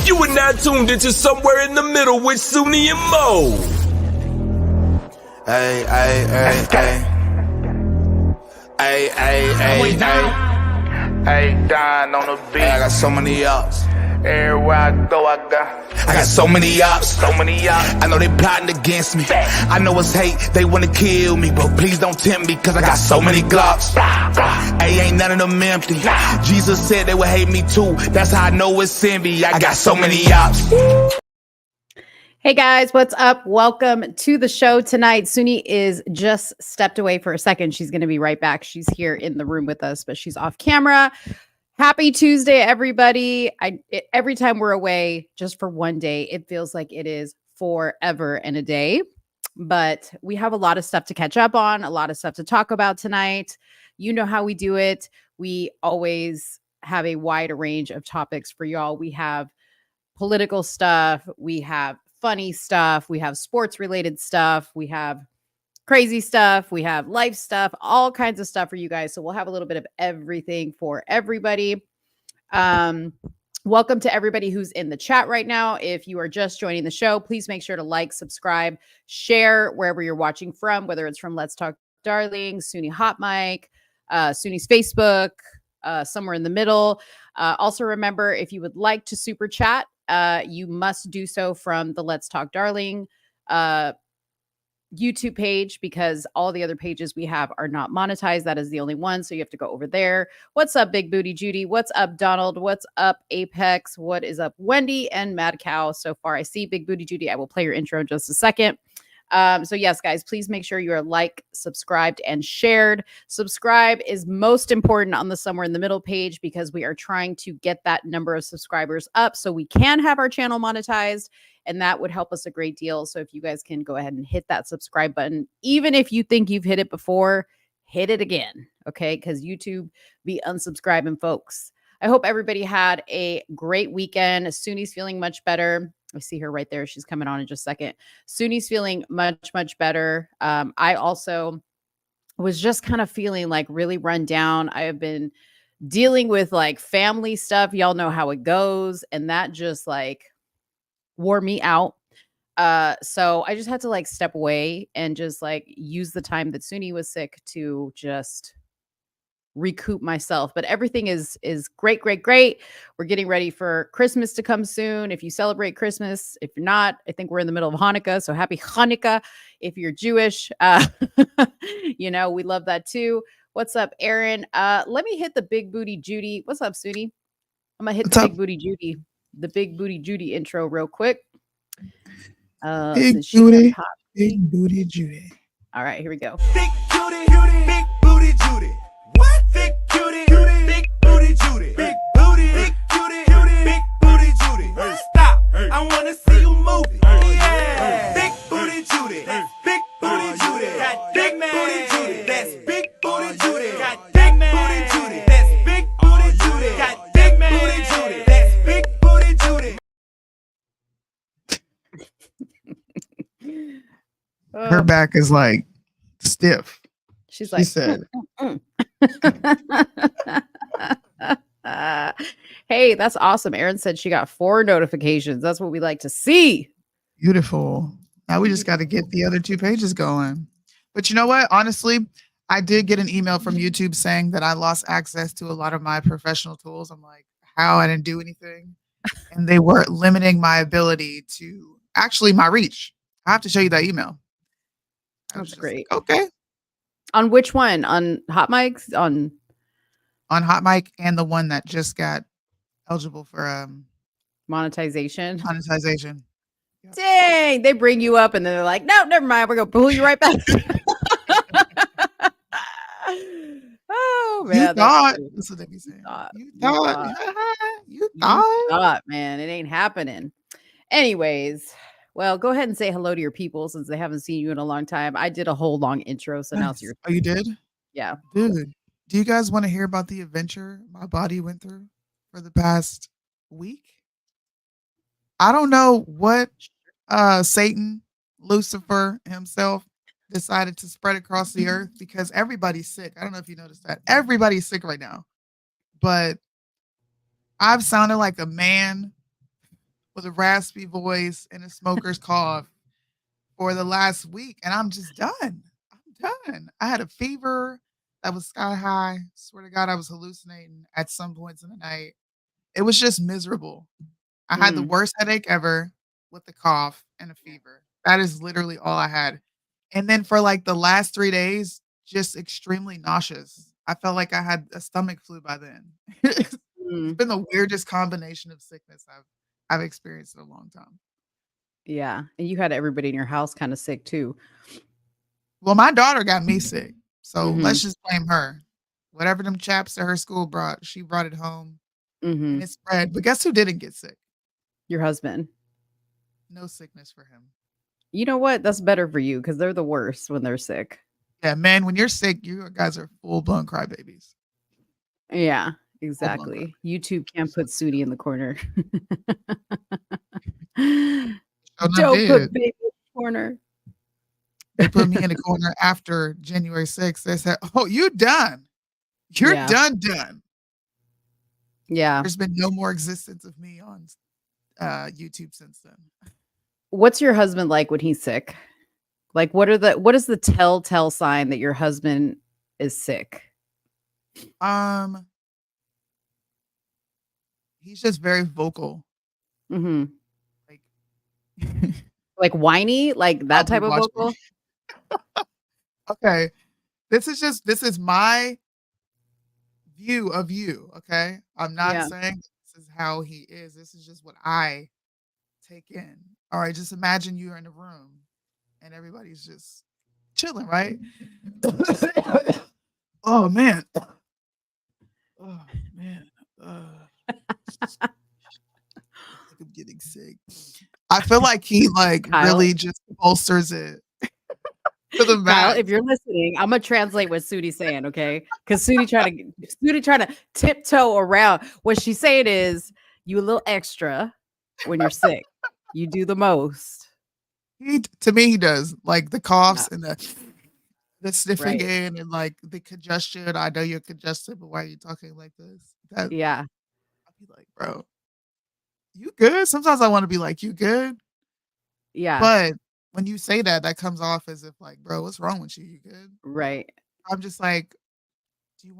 You are now tuned into Somewhere in the Middle with Soonie and Mo. Hey, hey, hey, hey. Hey, hey, hey, hey. Hey, Don on the beat. Hey, I got so many ups. Everywhere I go, I got so many ups. So many ups. I know they plotting against me. I know it's hate, they wanna kill me, but please don't tempt me, cause I got so many glocks. Hey, ain't none of them empty. Jesus said they would hate me too. That's how I know it's envy. I got so many ups. Hey guys, what's up? Welcome to the show tonight. Soonie is just stepped away for a second. She's going to be right back. She's here in the room with us, but she's off camera. Happy Tuesday, everybody. Every time we're away just for one day, it feels like it is forever and a day. But we have a lot of stuff to catch up on, a lot of stuff to talk about tonight. You know how we do it. We always have a wide range of topics for y'all. We have political stuff. We have funny stuff. We have sports related stuff. We have crazy stuff. We have life stuff, all kinds of stuff for you guys. So we'll have a little bit of everything for everybody. Welcome to everybody who's in the chat right now. If you are just joining the show, please make sure to like, subscribe, share wherever you're watching from, whether it's from Let's Talk Darling, Soonie Hot Mic, Soonie's Facebook, somewhere in the middle. Also remember, if you would like to super chat, you must do so from the Let's Talk Darling YouTube page, because all the other pages we have are not monetized. That is the only one. So you have to go over there. What's up, Big Booty Judy? What's up, Donald? What's up, Apex? What is up, Wendy and Mad Cow? So far, I see Big Booty Judy. I will play your intro in just a second. So yes, guys, please make sure you are like, subscribed, and shared. Subscribe is most important on the Somewhere in the Middle page, because we are trying to get that number of subscribers up so we can have our channel monetized, and that would help us a great deal. So if you guys can go ahead and hit that subscribe button, even if you think you've hit it before, hit it again, okay? Because YouTube be unsubscribing, folks. I hope everybody had a great weekend. Soonie's feeling much better. I see her right there. She's coming on in just a second. Soonie's feeling much, much better. I also was just kind of feeling like really run down. I have been dealing with like family stuff. Y'all know how it goes. And that just like wore me out. So I just had to like step away and just like use the time that Soonie was sick to just recoup myself. But everything is great. We're getting ready for Christmas to come soon. If you celebrate Christmas, if you're not, I think we're in the middle of Hanukkah, so happy Hanukkah. If you're Jewish, you know, we love that too. What's up, Aaron? Let me hit the Big Booty Judy. What's up, Soonie? I'm gonna hit the Big Booty Judy intro real quick. Big Booty Judy. All right, here we go. Big Judy, Big Booty Judy. What? Big Judy, Big Booty Judy. Big Booty, Big Judy, Big Booty Judy. Stop, I wanna see you move it. Yeah. Big Booty Judy, Big Booty Judy. Big Booty Judy, that's Big Booty Judy. Big Booty Judy, that's Big Booty Judy. Big Booty Judy, that's Big Booty Judy. Her back is like stiff. She's like, she said. Hey, that's awesome. Erin said she got 4 notifications. That's what we like to see. Beautiful. Now we just got to get the other 2 pages going. But you know what? Honestly, I did get an email from YouTube saying that I lost access to a lot of my professional tools. I'm like, how? I didn't do anything. And they were limiting my ability to actually my reach. I have to show you that email. That's great. Like, okay. On which one? On Hot Mics? On Hot Mic, and the one that just got eligible for monetization. Yeah. Dang, they bring you up and then they're like, no, never mind. We're gonna pull you right back. Oh man, you thought that's what they be saying. You thought, man, it ain't happening. Anyways. Well, go ahead and say hello to your people since they haven't seen you in a long time. I did a whole long intro, so now it's your turn. Oh, you did? Yeah. Dude, do you guys want to hear about the adventure my body went through for the past week? I don't know what Satan, Lucifer himself, decided to spread across the earth, because everybody's sick. I don't know if you noticed that. Everybody's sick right now. But I've sounded like a man with a raspy voice and a smoker's cough for the last week, and I'm just done. I'm done. I had a fever that was sky high. Swear to God, I was hallucinating at some points in the night. It was just miserable. I had the Mm, worst headache ever with the cough and a fever. That is literally all I had. And then for like the last 3 days, just extremely nauseous. I felt like I had a stomach flu by then. It's mm. been the weirdest combination of sickness I've experienced in a long time. Yeah. And you had everybody in your house kind of sick too. Well, my daughter got me sick, so Mm-hmm. let's just blame her. Whatever them chaps at her school brought, she brought it home Mm-hmm. and it spread. But guess who didn't get sick? Your husband. No sickness for him. You know what? That's better for you because they're the worst when they're sick. Yeah, man, when you're sick, you guys are full blown crybabies. Yeah, Full blown exactly. crybabies. YouTube can't put Soonie in the corner. Sure enough Don't put did. baby in the corner. They put me in the corner after January 6th. They said, "Oh, you done. You're Yeah. done. Yeah. There's been no more existence of me on YouTube since then." What's your husband like when he's sick? Like what is the telltale sign that your husband is sick? Um, he's just very vocal. Mm-hmm. Like Like whiny, like that probably type of watch vocal? me. Okay. This is my view of you. Okay. I'm not Yeah. saying this is how he is. This is just what I take in. All right. Just imagine you're in a room and everybody's just chilling, right? Oh man. Oh man. I'm getting sick. I feel like he like Kyle? really just bolsters it to the Kyle, max. if you're listening, I'm gonna translate what Sudi's saying, okay? Because Sudi trying to tiptoe around. What she's saying is, you a little extra when you're sick. You do the most. To me, he does like the Yeah, coughs and the sniffing right. in and like the congestion. I know you're congested, but why are you talking like this? That Yeah, I'll be like, bro, you good? Sometimes I want to be like, you good? yeah, But when you say that, that comes off as if like, bro, what's wrong with you? You good? right. I'm just like, do you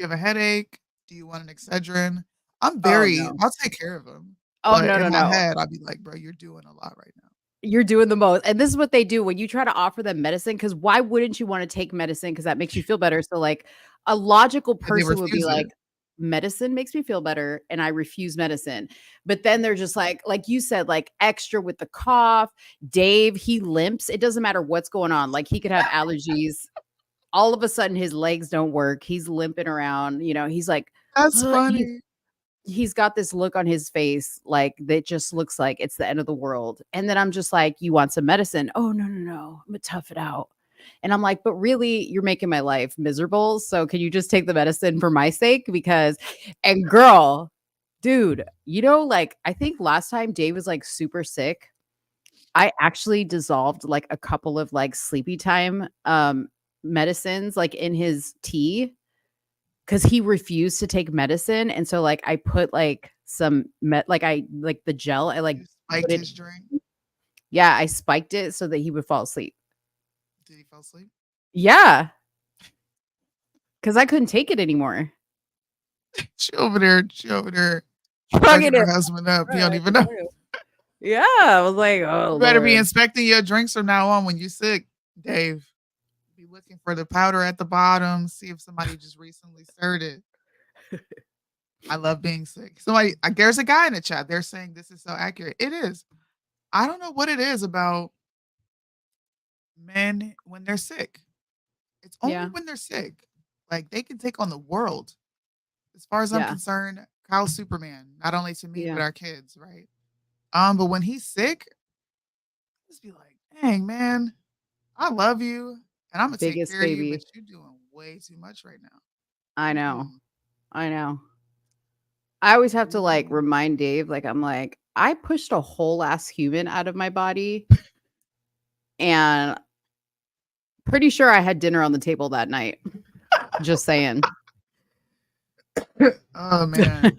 have a headache? Do you want an Excedrin? Oh no. I'll take care of him. Oh But no, in no, my no. head, I'll be like, bro, you're doing a lot right now. You're doing the most. And this is what they do when you try to offer them medicine. Because why wouldn't you want to take medicine? Because that makes you feel better. So, like, a logical And they person would be refuse like, it. medicine makes me feel better, and I refuse medicine. But then they're just like you said, like extra with the cough. Dave, he limps. It doesn't matter what's going on. Like, he could have allergies. All of a sudden, his legs don't work. He's limping around. He's like, That's he's funny. he's got this look on his face like that just looks like it's the end of the world. And then I'm just like, you want some medicine? Oh, no, no, no. I'm gonna tough it out. And I'm like, but really, you're making my life miserable. So can you just take the medicine for my sake? And girl, dude, like I think last time Dave was like super sick, I actually dissolved like a couple of like sleepy time medicines like in his tea because he refused to take medicine. And so like I put like some like the gel, I like You spiked put it, his drink. yeah, I spiked it so that he would fall asleep. Did he fall asleep? Yeah, because I couldn't take it anymore. She over there Chugging fucking her it. husband up. You don't even know. Yeah, I was like, oh You better be Lord. inspecting your drinks from now on when you're sick, Dave. Be looking for the powder at the bottom, see if somebody just recently stirred it. I love being sick. There's a guy in the chat. They're saying this is so accurate. It is. I don't know what it is about men when they're sick. It's only Yeah, when they're sick. Like they can take on the world. As far as I'm yeah, concerned, Kyle's Superman, not only to me, yeah. but our kids, right? But when he's sick, I just be like, dang, man, I love you and I'm gonna take Biggest care of you, but baby. you're doing way too much right now. I What you know. doing? I know. I always have What to you like doing? remind Dave, like, I'm like, I pushed a whole ass human out of my body, and pretty sure I had dinner on the table that night. Just saying. Oh man.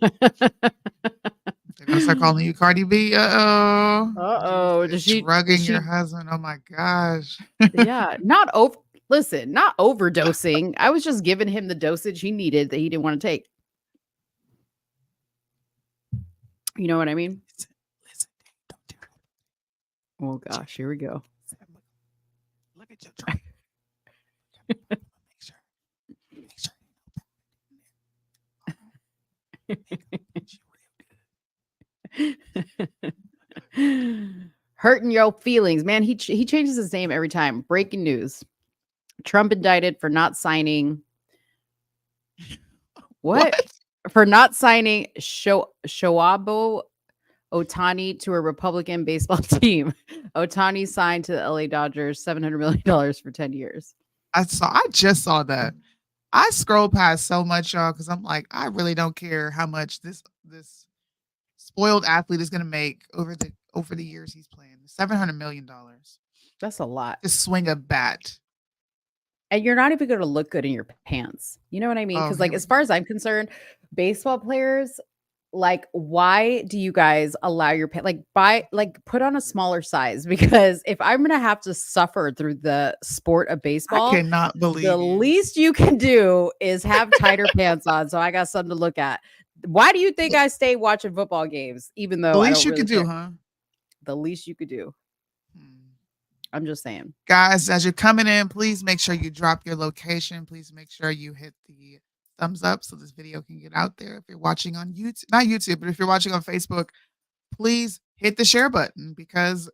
They're gonna start calling you Cardi B. Uh-oh. Uh-oh. Does Drugging your she husband. Oh my gosh. yeah, not over listen, not overdosing. I was just giving him the dosage he needed that he didn't want to take. You know what I mean? Listen, don't do it. Oh gosh, here we go. Look at your drink. Make sure. Hurting your feelings, man. He changes his name every time. Breaking news: Trump indicted for not signing what? For not signing Shoabo Otani to a Republican baseball team. Otani signed to the LA Dodgers $700 million for 10 years. I just saw that. I scroll past so much, y'all, because I'm like, I really don't care how much this spoiled athlete is gonna make over the years he's playing. $700 million. That's a lot. To swing a bat. And you're not even going to look good in your pants. You know what I mean? Oh, Because, here like, we as far as I'm concerned, baseball players, like, why do you guys allow your put on a smaller size? Because if I'm going to have to suffer through the sport of I baseball, cannot believe the you. least you can do is have tighter pants on. So I got something to look at. Why do you think I stay watching football games, even though The I least don't you really could do, care? huh? The least you could do. I'm just saying. Guys, as you're coming in, please make sure you drop your location. Please make sure you hit the thumbs up so this video can get out there. If you're watching on YouTube, not YouTube, but if you're watching on Facebook, please hit the share button, because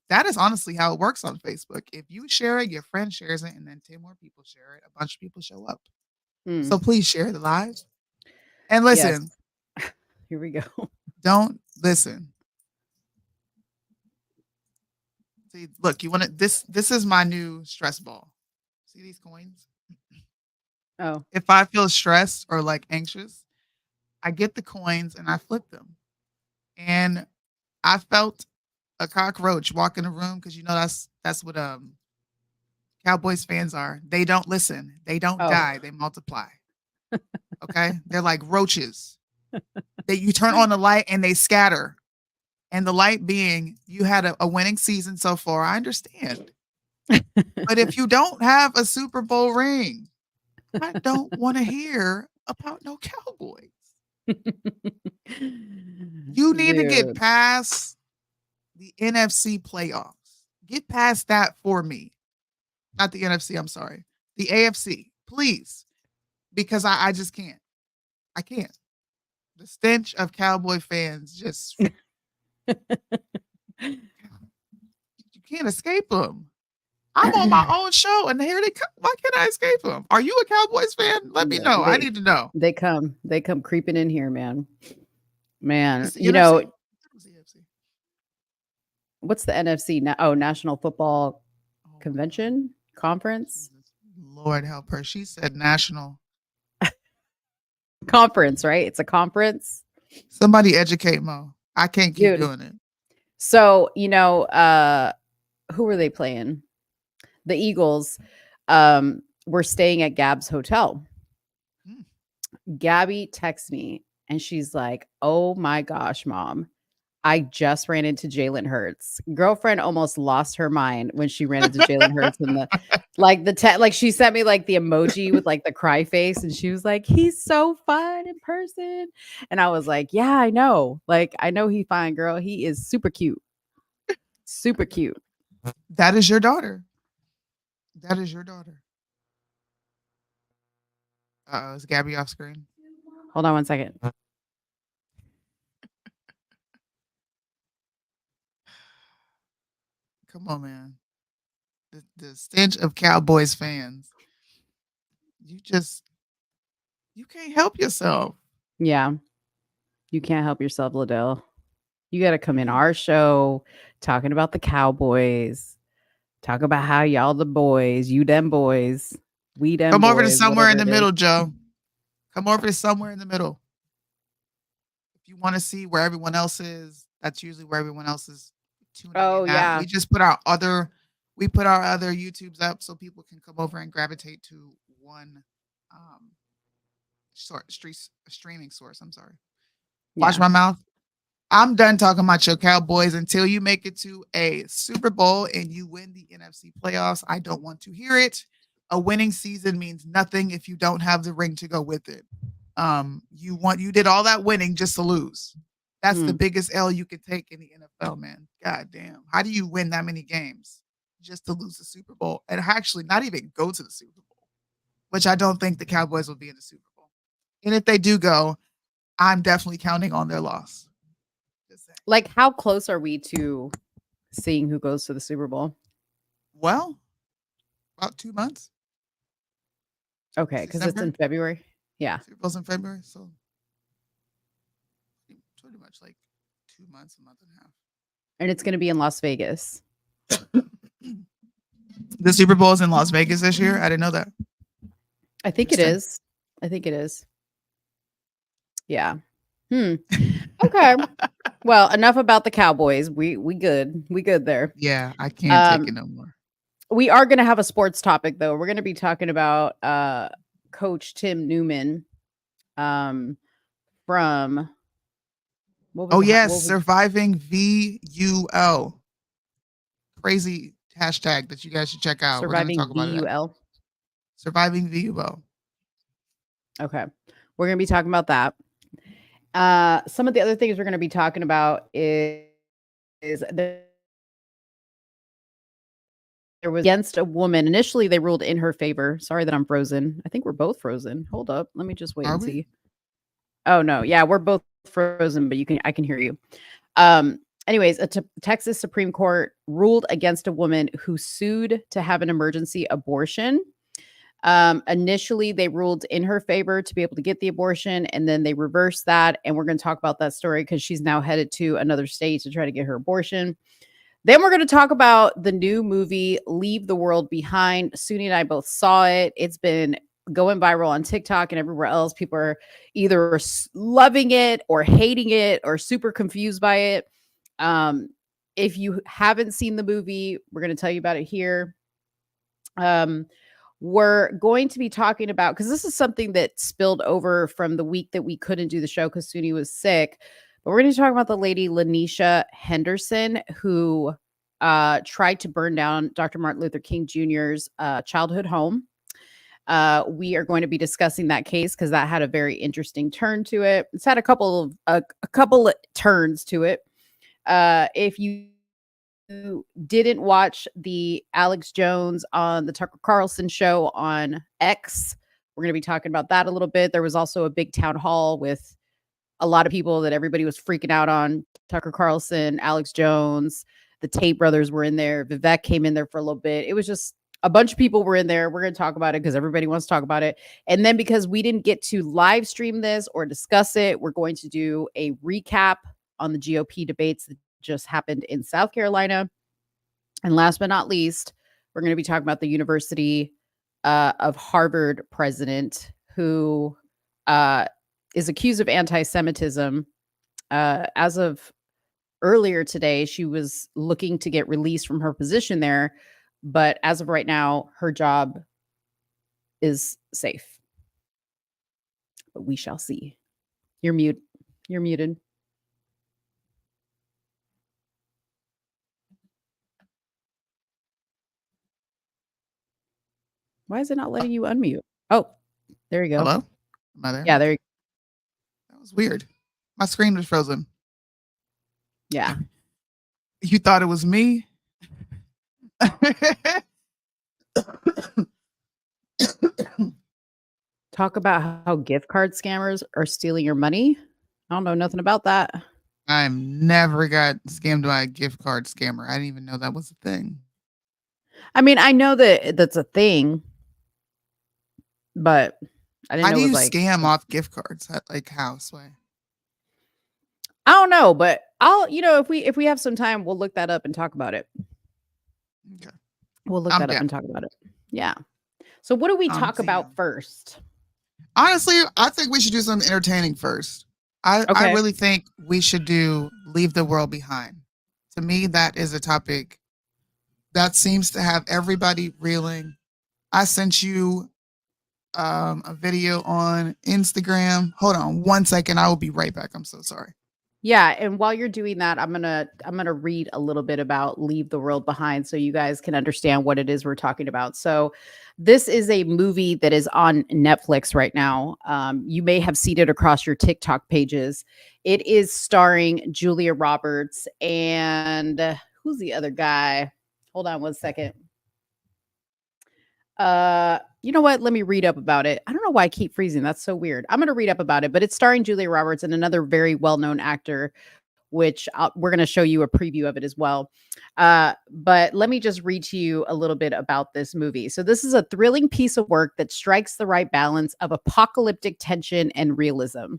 that is honestly how it works on Facebook. If you share it, your friend shares it, and then 10 more people share it, a bunch of people show up. So please share the live. And listen. Yes. Here we go. Don't listen. See, look, you want to this is my new stress ball. See these coins? Oh. If I feel stressed or like anxious, I get the coins and I flip them. And I felt a cockroach walk in the room, because you know that's what Cowboys fans are. They don't listen. They don't die. They multiply. Okay? They're like roaches. That you turn on the light and they scatter. And the light being, you had a winning season so far. I understand. But if you don't have a Super Bowl ring, I don't want to hear about no Cowboys. You need to get past the NFC playoffs. Get past that for me. Not the NFC, I'm sorry. The AFC, please. Because I just can't. I can't. The stench of Cowboy fans just... You can't escape them. I'm on my own show, and here they come. Why can't I escape them? Are you a Cowboys fan? Let me know. I need to know. They come creeping in here, man. It's You NFC? know, what's the NFC now? Oh, National Football Convention Conference. Lord help her. She said national Conference, right? It's a conference. Somebody educate Mo. I can't keep doing it. So, you know, who were they playing? The Eagles were staying at Gab's hotel. Gabby texts me and she's like, "Oh my gosh, Mom, I just ran into Jalen Hurts." Girlfriend almost lost her mind when she ran into Jalen Hurts in the like she sent me like the emoji with like the cry face, and she was like, "He's so fun in person." And I was like, "Yeah, I know. Like, I know he's fine, girl. He is super cute." Super cute. That is your daughter. That is your daughter. Is Gabby off screen? Hold on one second. Come on, man. The stench of Cowboys fans. You can't help yourself. Yeah. You can't help yourself, Liddell. You got to come in our show talking about the Cowboys. Talk about how y'all the boys, you them boys, we them Come boys. over to somewhere in the whatever it middle, is. Joe. Come over to somewhere in the middle. If you want to see where everyone else is, that's usually where everyone else is tuning in at. Yeah. We just put our other YouTubes up so people can come over and gravitate to one streaming source. I'm sorry. Watch my mouth. I'm done talking about your Cowboys until you make it to a Super Bowl and you win the NFC playoffs. I don't want to hear it. A winning season means nothing if you don't have the ring to go with it. You did all that winning just to lose. That's the biggest L you could take in the NFL, man. God damn. How do you win that many games just to lose the Super Bowl and actually not even go to the Super Bowl? Which I don't think the Cowboys will be in the Super Bowl. And if they do go, I'm definitely counting on their loss. Like, how close are we to seeing who goes to the Super Bowl? Well, about 2 months. Okay, because it's in February. Yeah. Super Bowl's in February, so pretty much like 2 months, a month and a half. And it's going to be in Las Vegas. The Super Bowl is in Las Vegas this year? I didn't know that. I think it is. Yeah. Okay. Well, enough about the Cowboys. We good. We good there. Yeah, I can't take it no more. We are going to have a sports topic, though. We're going to be talking about Coach Tim Newman from Surviving VUL. Crazy hashtag that you guys should check out. Surviving We're talk VUL. About Surviving VUL. Okay. We're going to be talking about that. Some of the other things we're going to be talking about is there was against a woman. Initially, they ruled in her favor. Sorry that I'm frozen. I think we're both frozen. Hold up. Let me just wait and see. Oh, no. Yeah, we're both frozen, but I can hear you. Anyways, Texas Supreme Court ruled against a woman who sued to have an emergency abortion. Initially, they ruled in her favor to be able to get the abortion, and then they reversed that. And we're going to talk about that story because she's now headed to another state to try to get her abortion. Then we're going to talk about the new movie, Leave the World Behind. Soonie and I both saw it. It's been going viral on TikTok and everywhere else. People are either loving it or hating it or super confused by it. If you haven't seen the movie, we're going to tell you about it here. We're going to be talking about, because this is something that spilled over from the week that we couldn't do the show because Soonie was sick. But we're going to talk about the lady Lanisha Henderson, who tried to burn down Dr. Martin Luther King Jr.'s childhood home. We are going to be discussing that case because that had a very interesting turn to it. It's had a couple of turns to it. If you didn't watch the Alex Jones on the Tucker Carlson show on X, we're going to be talking about that a little bit. There was also a big town hall with a lot of people that everybody was freaking out on. Tucker Carlson, Alex Jones, the Tate brothers were in there. Vivek came in there for a little bit. It was just a bunch of people were in there. We're going to talk about it because everybody wants to talk about it. And then because we didn't get to live stream this or discuss it, we're going to do a recap on the GOP debates that just happened in South Carolina. And last but not least, we're going to be talking about the University of Harvard president who is accused of antisemitism. As of earlier today, she was looking to get released from her position there. But as of right now, her job is safe. But we shall see. You're muted. Why is it not letting you unmute? Oh, there you go. Hello? Am I there? Yeah, there you go. That was weird. My screen was frozen. Yeah. You thought it was me? Talk about how gift card scammers are stealing your money. I don't know nothing about that. I never got scammed by a gift card scammer. I didn't even know that was a thing. I mean, I know that that's a thing, but I didn't know How do it you was scam off gift cards? Like how, Sway? I don't know, but if we have some time, we'll look that up and talk about it. Okay. We'll look that up and talk about it. Yeah. So what do we talk about first? Honestly, I think we should do something entertaining first. I really think we should do Leave the World Behind. To me, that is a topic that seems to have everybody reeling. I sent you a video on Instagram. Hold on 1 second. I will be right back. I'm so sorry. Yeah, and while you're doing that, I'm gonna read a little bit about Leave the World Behind so you guys can understand what it is we're talking about. So, this is a movie that is on Netflix right now. You may have seen it across your TikTok pages. It is starring Julia Roberts and who's the other guy? Hold on one second. You know what? Let me read up about it. I don't know why I keep freezing. That's so weird. I'm going to read up about it, but it's starring Julia Roberts and another very well-known actor, which we're going to show you a preview of it as well. But let me just read to you a little bit about this movie. So this is a thrilling piece of work that strikes the right balance of apocalyptic tension and realism.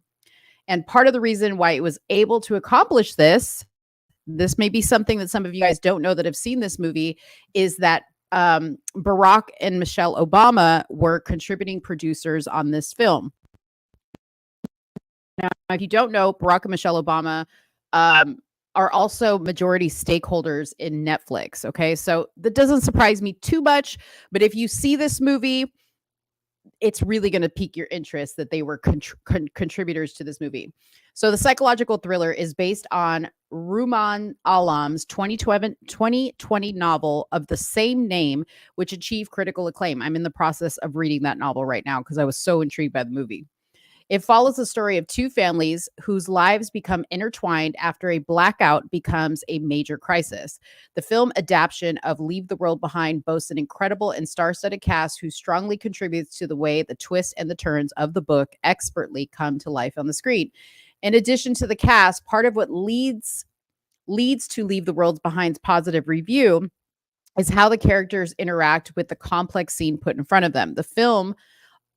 And part of the reason why it was able to accomplish this may be something that some of you guys don't know that have seen this movie, is that Barack and Michelle Obama were contributing producers on this film. Now, if you don't know, Barack and Michelle Obama are also majority stakeholders in Netflix. Okay, so that doesn't surprise me too much. But if you see this movie, it's really going to pique your interest that they were contributors to this movie. So the psychological thriller is based on Ruman Alam's 2020 novel of the same name, which achieved critical acclaim. I'm in the process of reading that novel right now because I was so intrigued by the movie. It follows the story of two families whose lives become intertwined after a blackout becomes a major crisis. The film adaptation of Leave the World Behind boasts an incredible and star-studded cast who strongly contributes to the way the twists and the turns of the book expertly come to life on the screen. In addition to the cast, part of what leads to Leave the World Behind's positive review is how the characters interact with the complex scene put in front of them. The film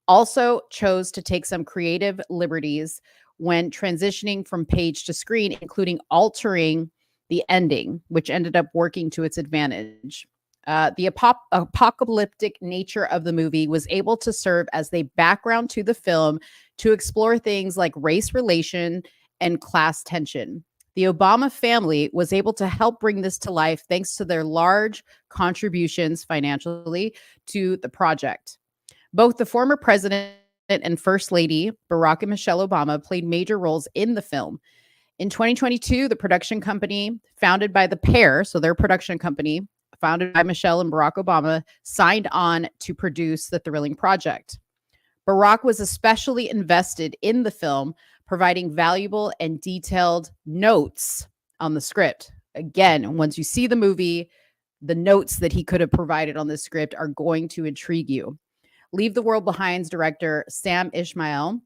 also chose to take some creative liberties when transitioning from page to screen, including altering the ending, which ended up working to its advantage. The apocalyptic nature of the movie was able to serve as the background to the film to explore things like race relation and class tension. The Obama family was able to help bring this to life thanks to their large contributions financially to the project. Both the former president and first lady, Barack and Michelle Obama, played major roles in the film. In 2022, the production company founded by the pair, so their production company, founded by Michelle and Barack Obama, signed on to produce the thrilling project. Barack was especially invested in the film, providing valuable and detailed notes on the script. Again, once you see the movie, the notes that he could have provided on the script are going to intrigue you. Leave the World Behind's director, Sam Ishmael,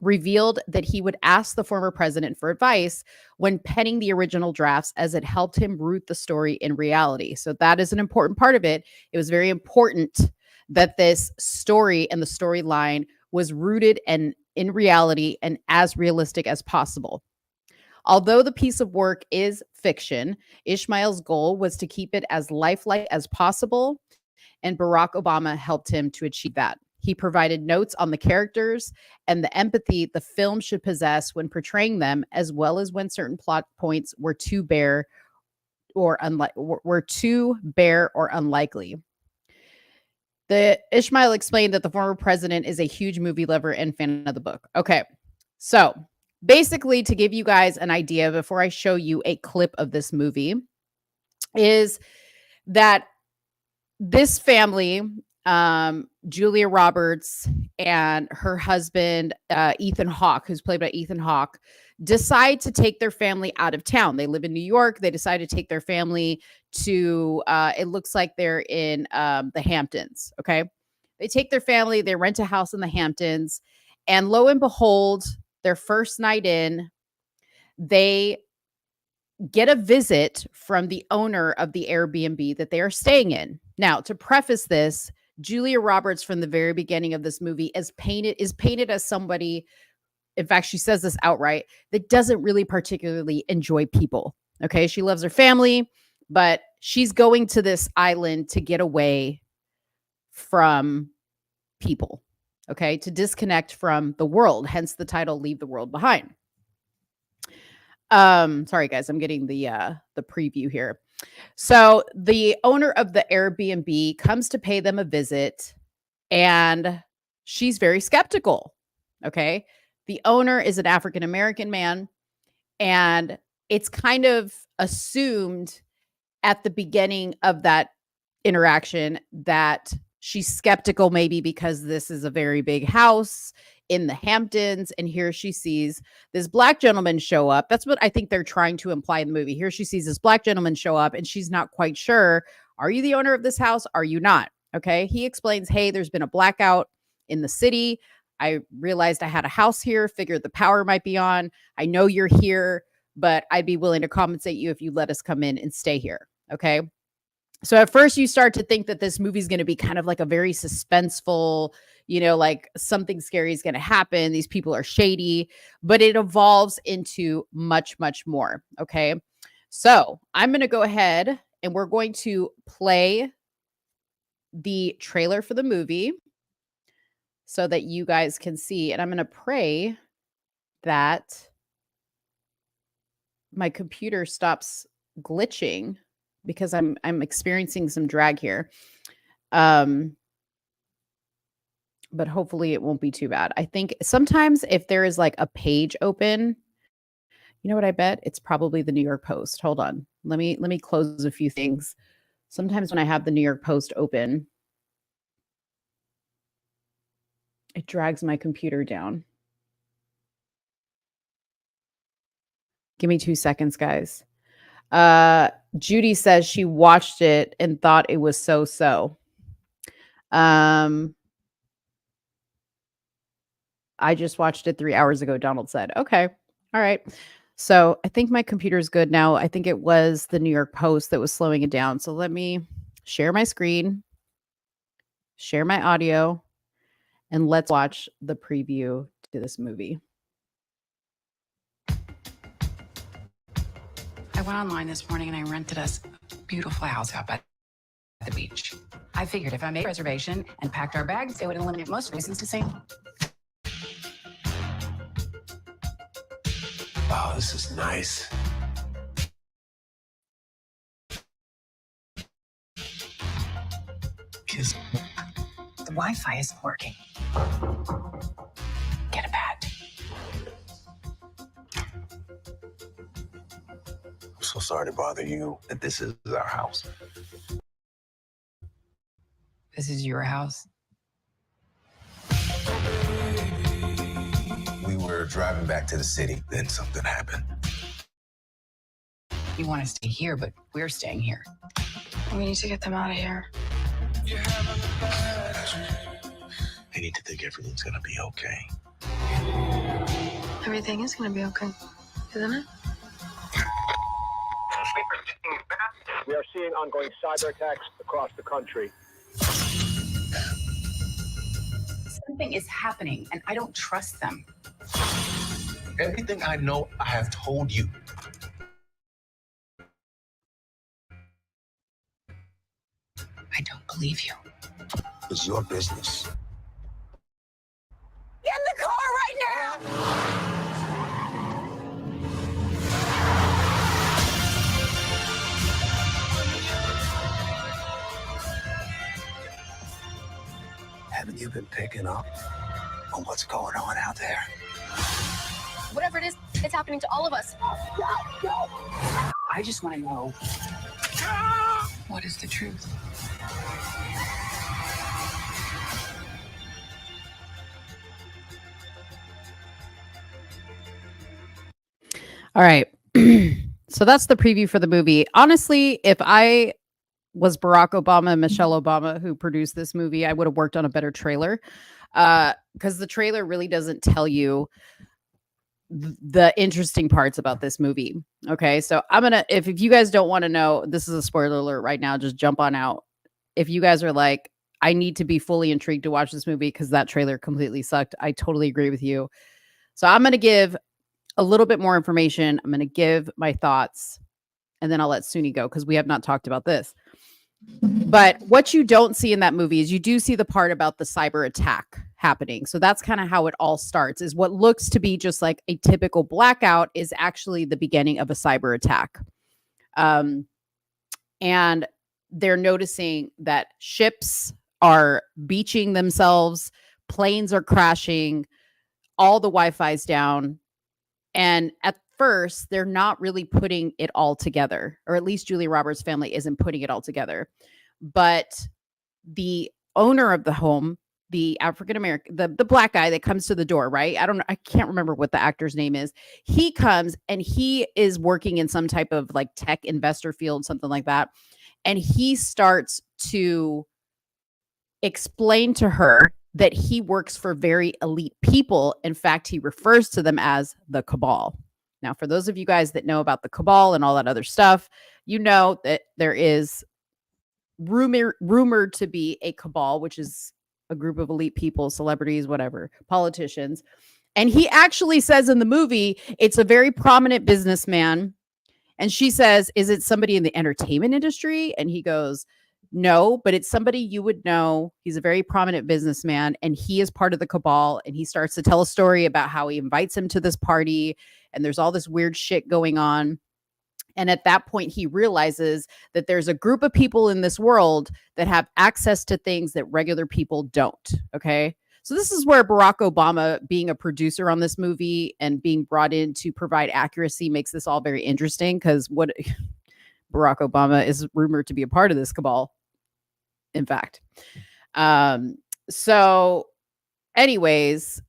revealed that he would ask the former president for advice when penning the original drafts, as it helped him root the story in reality. So that is an important part of it. It was very important that this story and the storyline was rooted and in reality and as realistic as possible. Although the piece of work is fiction, Ishmael's goal was to keep it as lifelike as possible, and Barack Obama helped him to achieve that. He provided notes on the characters and the empathy the film should possess when portraying them, as well as when certain plot points were too bare or unlikely. The Ishmael explained that the former president is a huge movie lover and fan of the book. Okay, so basically, to give you guys an idea before I show you a clip of this movie, is that this family, Julia Roberts and her husband, Ethan Hawke, who's played by Ethan Hawke, decide to take their family out of town. They live in New York. They decide to take their family to, it looks like they're in the Hamptons. Okay. They take their family, they rent a house in the Hamptons, and lo and behold, their first night in, they get a visit from the owner of the Airbnb that they are staying in. Now, to preface this, Julia Roberts from the very beginning of this movie is painted as somebody, in fact, she says this outright, that doesn't really particularly enjoy people. Okay, she loves her family, but she's going to this island to get away from people. Okay, to disconnect from the world, hence the title Leave the World Behind. Sorry guys, I'm getting the preview here. So the owner of the Airbnb comes to pay them a visit, and she's very skeptical. Okay. The owner is an African-American man, And it's kind of assumed at the beginning of that interaction that she's skeptical, maybe because this is a very big house in the Hamptons. And here she sees this black gentleman show up. That's what I think they're trying to imply in the movie. Here she sees this black gentleman show up and she's not quite sure. Are you the owner of this house? Are you not? Okay. He explains, hey, there's been a blackout in the city. I realized I had a house here, figured the power might be on. I know you're here, but I'd be willing to compensate you if you let us come in and stay here. Okay. So at first you start to think that this movie is going to be kind of like a very suspenseful, like something scary is going to happen. These people are shady, but it evolves into much, much more. Okay. So I'm going to go ahead and we're going to play the trailer for the movie so that you guys can see. And I'm going to pray that my computer stops glitching because I'm experiencing some drag here. But hopefully it won't be too bad. I think sometimes if there is like a page open, you know what I bet? It's probably the New York Post. Hold on. Let me close a few things. Sometimes when I have the New York Post open, it drags my computer down. Give me 2 seconds, guys. Judy says she watched it and thought it was so. I just watched it 3 hours ago, Donald said. Okay. All right. So I think my computer's good now. I think it was the New York Post that was slowing it down. So let me share my screen, share my audio, and let's watch the preview to this movie. I went online this morning and I rented us a beautiful house out by the beach. I figured if I made a reservation and packed our bags, it would eliminate most reasons to say. Wow, this is nice. The Wi-Fi isn't working. Get a pad. I'm so sorry to bother you. This is our house. This is your house? We were driving back to the city, then something happened. You want to stay here, but we're staying here. We need to get them out of here. I need to think everything's gonna be okay. Everything is going to be okay, isn't it? We are seeing ongoing cyber attacks across the country. Something is happening, and I don't trust them. Everything I know, I have told you. I don't believe you. It's your business. Get in the car right now! Haven't you been picking up on what's going on out there? Whatever it is, it's happening to all of us. I just want to know, what is the truth? All right. So that's the preview for the movie. Honestly, if I was Barack Obama and Michelle Obama who produced this movie, I would have worked on a better trailer. Because the trailer really doesn't tell you the interesting parts about this movie. Okay. So I'm going to, if you guys don't want to know, this is a spoiler alert right now, just jump on out. If you guys are like, I need to be fully intrigued to watch this movie because that trailer completely sucked, I totally agree with you. So I'm going to give a little bit more information. I'm going to give my thoughts and then I'll let Soonie go because we have not talked about this. But what you don't see in that movie is you do see the part about the cyber attack happening. So that's kind of how it all starts, is what looks to be just like a typical blackout is actually the beginning of a cyber attack. And they're noticing that ships are beaching themselves, planes are crashing, all the Wi-Fi's down. And at first, they're not really putting it all together, or at least Julia Roberts' family isn't putting it all together. But the owner of the home, the African American, the black guy that comes to the door, right? I can't remember what the actor's name is. He comes and he is working in some type of like tech investor field, something like that. And he starts to explain to her that he works for very elite people. In fact, he refers to them as the cabal. Now, for those of you guys that know about the cabal and all that other stuff, you know that there is rumored to be a cabal, which is a group of elite people, celebrities, whatever, politicians. And he actually says in the movie, it's a very prominent businessman. And she says, is it somebody in the entertainment industry? And he goes, no, but it's somebody you would know. He's a very prominent businessman and he is part of the cabal. And he starts to tell a story about how he invites him to this party and there's all this weird shit going on. And at that point, he realizes that there's a group of people in this world that have access to things that regular people don't. Okay. So this is where Barack Obama being a producer on this movie and being brought in to provide accuracy makes this all very interesting, because what Barack Obama is rumored to be a part of this cabal, in fact. So anyways,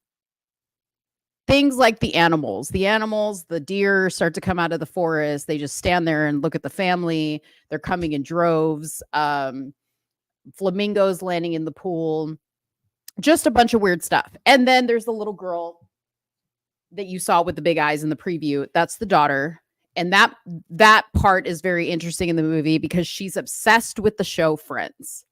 things like the animals, the deer start to come out of the forest. They just stand there and look at the family. They're coming in droves. Flamingos landing in the pool. Just a bunch of weird stuff. And then there's the little girl that you saw with the big eyes in the preview. That's the daughter. And that part is very interesting in the movie because she's obsessed with the show Friends.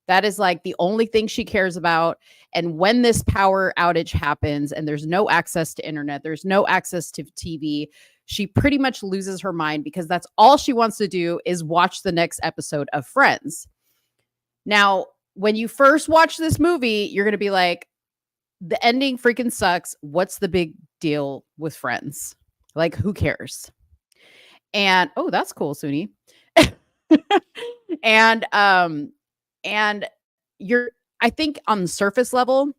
That is like the only thing she cares about. And when this power outage happens and there's no access to internet, there's no access to TV, she pretty much loses her mind because that's all she wants to do is watch the next episode of Friends. Now, when you first watch this movie, you're going to be like, the ending freaking sucks. What's the big deal with Friends? Like, who cares? And, oh, that's cool, Soonie. And I think on the surface level,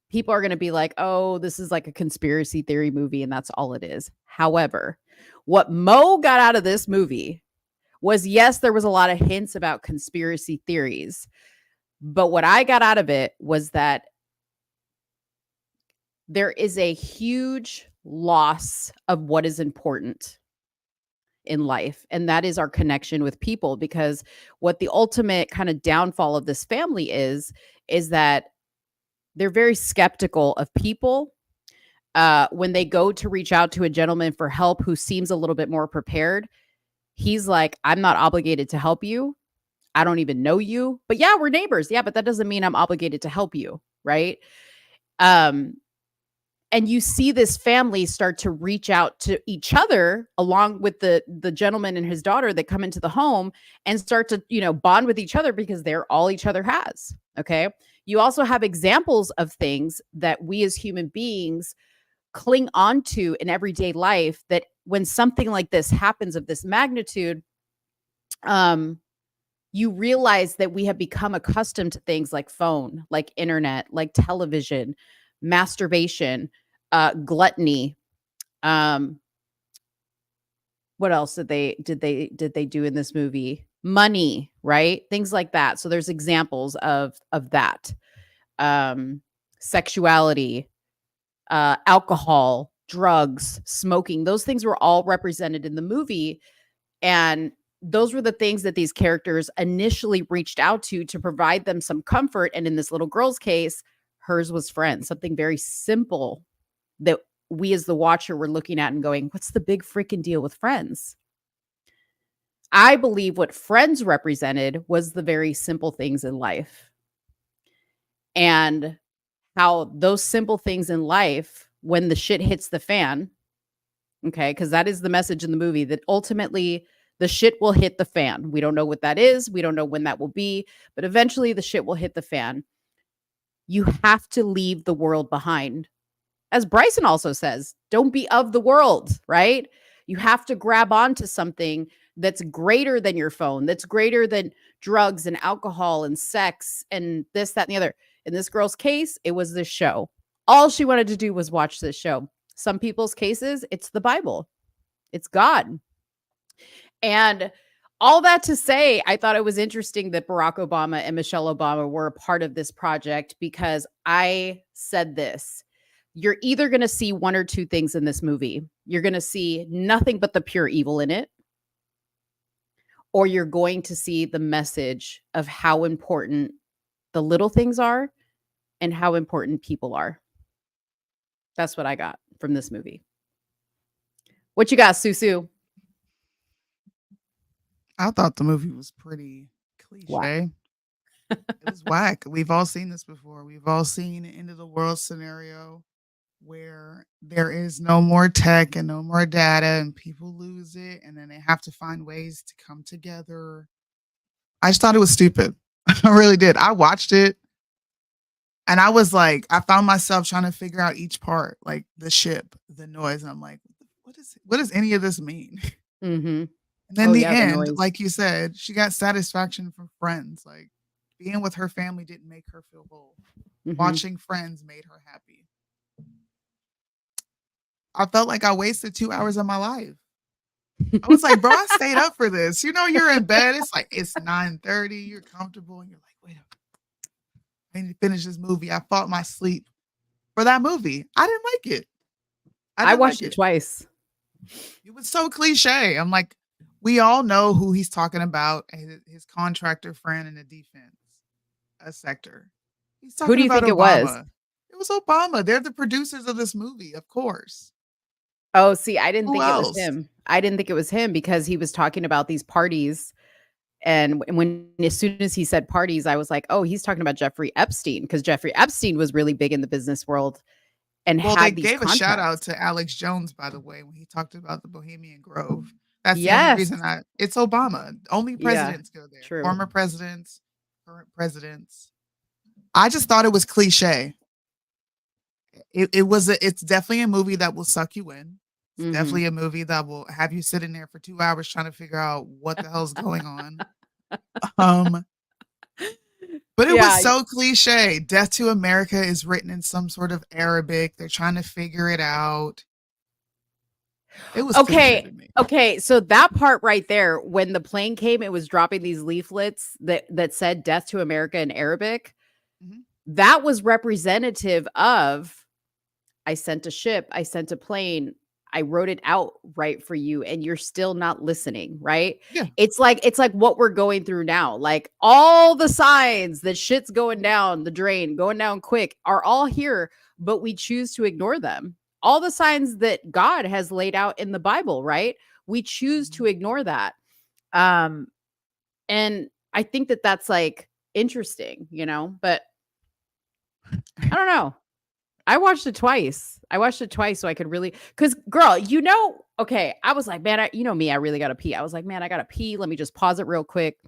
people are going to be like, oh, this is like a conspiracy theory movie, and that's all it is. However, what Mo got out of this movie was, yes, there was a lot of hints about conspiracy theories, but what I got out of it was that there is a huge loss of what is important in life, and that is our connection with people. Because what the ultimate kind of downfall of this family is that they're very skeptical of people. When they go to reach out to a gentleman for help who seems a little bit more prepared, he's like, I'm not obligated to help you. I don't even know you, but yeah, we're neighbors. Yeah, but that doesn't mean I'm obligated to help you, right? And you see this family start to reach out to each other along with the gentleman and his daughter that come into the home and start to, bond with each other because they're all each other has. Okay. You also have examples of things that we as human beings cling on to in everyday life, that when something like this happens of this magnitude, you realize that we have become accustomed to things like phone, like internet, like television, masturbation, gluttony. What else did they do in this movie? Money, right? Things like that. So there's examples of that. Sexuality, alcohol, drugs, smoking. Those things were all represented in the movie, and those were the things that these characters initially reached out to provide them some comfort. And in this little girl's case, hers was Friends, something very simple that we as the watcher were looking at and going, what's the big freaking deal with Friends? I believe what Friends represented was the very simple things in life, and how those simple things in life, when the shit hits the fan, okay, because that is the message in the movie, that ultimately the shit will hit the fan. We don't know what that is. We don't know when that will be, but eventually the shit will hit the fan. You have to leave the world behind. As Bryson also says, don't be of the world, right? You have to grab onto something that's greater than your phone, that's greater than drugs and alcohol and sex and this, that, and the other. In this girl's case, it was this show. All she wanted to do was watch this show. Some people's cases, it's the Bible. It's God. And all that to say, I thought it was interesting that Barack Obama and Michelle Obama were a part of this project, because I said this: you're either going to see one or two things in this movie. You're going to see nothing but the pure evil in it, or you're going to see the message of how important the little things are and how important people are. That's what I got from this movie. What you got, Susu? I thought the movie was pretty cliche. It was whack. We've all seen this before. We've all seen an end of the world scenario where there is no more tech and no more data, and people lose it, and then they have to find ways to come together. I just thought it was stupid. I really did. I watched it, and I was like, I found myself trying to figure out each part, like the ship, the noise, and I'm like, what does any of this mean? Mm-hmm. And then Oh, the yeah, the end, noise. like you said, she got satisfaction from Friends. Like being with her family didn't make her feel whole. Mhm. Watching Friends made her happy. I felt like I wasted 2 hours of my life. I was like, bro, I stayed up for this. You know, you're in bed. It's like it's 9:30. You're comfortable, and you're like, wait a minute. I need to finish this movie. I fought my sleep for that movie. I didn't like it. I watched it twice. It was so cliche. I'm like, we all know who he's talking about, his contractor friend in the defense sector. He's talking Who do you about think Obama. it was? It was Obama. They're the producers of this movie, of course. Oh, see, I didn't Who think it was else? him. I didn't think it was him because he was talking about these parties. And when as soon as he said parties, I was like, oh, he's talking about Jeffrey Epstein, because Jeffrey Epstein was really big in the business world and Well, they had these gave a shout out contacts. to Alex Jones, by the way, when he talked about the Bohemian Grove. That's the only Yes. reason it's Obama. Only Yeah, presidents go there. true. Former presidents, current presidents. I just thought it was cliche. It's definitely a movie that will suck you in. It's Mhm. definitely a movie that will have you sitting there for 2 hours trying to figure out what the hell's going on. But it Yeah. was so cliche. Death to America is written in some sort of Arabic. They're trying to figure it out. It was cliche to me. Okay, so that part right there, when the plane came, it was dropping these leaflets that said "Death to America" in Arabic. Mhm. That was representative of, I sent a ship, I sent a plane, I wrote it out right for you, and you're still not listening, right? Yeah. It's like what we're going through now. Like all the signs that shit's going down the drain, going down quick, are all here, but we choose to ignore them. All the signs that God has laid out in the Bible, right? We choose to ignore that. And I think that that's like interesting, but I don't know. I watched it twice. So I could really, because girl, okay, I was like, man, you know me, I really gotta pee. I was like, man, I gotta pee. Let me just pause it real quick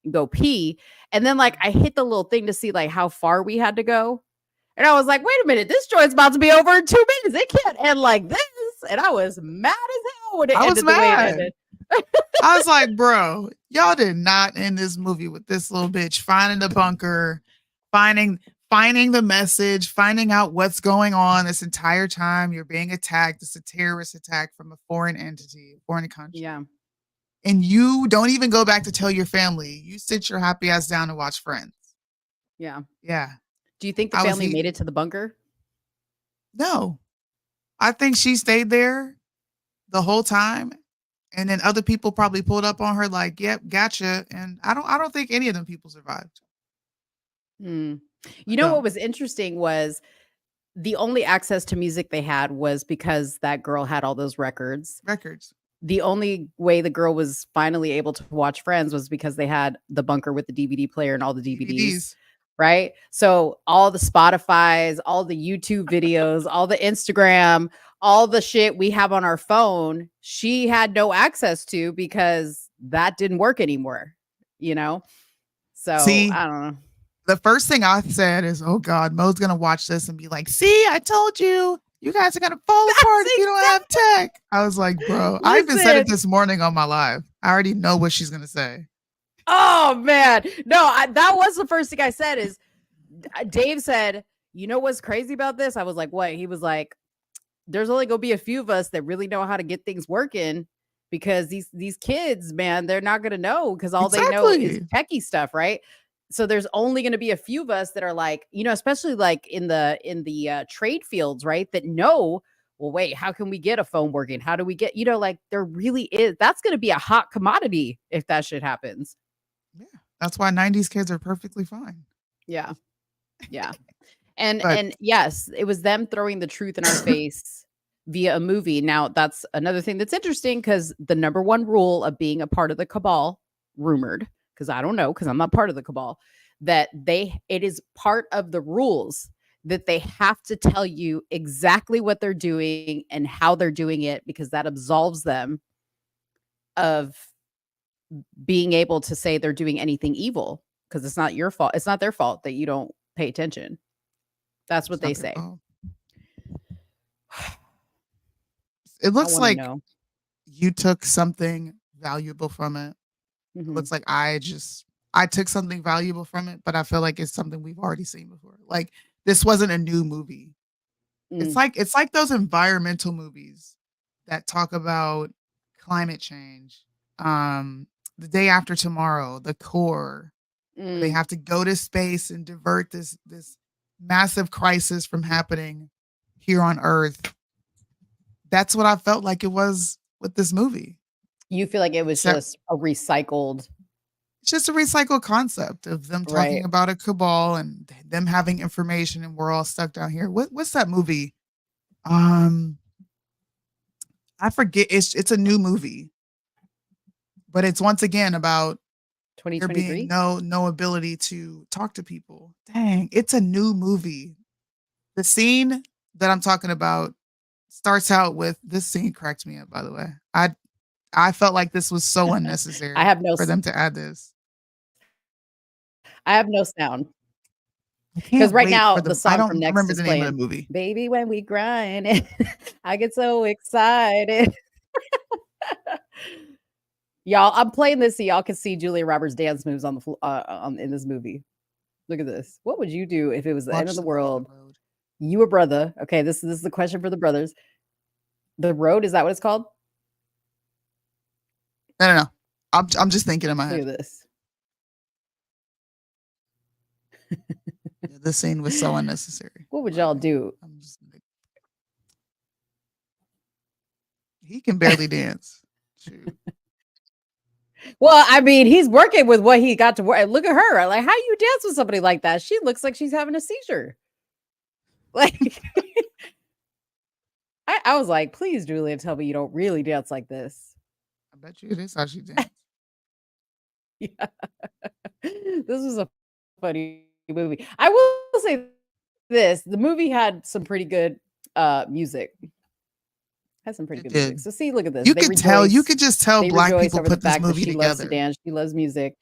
and go pee. And then like I hit the little thing to see like how far we had to go. And I was like, wait a minute, this joint's about to be over in 2 minutes. It can't end like this. And I was mad as hell when it I was ended the way it mad. ended. I was like, bro, y'all did not end this movie with this little bitch finding the bunker, finding the message, finding out what's going on this entire time. You're being attacked. It's a terrorist attack from a foreign entity, foreign country. Yeah. And you don't even go back to tell your family. You sit your happy ass down and watch Friends. Yeah. Yeah. Do you think the family made it to the bunker? No. I think she stayed there the whole time. And then other people probably pulled up on her like, yep, gotcha. And I don't think any of them people survived. You know what was interesting was the only access to music they had was because that girl had all those records. The only way the girl was finally able to watch Friends was because they had the bunker with the DVD player and all the DVDs. Right? So all the Spotify's, all the YouTube videos, all the Instagram, all the shit we have on our phone, she had no access to because that didn't work anymore, So See, I don't know. The first thing I said is, oh God, Mo's going to watch this and be like, see, I told you, you guys are going to fall apart if you don't have tech. I was like, bro, I even said it this morning on my live. I already know what she's going to say. Oh man. No, that was the first thing I said is Dave said, you know what's crazy about this? I was like, what? He was like, there's only gonna be a few of us that really know how to get things working, because these kids, man, they're not gonna know, because all they know is Exactly. techie stuff, right? So there's only gonna be a few of us that are like, especially like in the trade fields, right? That know, well, wait, how can we get a phone working? How do we get, like there really is, that's gonna be a hot commodity if that shit happens. Yeah. That's why 90s kids are perfectly fine. Yeah. Yeah. And But yes, it was them throwing the truth in our face via a movie. Now, that's another thing that's interesting, because the number one rule of being a part of the cabal, rumored, because I don't know, because I'm not part of the cabal, that it is part of the rules that they have to tell you exactly what they're doing and how they're doing it, because that absolves them of being able to say they're doing anything evil, because it's not your fault. It's not their fault that you don't pay attention. That's what it's they not their say. fault. It I looks want to like know. you took something valuable from it. It Mhm. looks like I took something valuable from it, but I feel like it's something we've already seen before. Like, this wasn't a new movie. Mm, It's like those environmental movies that talk about climate change. The Day After Tomorrow, The Core, where they mm. have to go to space and divert this massive crisis from happening here on Earth. That's what I felt like it was with this movie. You feel like it was Except just a recycled, it's just a recycled concept of them talking right? about a cabal and them having information, and we're all stuck down here. What's that movie? Um, I forget. It's a new movie, but it's once again about there being 2023? no ability to talk to people. Dang, it's a new movie. The scene that I'm talking about starts out with this scene cracked me up, by the way. I felt like this was so I unnecessary have no for them to add this. I have no sound. I Because can't right wait now for the I song from don't Next remember is the name of the playing. movie. Baby, when we grind, I get so excited. Y'all, I'm playing this so y'all can see Julia Roberts' dance moves on the in this movie. Look at this. What would you do if it was the end of Watch the the movie The world? Road. You a brother. Okay, this is the question for the brothers. The Road, is that what it's called? No. I'm just thinking in my Look head. at this. Yeah, this scene was so unnecessary. What would by the y'all way. do? I'm just like, he can barely dance. Shoot. Well, I mean, he's working with what he got to work. Look at her. Like, how you dance with somebody like that? She looks like she's having a seizure. Like, I was like, please, Julia, tell me you don't really dance like this. I bet you it is how she danced. Yeah. This was a funny movie. I will say this, the movie had some pretty good music. Had some pretty It good music. did. So see, look at this. You They could tell. You rejoice. could just tell They black rejoice people over the put this fact that movie she loves to together. dance. She loves music.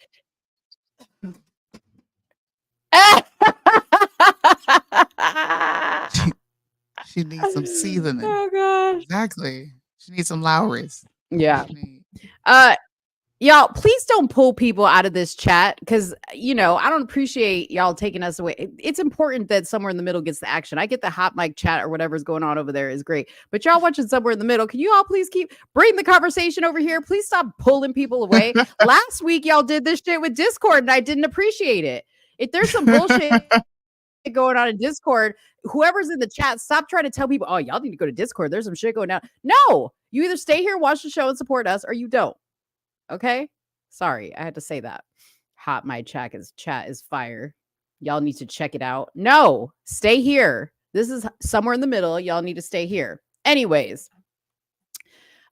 She needs some seasoning. Oh gosh. Exactly. She needs some Lowry's. Yeah. She need- Y'all, please don't pull people out of this chat, because I don't appreciate y'all taking us away. It's important that Somewhere in the Middle gets the action. I get the hot mic chat or whatever's going on over there is great, but y'all watching Somewhere in the Middle, can you all please bring the conversation over here? Please stop pulling people away. Last week y'all did this shit with Discord and I didn't appreciate it. If there's some bullshit going on in Discord, whoever's in the chat, stop trying to tell people, oh, y'all need to go to Discord, there's some shit going down. No, you either stay here, watch the show and support us, or you don't. Okay, sorry, I had to say that. Hot my chat is fire. Y'all need to check it out. No, stay here. This is Somewhere in the Middle. Y'all need to stay here. Anyways,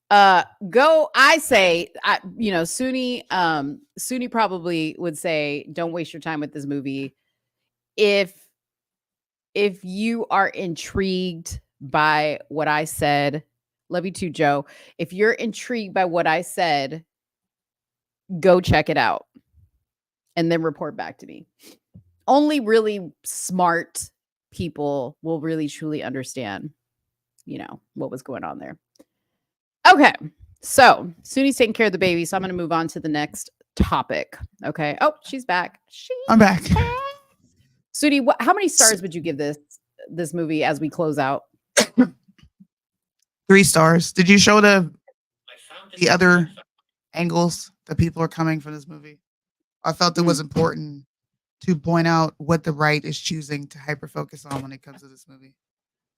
go. I say, Soonie probably would say, don't waste your time with this movie. If you are intrigued by what I said, love you too, Joe. If you're intrigued by what I said, go check it out and then report back to me. Only really smart people will really truly understand, what was going on there. Okay. So Sooni's taking care of the baby. So I'm going to move on to the next topic. Okay. Oh, she's back. I'm back. Soonie, how many stars would you give this movie as we close out? 3 stars. Did you show the other angles that people are coming from this movie? I felt it was important to point out what the right is choosing to hyper focus on when it comes to this movie.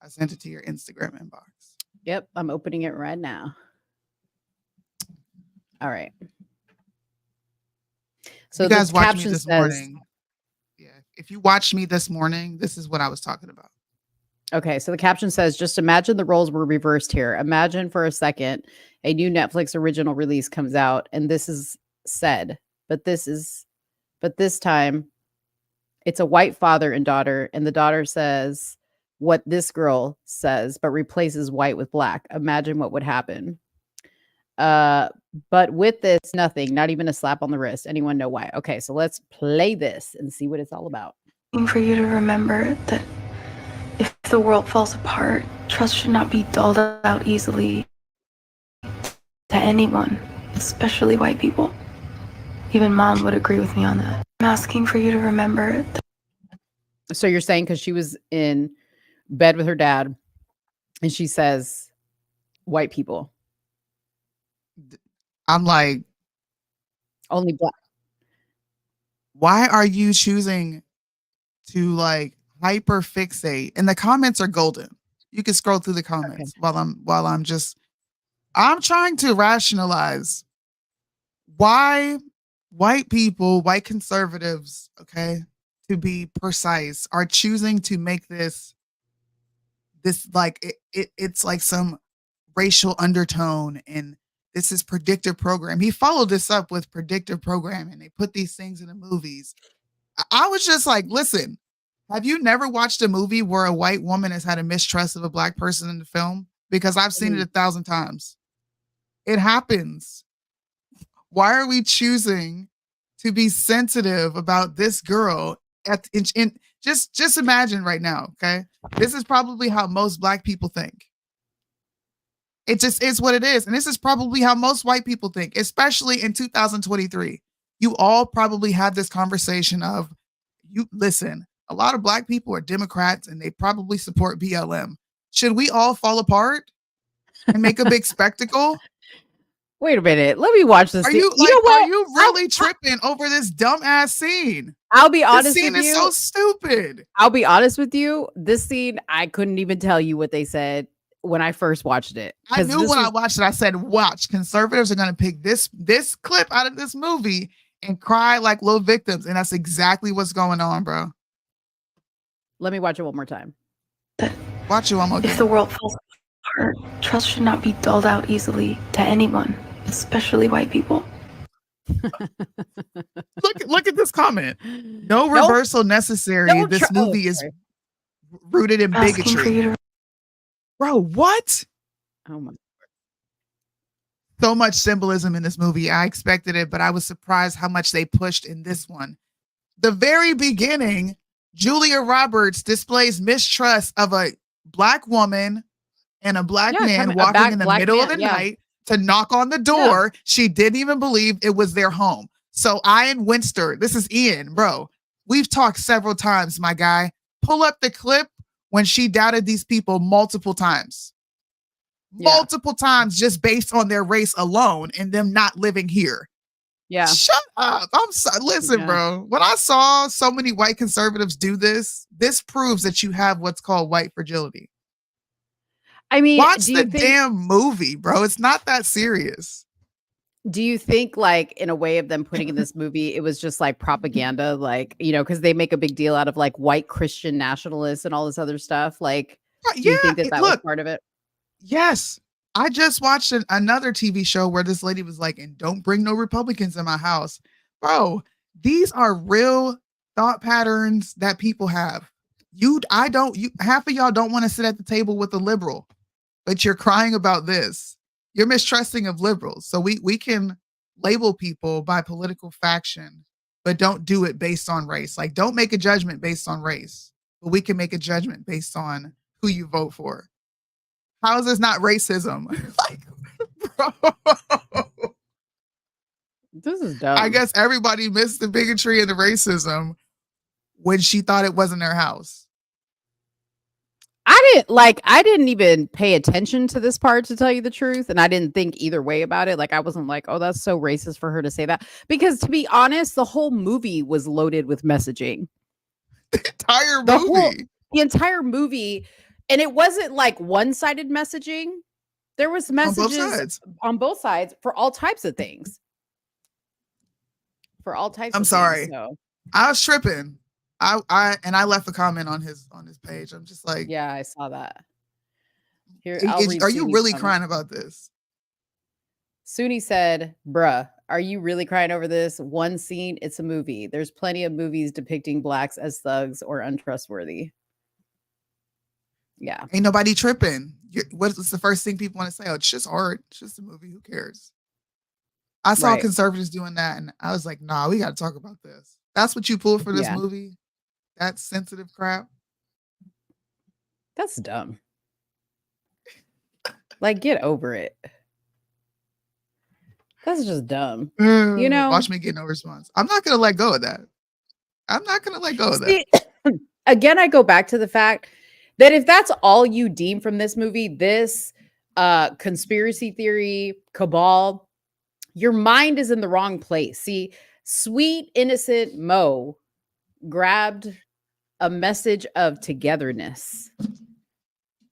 I sent it to your Instagram inbox. Yep, I'm opening it right now. All right. So you guys the watched me caption this says, morning. Yeah, if you watched me this morning, this is what I was talking about. okay, so the caption says, just imagine the roles were reversed here. Imagine for a second a new Netflix original release comes out and this is said, but this time it's a white father and daughter, and the daughter says what this girl says, but replaces white with black. Imagine what would happen. But with this, nothing, not even a slap on the wrist. Anyone know why? Okay, so let's play this and see what it's all about. For you to remember that if the world falls apart, trust should not be doled out easily to anyone, especially white people. Even mom would agree with me on that. I'm asking for you to remember. So you're saying because she was in bed with her dad and she says, white people. I'm like, only black. Why are you choosing to like hyper fixate? And the comments are golden. You can scroll through the comments while I'm trying to rationalize why white people, white conservatives, okay, to be precise, are choosing to make this like it's like some racial undertone, and this is predictive program. He followed this up with predictive programming. They put these things in the movies. I was just like, listen, have you never watched a movie where a white woman has had a mistrust of a black person in the film? Because I've seen it 1,000 times. It happens. Why are we choosing to be sensitive about this girl? Just imagine right now, okay? This is probably how most black people think. It just is what it is. And this is probably how most white people think, especially in 2023. You all probably had this conversation of, you listen, a lot of black people are Democrats and they probably support BLM. Should we all fall apart and make a big spectacle? Wait a minute. Let me watch this. Are you really tripping over this dumbass scene? I'll be honest with you. This scene is so stupid. I'll be honest with you. This scene, I couldn't even tell you what they said when I first watched it. I knew when I watched it, I said, watch, conservatives are going to pick this clip out of this movie and cry like little victims. And that's exactly what's going on, bro. Let me watch it one more time. Watch it one more time. If the world falls apart, trust should not be doled out easily to anyone, especially white people. Look at this comment. No reversal necessary. This movie is rooted in bigotry. Bro, what? Oh my. So much symbolism in this movie. I expected it, but I was surprised how much they pushed in this one. The very beginning, Julia Roberts displays mistrust of a black woman and a black man walking in the middle of the night to knock on the door. She didn't even believe it was their home. So Ian Winster, this is Ian, bro. We've talked several times, my guy. Pull up the clip when she doubted these people multiple times. Multiple times just based on their race alone and them not living here. Yeah. Shut up. I'm sorry. Listen, bro. When I saw so many white conservatives do this proves that you have what's called white fragility. I mean, watch the damn movie, bro. It's not that serious. Do you think, like, in a way of them putting in this movie, it was just like propaganda, like, you know, because they make a big deal out of like white Christian nationalists and all this other stuff? Like, do you think that was part of it? Yes. I just watched another TV show where this lady was like, and don't bring no Republicans in my house. Bro, these are real thought patterns that people have. Half of y'all don't want to sit at the table with a liberal, but you're crying about this. You're mistrusting of liberals. So we can label people by political faction, but don't do it based on race. Like, don't make a judgment based on race, but we can make a judgment based on who you vote for. How is this not racism? Like, bro. This is dumb. I guess everybody missed the bigotry and the racism when she thought it wasn't her house. I didn't even pay attention to this part, to tell you the truth, and I didn't think either way about it. Like, I wasn't like, oh, that's so racist for her to say that, because to be honest, the whole movie was loaded with messaging. Entire The movie. entire movie, and it wasn't like one-sided messaging. There was On both messages sides. on both sides for all types of things. For all types I'm of sorry. things. So I was tripping. I left a comment on his page. I'm just like, yeah, I saw that. Here, I'll read are you Soonie's really comment. crying about this? Soonie said, bruh, are you really crying over this? One scene, it's a movie. There's plenty of movies depicting blacks as thugs or untrustworthy. Yeah. Ain't nobody tripping. What's the first thing people want to say? Oh, it's just art. It's just a movie. Who cares? I saw Right. conservatives doing that, and I was like, nah, we got to talk about this. That's what you pulled for this Yeah. movie? That sensitive crap? That's dumb. Like, get over it. That's just dumb. You know? Watch me get no response. I'm not going to let go of that. I'm not going to let go of that. See, again, I go back to the fact that if that's all you deem from this movie, this conspiracy theory, cabal, your mind is in the wrong place. See, sweet, innocent Mo grabbed a message of togetherness.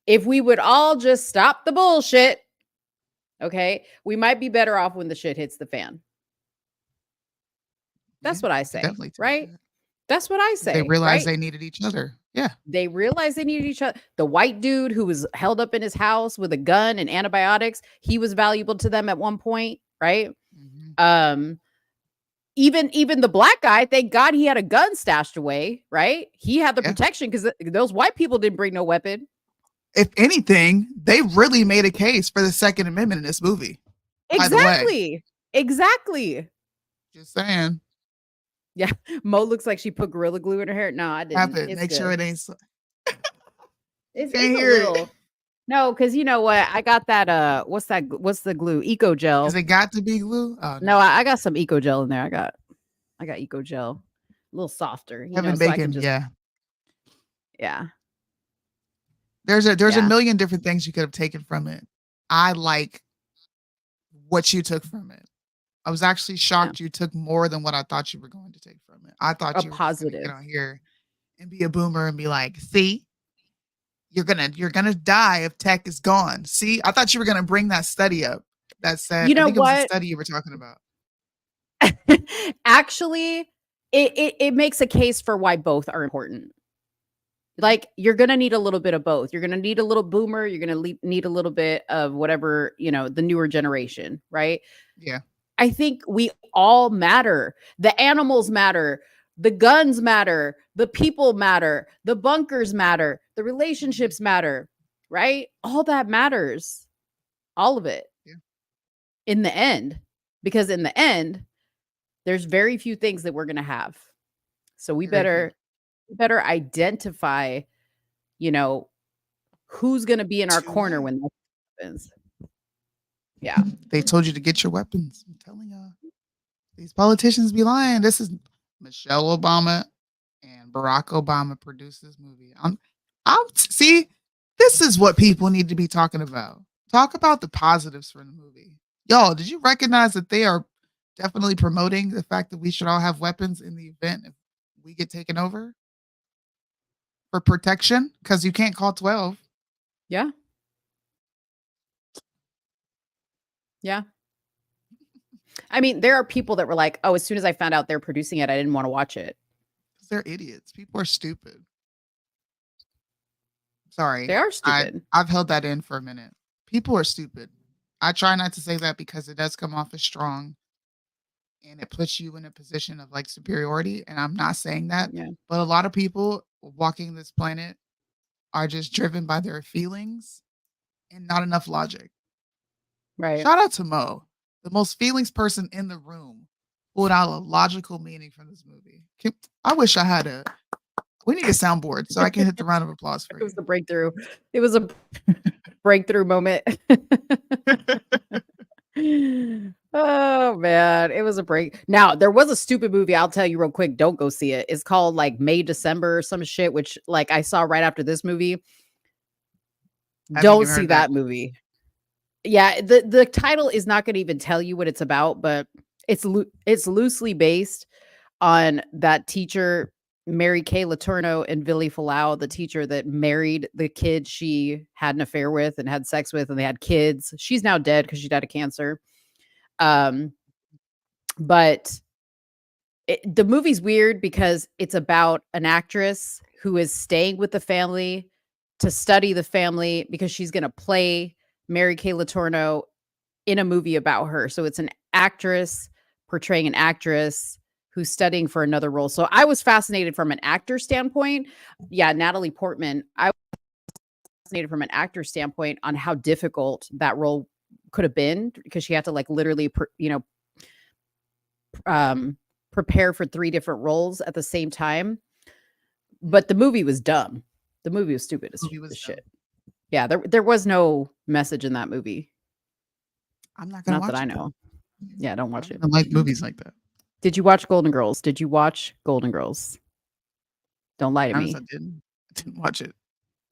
If we would all just stop the bullshit, okay, we might be better off when the shit hits the fan. That's what I say, Definitely. right? That's what I say. They realized right? they needed each other. Yeah. They realized they needed each other. The white dude who was held up in his house with a gun and antibiotics, he was valuable to them at one point, right? Mm-hmm. Even the black guy, thank God he had a gun stashed away, right? He had the protection because those white people didn't bring no weapon. If anything, they really made a case for the Second Amendment in this movie. Exactly. Exactly. Just saying. Yeah. Mo looks like she put Gorilla Glue in her hair. No, I didn't. It's Make sure it ain't. It's Can't a hear little. it. No, because you know what? I got that. What's that? What's the glue? Eco gel. Is it got to be glue? Oh, no, I got some Eco gel in there. I got Eco gel, a little softer. Kevin so I Bacon. can just, yeah. There's a million different things you could have taken from it. I like what you took from it. I was actually shocked you took more than what I thought you were going to take from it. I thought you were going to get on here and be a boomer and be like, see, you're gonna die if tech is gone. See, I thought you were gonna bring that study up that said, you know I think what? it was a study you were talking about. Actually, it makes a case for why both are important. Like, you're gonna need a little bit of both. You're gonna need a little boomer. You're gonna need a little bit of whatever, the newer generation, right? Yeah. I think we all matter. The animals matter. The guns matter. The people matter. The bunkers matter. The relationships matter, right? All that matters. All of it. Yeah. In the end. Because in the end, there's very few things that we're going to have. So we better identify, who's going to be in our corner when that happens. Yeah. They told you to get your weapons. I'm telling y'all. These politicians be lying. This is Michelle Obama and Barack Obama produced this movie. See, this is what people need to be talking about. Talk about the positives from the movie. Y'all, did you recognize that they are definitely promoting the fact that we should all have weapons in the event if we get taken over? For protection? Because you can't call 12. Yeah. Yeah. I mean, there are people that were like, oh, as soon as I found out they're producing it, I didn't want to watch it. They're idiots. People are stupid. Sorry. They are stupid. I've held that in for a minute. People are stupid. I try not to say that because it does come off as strong and it puts you in a position of like superiority. And I'm not saying that, but a lot of people walking this planet are just driven by their feelings and not enough logic. Right. Shout out to Mo, the most feelings person in the room, pulled out a logical meaning from this movie. I wish I had we need a soundboard so I can hit the round of applause for you. It was the breakthrough. It was a breakthrough moment. Oh man, it was a break. Now, there was a stupid movie, I'll tell you real quick, don't go see it. It's called like May December or some shit, which like I saw right after this movie. Don't even see heard that movie. Yeah, the title is not going to even tell you what it's about, but it's loosely based on that teacher, Mary Kay Letourneau and Billy Falau, the teacher that married the kid she had an affair with and had sex with, and they had kids. She's now dead because she died of cancer. But the movie's weird because it's about an actress who is staying with the family to study the family because she's going to play Mary Kay Letourneau in a movie about her. So it's an actress portraying an actress who's studying for another role. So I was fascinated from an actor standpoint. Yeah, Natalie Portman. I was fascinated from an actor standpoint on how difficult that role could have been because she had to like literally, prepare for 3 different roles at the same time. But the movie was dumb. The movie was stupid as shit. Yeah, there was no message in that movie. I'm not gonna Not watch that I it. know. Yeah, don't watch it. I don't like movies like that. Did you watch Golden Girls? Did you watch Golden Girls? Don't lie to me. I didn't watch it.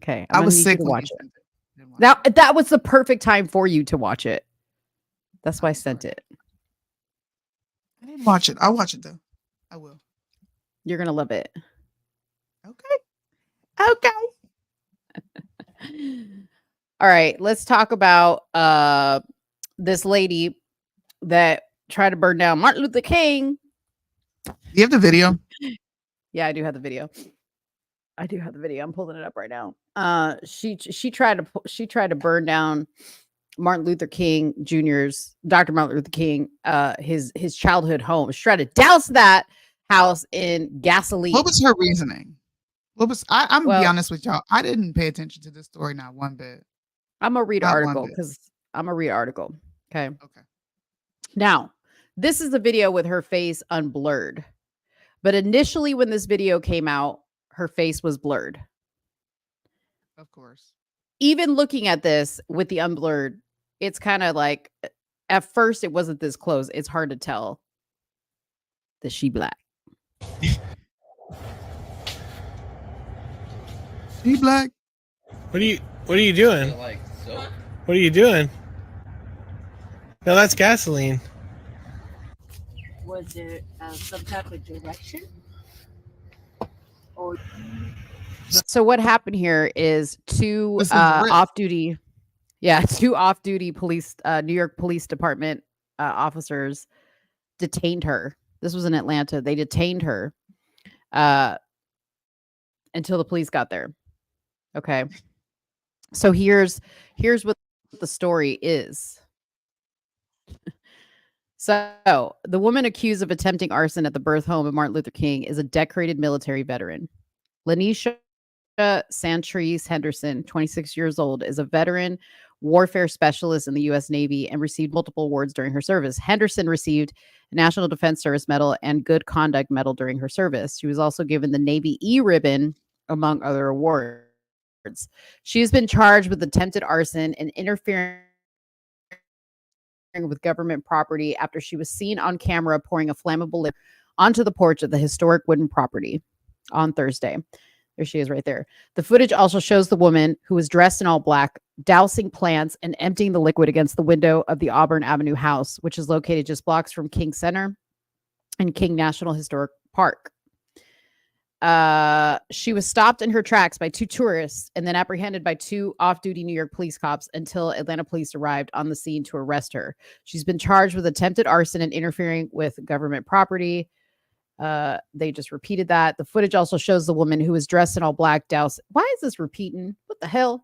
Okay, I was sick to when watch you it. sent it. Now that was the perfect time for you to watch it. That's why I sent it. I didn't watch it. I'll watch it though. I will. You're gonna love it. Okay. All right, let's talk about this lady that tried to burn down Martin Luther King. You have the video? Yeah, I do have the video. I'm pulling it up right now. She tried to burn down Martin Luther King Jr.'s Dr. Martin Luther King, his childhood home. She tried to douse that house in gasoline. What was her reasoning? I'm gonna be honest with y'all. I didn't pay attention to this story not one bit. I'm gonna read an article because I'm gonna read an article. Okay. Okay. Now, this is a video with her face unblurred. But initially, when this video came out, her face was blurred. Of course. Even looking at this with the unblurred, it's kind of like at first it wasn't this close. It's hard to tell that she black. She black. What are you doing? What are you doing? No, that's gasoline. Was there some type of direction? Or so what happened here is two off-duty police, New York Police Department officers detained her. This was in Atlanta. They detained her until the police got there. Okay. So here's what the story is. So the woman accused of attempting arson at the birth home of Martin Luther King is a decorated military veteran. Lanisha Santrese Henderson, 26 years old, is a veteran warfare specialist in the U.S. Navy and received multiple awards during her service. Henderson received a National Defense Service Medal and Good Conduct Medal during her service. She was also given the Navy E ribbon, among other awards. She has been charged with attempted arson and interfering with government property after she was seen on camera pouring a flammable liquid onto the porch of the historic wooden property on Thursday. There she is right there. The footage also shows the woman, who was dressed in all black, dousing plants and emptying the liquid against the window of the Auburn Avenue house, which is located just blocks from King Center and King National Historic Park. She was stopped in her tracks by 2 tourists and then apprehended by 2 off-duty New York police cops until Atlanta police arrived on the scene to arrest her. She's been charged with attempted arson and interfering with government property. They just repeated that. The footage also shows the woman, who was dressed in all black, douse. Why is this repeating? What the hell?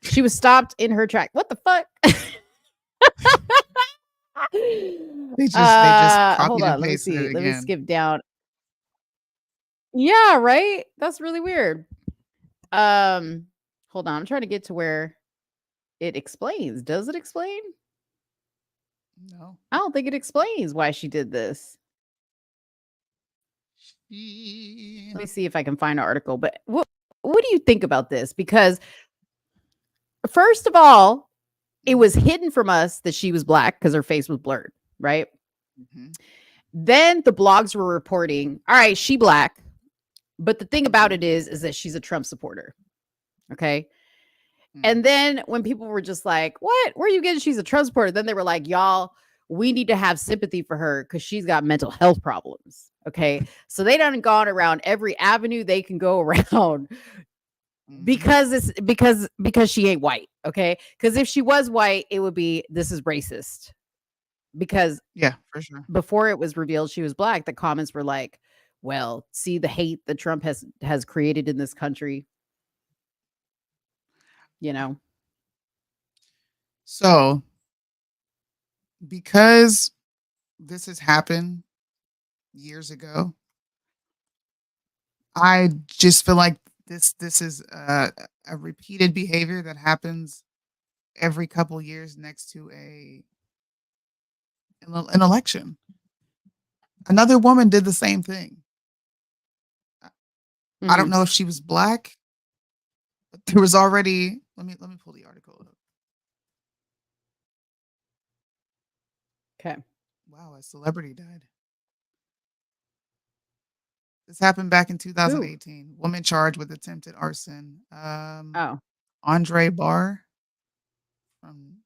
She was stopped in her track. What the fuck? They just copied hold on, and pasted it again. Let me skip down. Yeah, right. That's really weird. Hold on. I'm trying to get to where it explains. Does it explain? No. I don't think it explains why she did this. Let me see if I can find an article. But what do you think about this? Because first of all, it was hidden from us that she was black because her face was blurred, right? Mm-hmm. Then the blogs were reporting, all right, she black. But the thing about it is that she's a Trump supporter. Okay. And then when people were just like, what? Where are you getting? She's a Trump supporter. Then they were like, y'all, we need to have sympathy for her because she's got mental health problems. Okay. So they done gone around every avenue they can go around because she ain't white. Okay. Because if she was white, it would be this is racist. Because Yeah, for sure. before it was revealed she was black, the comments were like, well, see the hate that Trump has created in this country. You know. So, because this has happened years ago, I just feel like this is a repeated behavior that happens every couple years next to an election. Another woman did the same thing. I don't know if she was black, but there was already. Let me pull the article up. Okay. Wow, a celebrity died. This happened back in 2018. Woman charged with attempted arson. Andre Barr from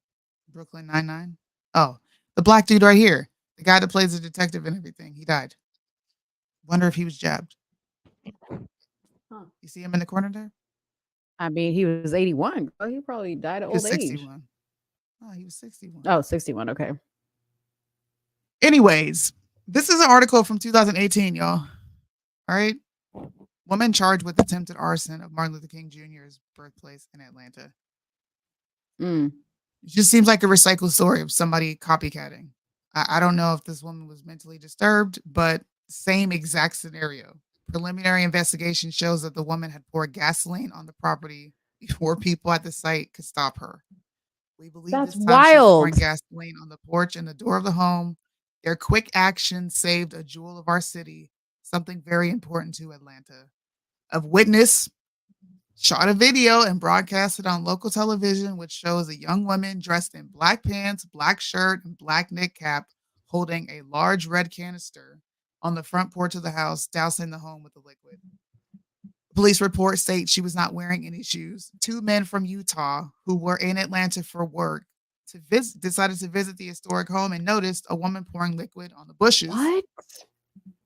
Brooklyn Nine-Nine. Oh, the black dude right here. The guy that plays the detective and everything. He died. Wonder if he was jabbed. You see him in the corner there? I mean, he was 81. Oh, he probably died of He was old age. 61. Oh, he was 61. Oh, 61. Okay. Anyways, this is an article from 2018, y'all. All right. Woman charged with attempted arson of Martin Luther King Jr.'s birthplace in Atlanta. It just seems like a recycled story of somebody copycatting. I don't know if this woman was mentally disturbed, but same exact scenario. Preliminary investigation shows that the woman had poured gasoline on the property before people at the site could stop her. We believe That's this time she was pouring wild. gasoline on the porch and the door of the home. Their quick action saved a jewel of our city, something very important to Atlanta. A witness shot a video and broadcast it on local television, which shows a young woman dressed in black pants, black shirt, and black knit cap holding a large red canister on the front porch of the house, dousing the home with the liquid. Police report states she was not wearing any shoes. Two men from Utah who were in Atlanta for work decided to visit the historic home and noticed a woman pouring liquid on the bushes. What?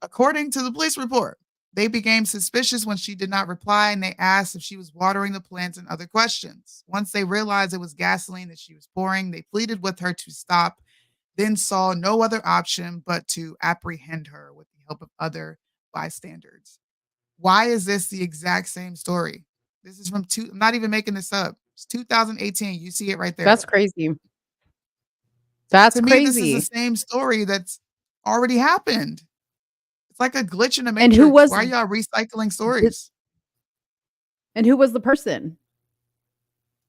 According to the police report, they became suspicious when she did not reply, and they asked if she was watering the plants and other questions. Once they realized it was gasoline that she was pouring, they pleaded with her to stop, then saw no other option but to apprehend her with the help of other bystanders. Why is this the exact same story? This is from I'm not even making this up. It's 2018. You see it right there. That's crazy. That's to me, crazy. this is the same story that's already happened. It's like a glitch in the And matrix. who was Why are y'all recycling stories? And who was the person?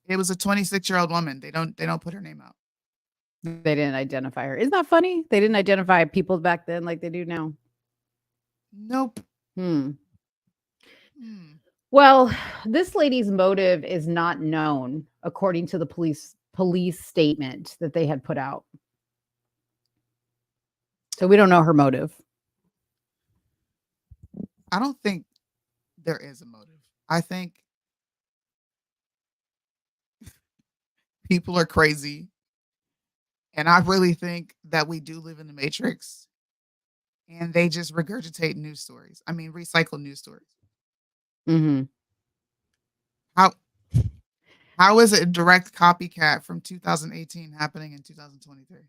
It was a 26-year-old woman. They don't put her name out. They didn't identify her. Isn't that funny? They didn't identify people back then like they do now. Nope. Well, this lady's motive is not known, according to the police statement that they had put out. So we don't know her motive. I don't think there is a motive. I think people are crazy. And I really think that we do live in the matrix. And they just regurgitate news stories. I mean, recycle news stories. How is it a direct copycat from 2018 happening in 2023?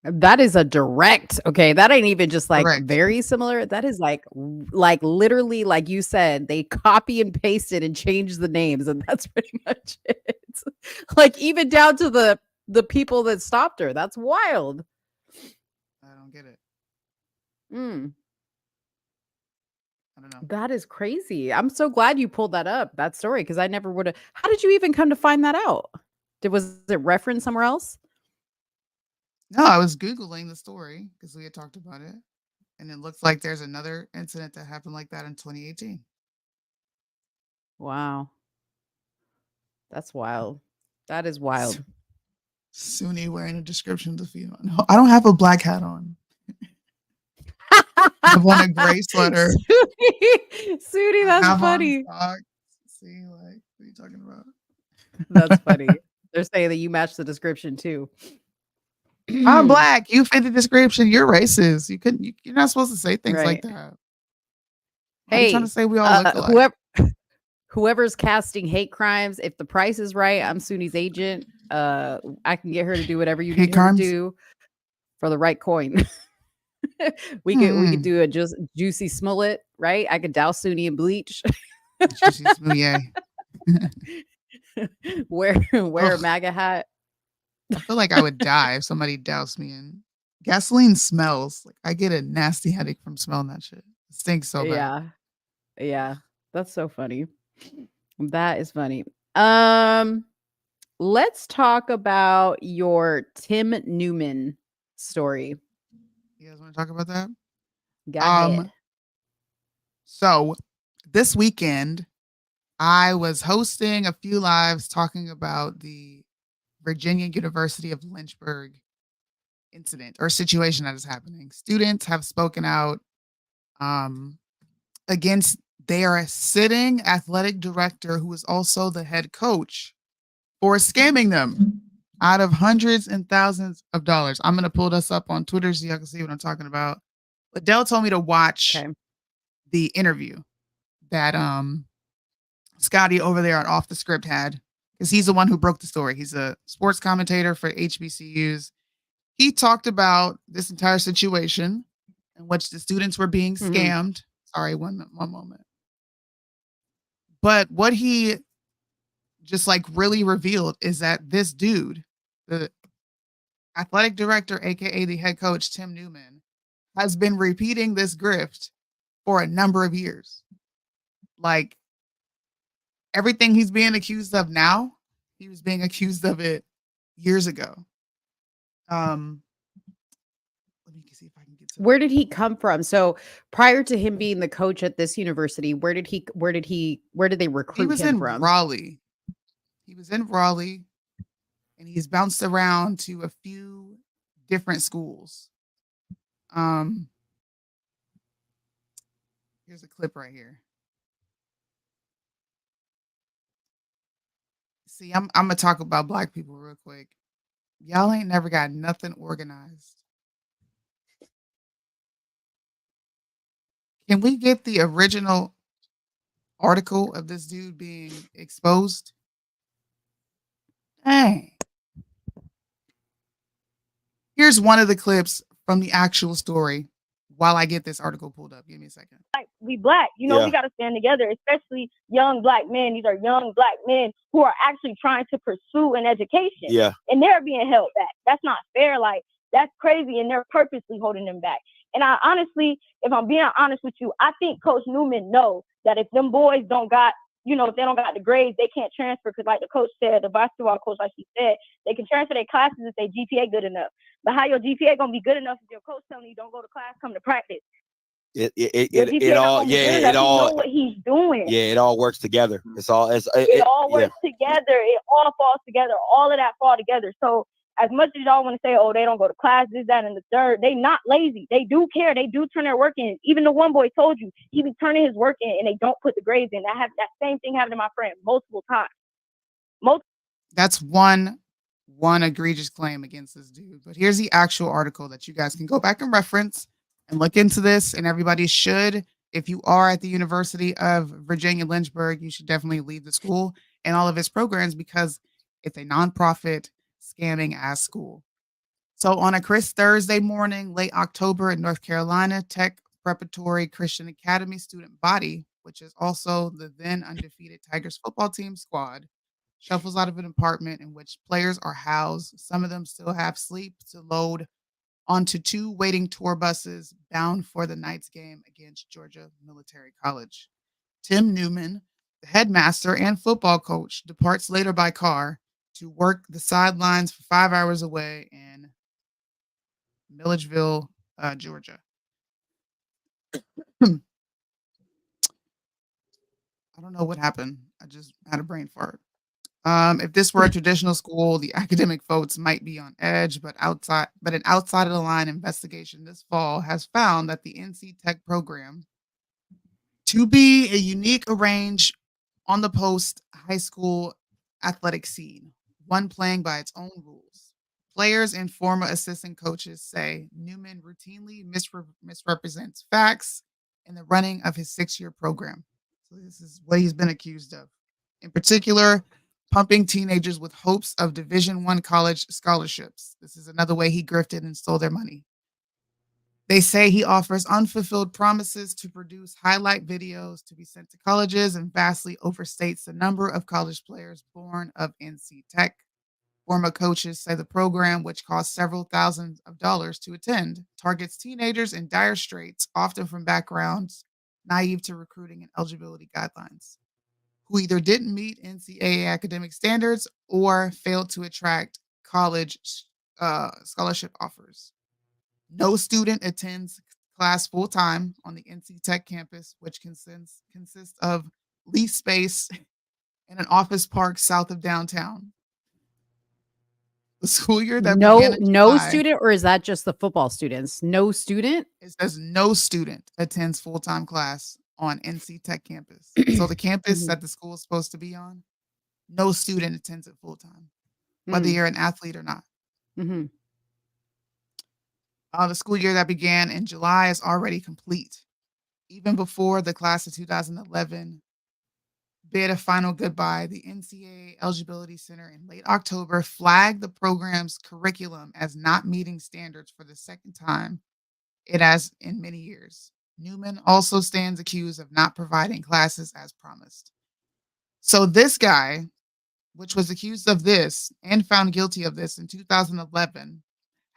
That is a direct. Okay, that ain't even just like Correct. very similar. That is like literally, like you said, they copy and pasted and changed the names, and that's pretty much it. Like even down to the people that stopped her. That's wild. I don't get it. I don't know. That is crazy. I'm so glad you pulled that up, that story, because I never would have. How did you even come to find that out? Was it referenced somewhere else? No, I was Googling the story because we had talked about it. And it looks like there's another incident that happened like that in 2018. Wow. That's wild. That is wild. Soonie wearing a description of the female. No, I don't have a black hat on. I have on a gray sweater. Soonie, that's funny. See, like, what are you talking about? That's funny. They're saying that you match the description too. I'm black. You fit the description. You're racist. You couldn't. You're not supposed to say things like Right. that. Why are you trying to Hey, say we all look alike? whoever's casting hate crimes, if the price is right, I'm Soonie's agent. I can get her to do whatever you Hate need her to crimes? do for the right coin. we could do a just juicy Smollett, right? I could douse Soonie in bleach. Juicy smoothie. wear a Ugh. MAGA hat. I feel like I would die if somebody doused me in gasoline. Smells like I get a nasty headache from smelling that shit. It stinks so bad. Yeah. That's so funny. That is funny. Let's talk about your Tim Newman story. You guys want to talk about that? Go ahead. So this weekend, I was hosting a few lives talking about the Virginia University of Lynchburg incident or situation that is happening. Students have spoken out against their sitting athletic director, who is also the head coach, for scamming them out of hundreds and thousands of dollars. I'm going to pull this up on Twitter so y'all can see what I'm talking about. But Dell told me to watch the interview that Scotty over there at Off the Script had, because he's the one who broke the story. He's a sports commentator for HBCUs. He talked about this entire situation in which the students were being scammed. Sorry, one moment. But what he just like really revealed is that this dude, the athletic director, aka the head coach, Tim Newman, has been repeating this grift for a number of years. Like, everything he's being accused of now, he was being accused of it years ago. Let me see if I can get to Where did he come from? So prior to him being the coach at this university, where did they recruit He was him in from? Raleigh. He was in Raleigh, and he's bounced around to a few different schools. Here's a clip right here. See, I'm gonna talk about black people real quick. Y'all ain't never got nothing organized. Can we get the original article of this dude being exposed? Dang. Here's one of the clips from the actual story while I get this article pulled up. Give me a second. Like, we black, we got to stand together, especially young black men. These are young black men who are actually trying to pursue an education. Yeah. And they're being held back. That's not fair. Like, that's crazy. And they're purposely holding them back. And I honestly, if I'm being honest with you, I think Coach Newman knows that if them boys don't got, if they don't got the grades, they can't transfer. Because like the coach said, the basketball coach, like she said, they can transfer their classes if their GPA good enough. But how your GPA gonna be good enough if your coach telling you don't go to class, come to practice? It all know what he's doing. Yeah, it all works together. It all works together. It all falls together. All of that fall together. So as much as y'all want to say, oh, they don't go to class, this, that, and the third, they not lazy. They do care. They do turn their work in. Even the one boy told you he be turning his work in, and they don't put the grades in. That same thing happened to my friend multiple times. That's one egregious claim against this dude. But here's the actual article that you guys can go back and reference and look into this. And everybody should, if you are at the University of Virginia Lynchburg, you should definitely leave the school and all of its programs, because it's a nonprofit scamming ass school. So on a crisp Thursday morning, late October in North Carolina, Tech Preparatory Christian Academy student body, which is also the then undefeated Tigers football team squad, shuffles out of an apartment in which players are housed. Some of them still have sleep to load onto two waiting tour buses bound for the night's game against Georgia Military College. Tim Newman, the headmaster and football coach, departs later by car to work the sidelines for 5 hours away in Milledgeville, Georgia. I don't know what happened. I just had a brain fart. If this were a traditional school, the academic folks might be on edge, but an outside of the line investigation this fall has found that the NC Tech program to be a unique on the post high school athletic scene, one playing by its own rules. Players and former assistant coaches say Newman routinely misrepresents facts in the running of his 6-year program. So this is what he's been accused of. In particular, pumping teenagers with hopes of Division I college scholarships. This is another way he grifted and stole their money. They say he offers unfulfilled promises to produce highlight videos to be sent to colleges and vastly overstates the number of college players born of NC Tech. Former coaches say the program, which costs several thousands of dollars to attend, targets teenagers in dire straits, often from backgrounds naive to recruiting and eligibility guidelines, who either didn't meet NCAA academic standards or failed to attract college scholarship offers. No student attends class full-time on the NC Tech campus, which consists of leased space in an office park south of downtown. The school year that began in No July, student, or is that just the football students? No student? it says no student attends full-time class on NC Tech campus. So the campus that the school is supposed to be on, no student attends it full-time, whether you're an athlete or not. Mm-hmm. The school year that began in July is already complete. Even before the class of 2011 bid a final goodbye, the NCAA Eligibility Center in late October flagged the program's curriculum as not meeting standards for the second time it has in many years. Newman also stands accused of not providing classes as promised. So this guy, which was accused of this and found guilty of this in 2011,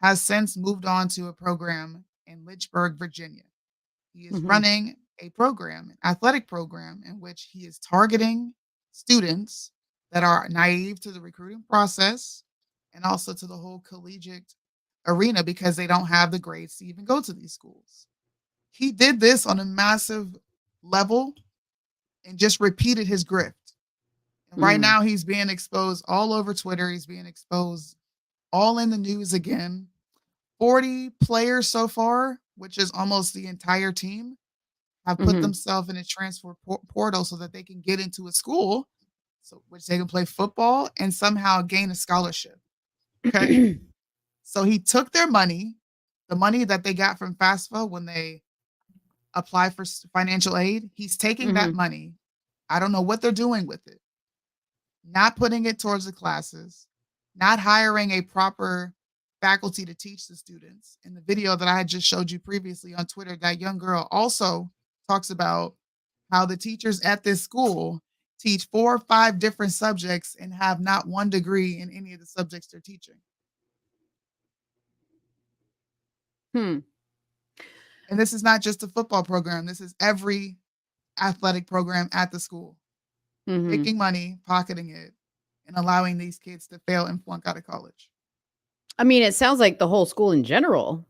has since moved on to a program in Lynchburg, Virginia. He is running a program, an athletic program, in which he is targeting students that are naive to the recruiting process and also to the whole collegiate arena because they don't have the grades to even go to these schools. He did this on a massive level and just repeated his grift. And right now he's being exposed all over Twitter. He's being exposed all in the news again. 40 players so far, which is almost the entire team, have put themselves in a transfer portal so that they can get into a school, which they can play football and somehow gain a scholarship. Okay. So he took their money, the money that they got from FAFSA when they apply for financial aid. He's taking that money. I don't know what they're doing with it. Not putting it towards the classes, not hiring a proper faculty to teach the students. In the video that I had just showed you previously on Twitter, that young girl also talks about how the teachers at this school teach 4 or 5 different subjects and have not one degree in any of the subjects they're teaching. And this is not just a football program. This is every athletic program at the school. Taking money, pocketing it, and allowing these kids to fail and flunk out of college. I mean, it sounds like the whole school in general,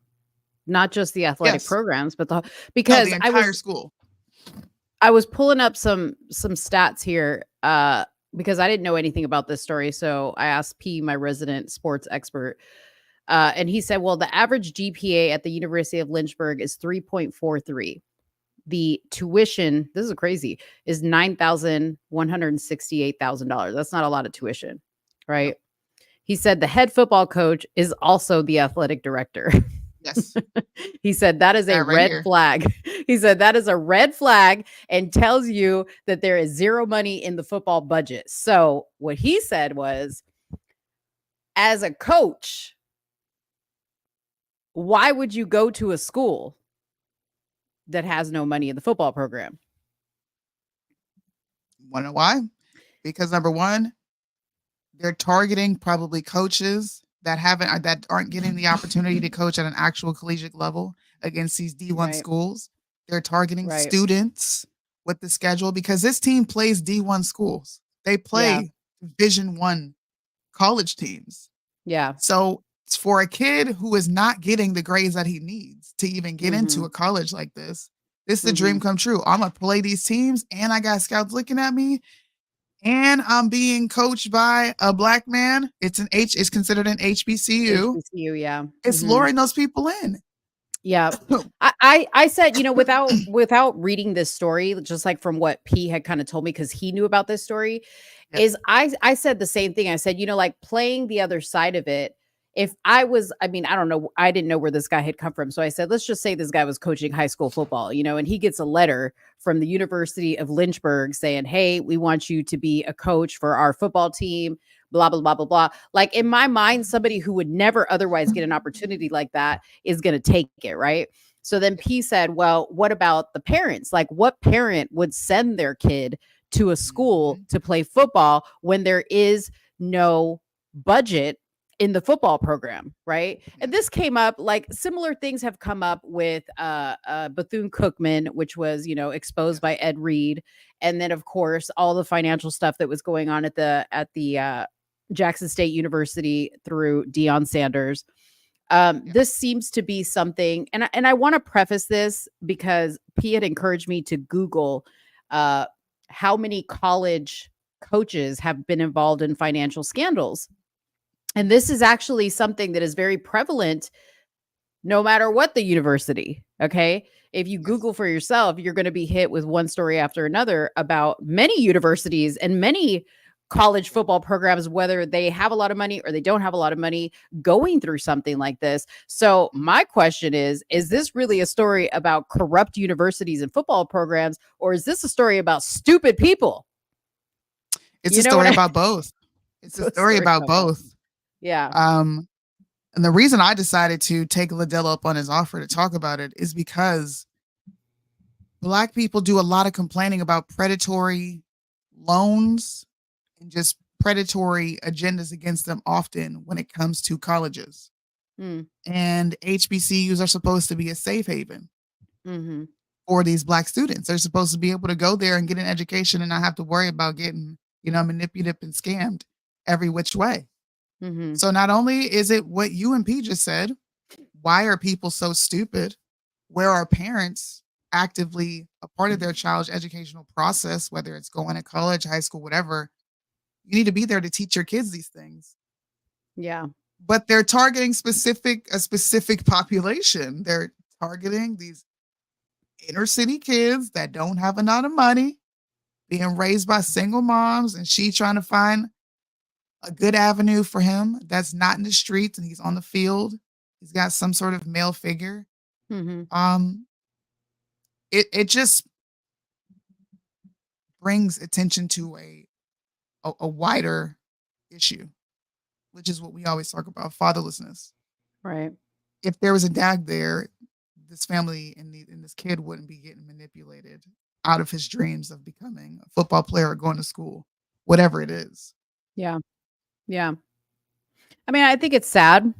not just the athletic programs, but because the entire school. I was pulling up some stats here because I didn't know anything about this story. So I asked P, my resident sports expert, and he said, well, the average GPA at the University of Lynchburg is 3.43. The tuition, this is crazy, is $9,168,000. That's not a lot of tuition, right? He said the head football coach is also the athletic director. Yes. He said that is a red flag. He said that is a red flag and tells you that there is zero money in the football budget. So what he said was, as a coach, why would you go to a school that has no money in the football program? Want to know why? Because number one, they're targeting probably coaches that aren't getting the opportunity to coach at an actual collegiate level against these D1 schools. They're targeting students with the schedule because this team plays D1 schools. They play Division I college teams. Yeah. So it's for a kid who is not getting the grades that he needs to even get into a college like this. This is a dream come true. I'm going to play these teams and I got scouts looking at me. And I'm being coached by a Black man. It's considered an HBCU. HBCU, yeah. It's luring those people in. Yeah. I said, without reading this story, just like from what P had kind of told me, because he knew about this story, Yeah. is I said the same thing. I said, like playing the other side of it. If I was, I mean, I don't know, I didn't know where this guy had come from. So I said, let's just say this guy was coaching high school football, and he gets a letter from the University of Lynchburg saying, hey, we want you to be a coach for our football team, blah, blah, blah, blah, blah. Like in my mind, somebody who would never otherwise get an opportunity like that is going to take it, right? So then P said, well, what about the parents? Like, what parent would send their kid to a school to play football when there is no budget in the football program, right? And this came up, like similar things have come up with Bethune-Cookman, which was, exposed by Ed Reed. And then of course, all the financial stuff that was going on at the Jackson State University through Deion Sanders. This seems to be something, and I want to preface this because P had encouraged me to Google how many college coaches have been involved in financial scandals. And this is actually something that is very prevalent no matter what the university. Okay. If you Google for yourself, you're going to be hit with one story after another about many universities and many college football programs, whether they have a lot of money or they don't have a lot of money, going through something like this. So my question is this really a story about corrupt universities and football programs, or is this a story about stupid people? It's a story about both. It's a story about both. Yeah. And the reason I decided to take Liddell up on his offer to talk about it is because Black people do a lot of complaining about predatory loans and just predatory agendas against them often when it comes to colleges. And HBCUs are supposed to be a safe haven for these Black students. They're supposed to be able to go there and get an education and not have to worry about getting, manipulated and scammed every which way. So not only is it what you and P just said, why are people so stupid? Where are parents actively a part of their child's educational process, whether it's going to college, high school, whatever? You need to be there to teach your kids these things. Yeah. But they're targeting a specific population. They're targeting these inner city kids that don't have a lot of money, being raised by single moms, and she trying to find a good avenue for him that's not in the streets and he's on the field. He's got some sort of male figure. It just brings attention to a wider issue, which is what we always talk about, fatherlessness. Right. If there was a dad there, this family and this kid wouldn't be getting manipulated out of his dreams of becoming a football player or going to school, whatever it is. Yeah. Yeah. I mean, I think it's sad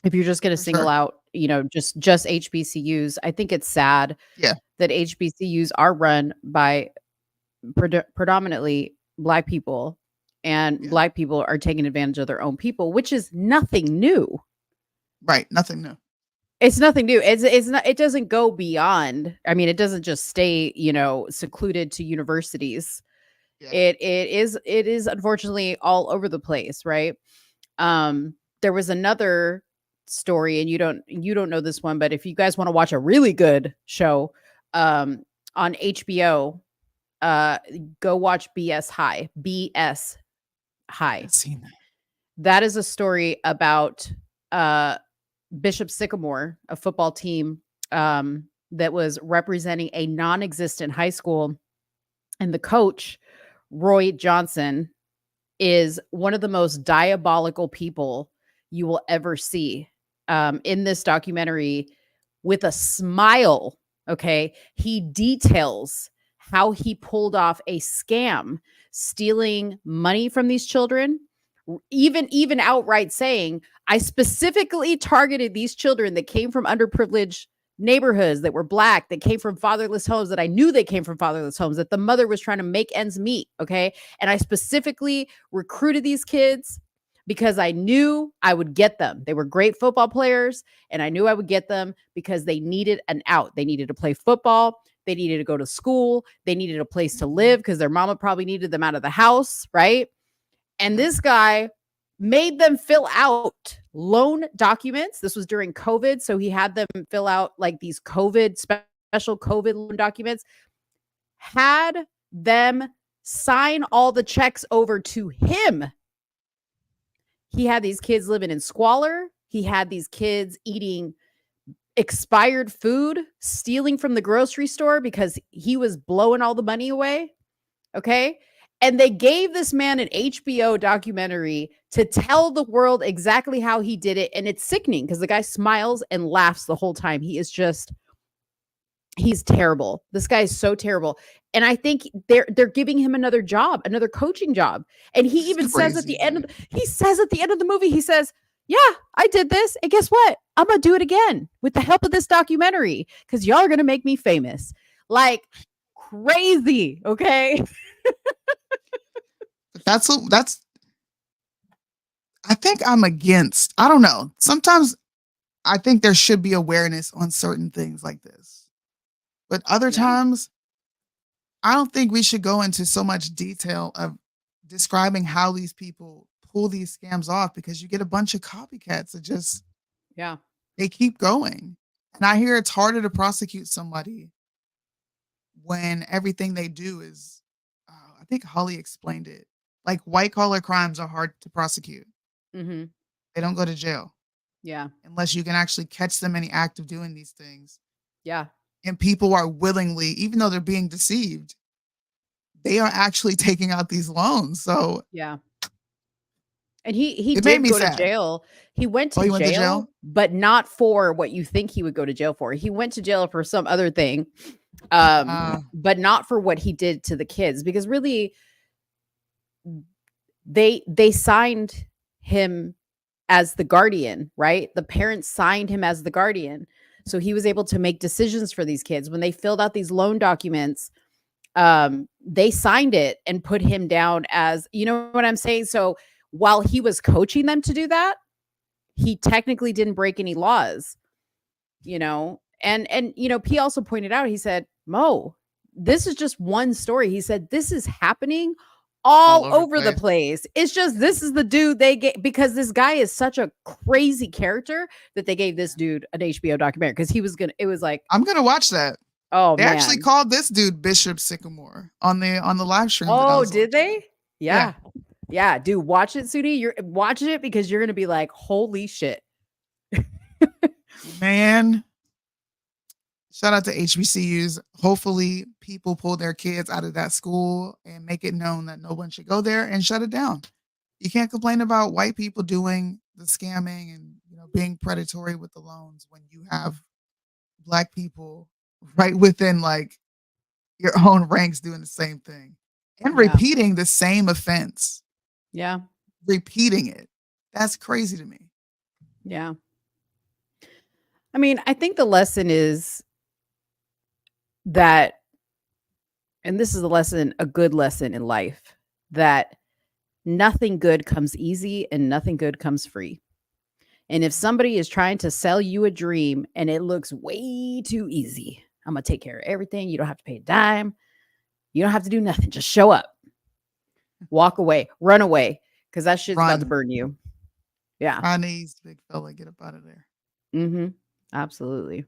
if you're just going to single out, just HBCUs. I think it's sad that HBCUs are run by predominantly Black people, and Black people are taking advantage of their own people, which is nothing new. Right. Nothing new. It's nothing new. It's not, it doesn't go beyond. I mean, it doesn't just stay, secluded to universities. It is unfortunately all over the place, right? There was another story, and you don't know this one, but if you guys want to watch a really good show on HBO, go watch BS High. BS High. I've seen that. That is a story about Bishop Sycamore, a football team that was representing a non-existent high school, and the coach, Roy Johnson, is one of the most diabolical people you will ever see in this documentary. With a smile, okay, he details how he pulled off a scam, stealing money from these children, even outright saying, I specifically targeted these children that came from underprivileged neighborhoods, that were Black, that came from fatherless homes, that I knew they came from fatherless homes, that the mother was trying to make ends meet. Okay. And I specifically recruited these kids because I knew I would get them. They were great football players, and I knew I would get them because they needed an out. They needed to play football. They needed to go to school. They needed a place to live because their mama probably needed them out of the house. Right. And this guy made them fill out loan documents. This was during COVID. So he had them fill out like these special COVID loan documents, had them sign all the checks over to him. He had these kids living in squalor. He had these kids eating expired food, stealing from the grocery store because he was blowing all the money away. Okay. And they gave this man an HBO documentary to tell the world exactly how he did it. And it's sickening because the guy smiles and laughs the whole time. He's terrible. This guy is so terrible. And I think they're giving him another job, another coaching job. And he even says at the end of the movie, he says, yeah, I did this. And guess what? I'm going to do it again with the help of this documentary because y'all are going to make me famous. Like crazy. Okay. I think I'm against, I don't know. Sometimes I think there should be awareness on certain things like this. But other times, I don't think we should go into so much detail of describing how these people pull these scams off because you get a bunch of copycats that just, they keep going. And I hear it's harder to prosecute somebody when everything they do is, I think Holly explained it. Like white collar crimes are hard to prosecute. Mm-hmm. They don't go to jail. Yeah. Unless you can actually catch them in the act of doing these things. Yeah. And people are willingly, even though they're being deceived, they are actually taking out these loans. So yeah. And he it made did me go sad. to jail. He went to Oh, he went to jail? but not for what you think he would go to jail for. He went to jail for some other thing, but not for what he did to the kids. Because really, they signed him as the guardian, right? The parents signed him as the guardian. So he was able to make decisions for these kids. When they filled out these loan documents, they signed it and put him down as, you know what I'm saying? So while he was coaching them to do that, he technically didn't break any laws, you know? And, you know, P also pointed out, he said, Mo, this is just one story. He said, this is happening all over the place. It's just, this is the dude they get, because this guy is such a crazy character that they gave this dude an HBO documentary because it was like, I'm going to watch that. Oh, they man. actually called this dude Bishop Sycamore on the live stream. Oh, did they? Yeah. Yeah, dude, watch it, Soonie. You're watching it because you're gonna be like, holy shit. Man. Shout out to HBCUs. Hopefully people pull their kids out of that school and make it known that no one should go there and shut it down. You can't complain about white people doing the scamming and, you know, being predatory with the loans when you have Black people right within like your own ranks doing the same thing and repeating the same offense. Yeah. Repeating it. That's crazy to me. Yeah. I mean, I think the lesson is that, and this is a good lesson in life, that nothing good comes easy and nothing good comes free. And if somebody is trying to sell you a dream and it looks way too easy, I'm going to take care of everything. You don't have to pay a dime. You don't have to do nothing. Just show up, walk away, run away, because that shit's about to burn you. Yeah. Chinese big fella, get up out of there. Mm-hmm. Absolutely.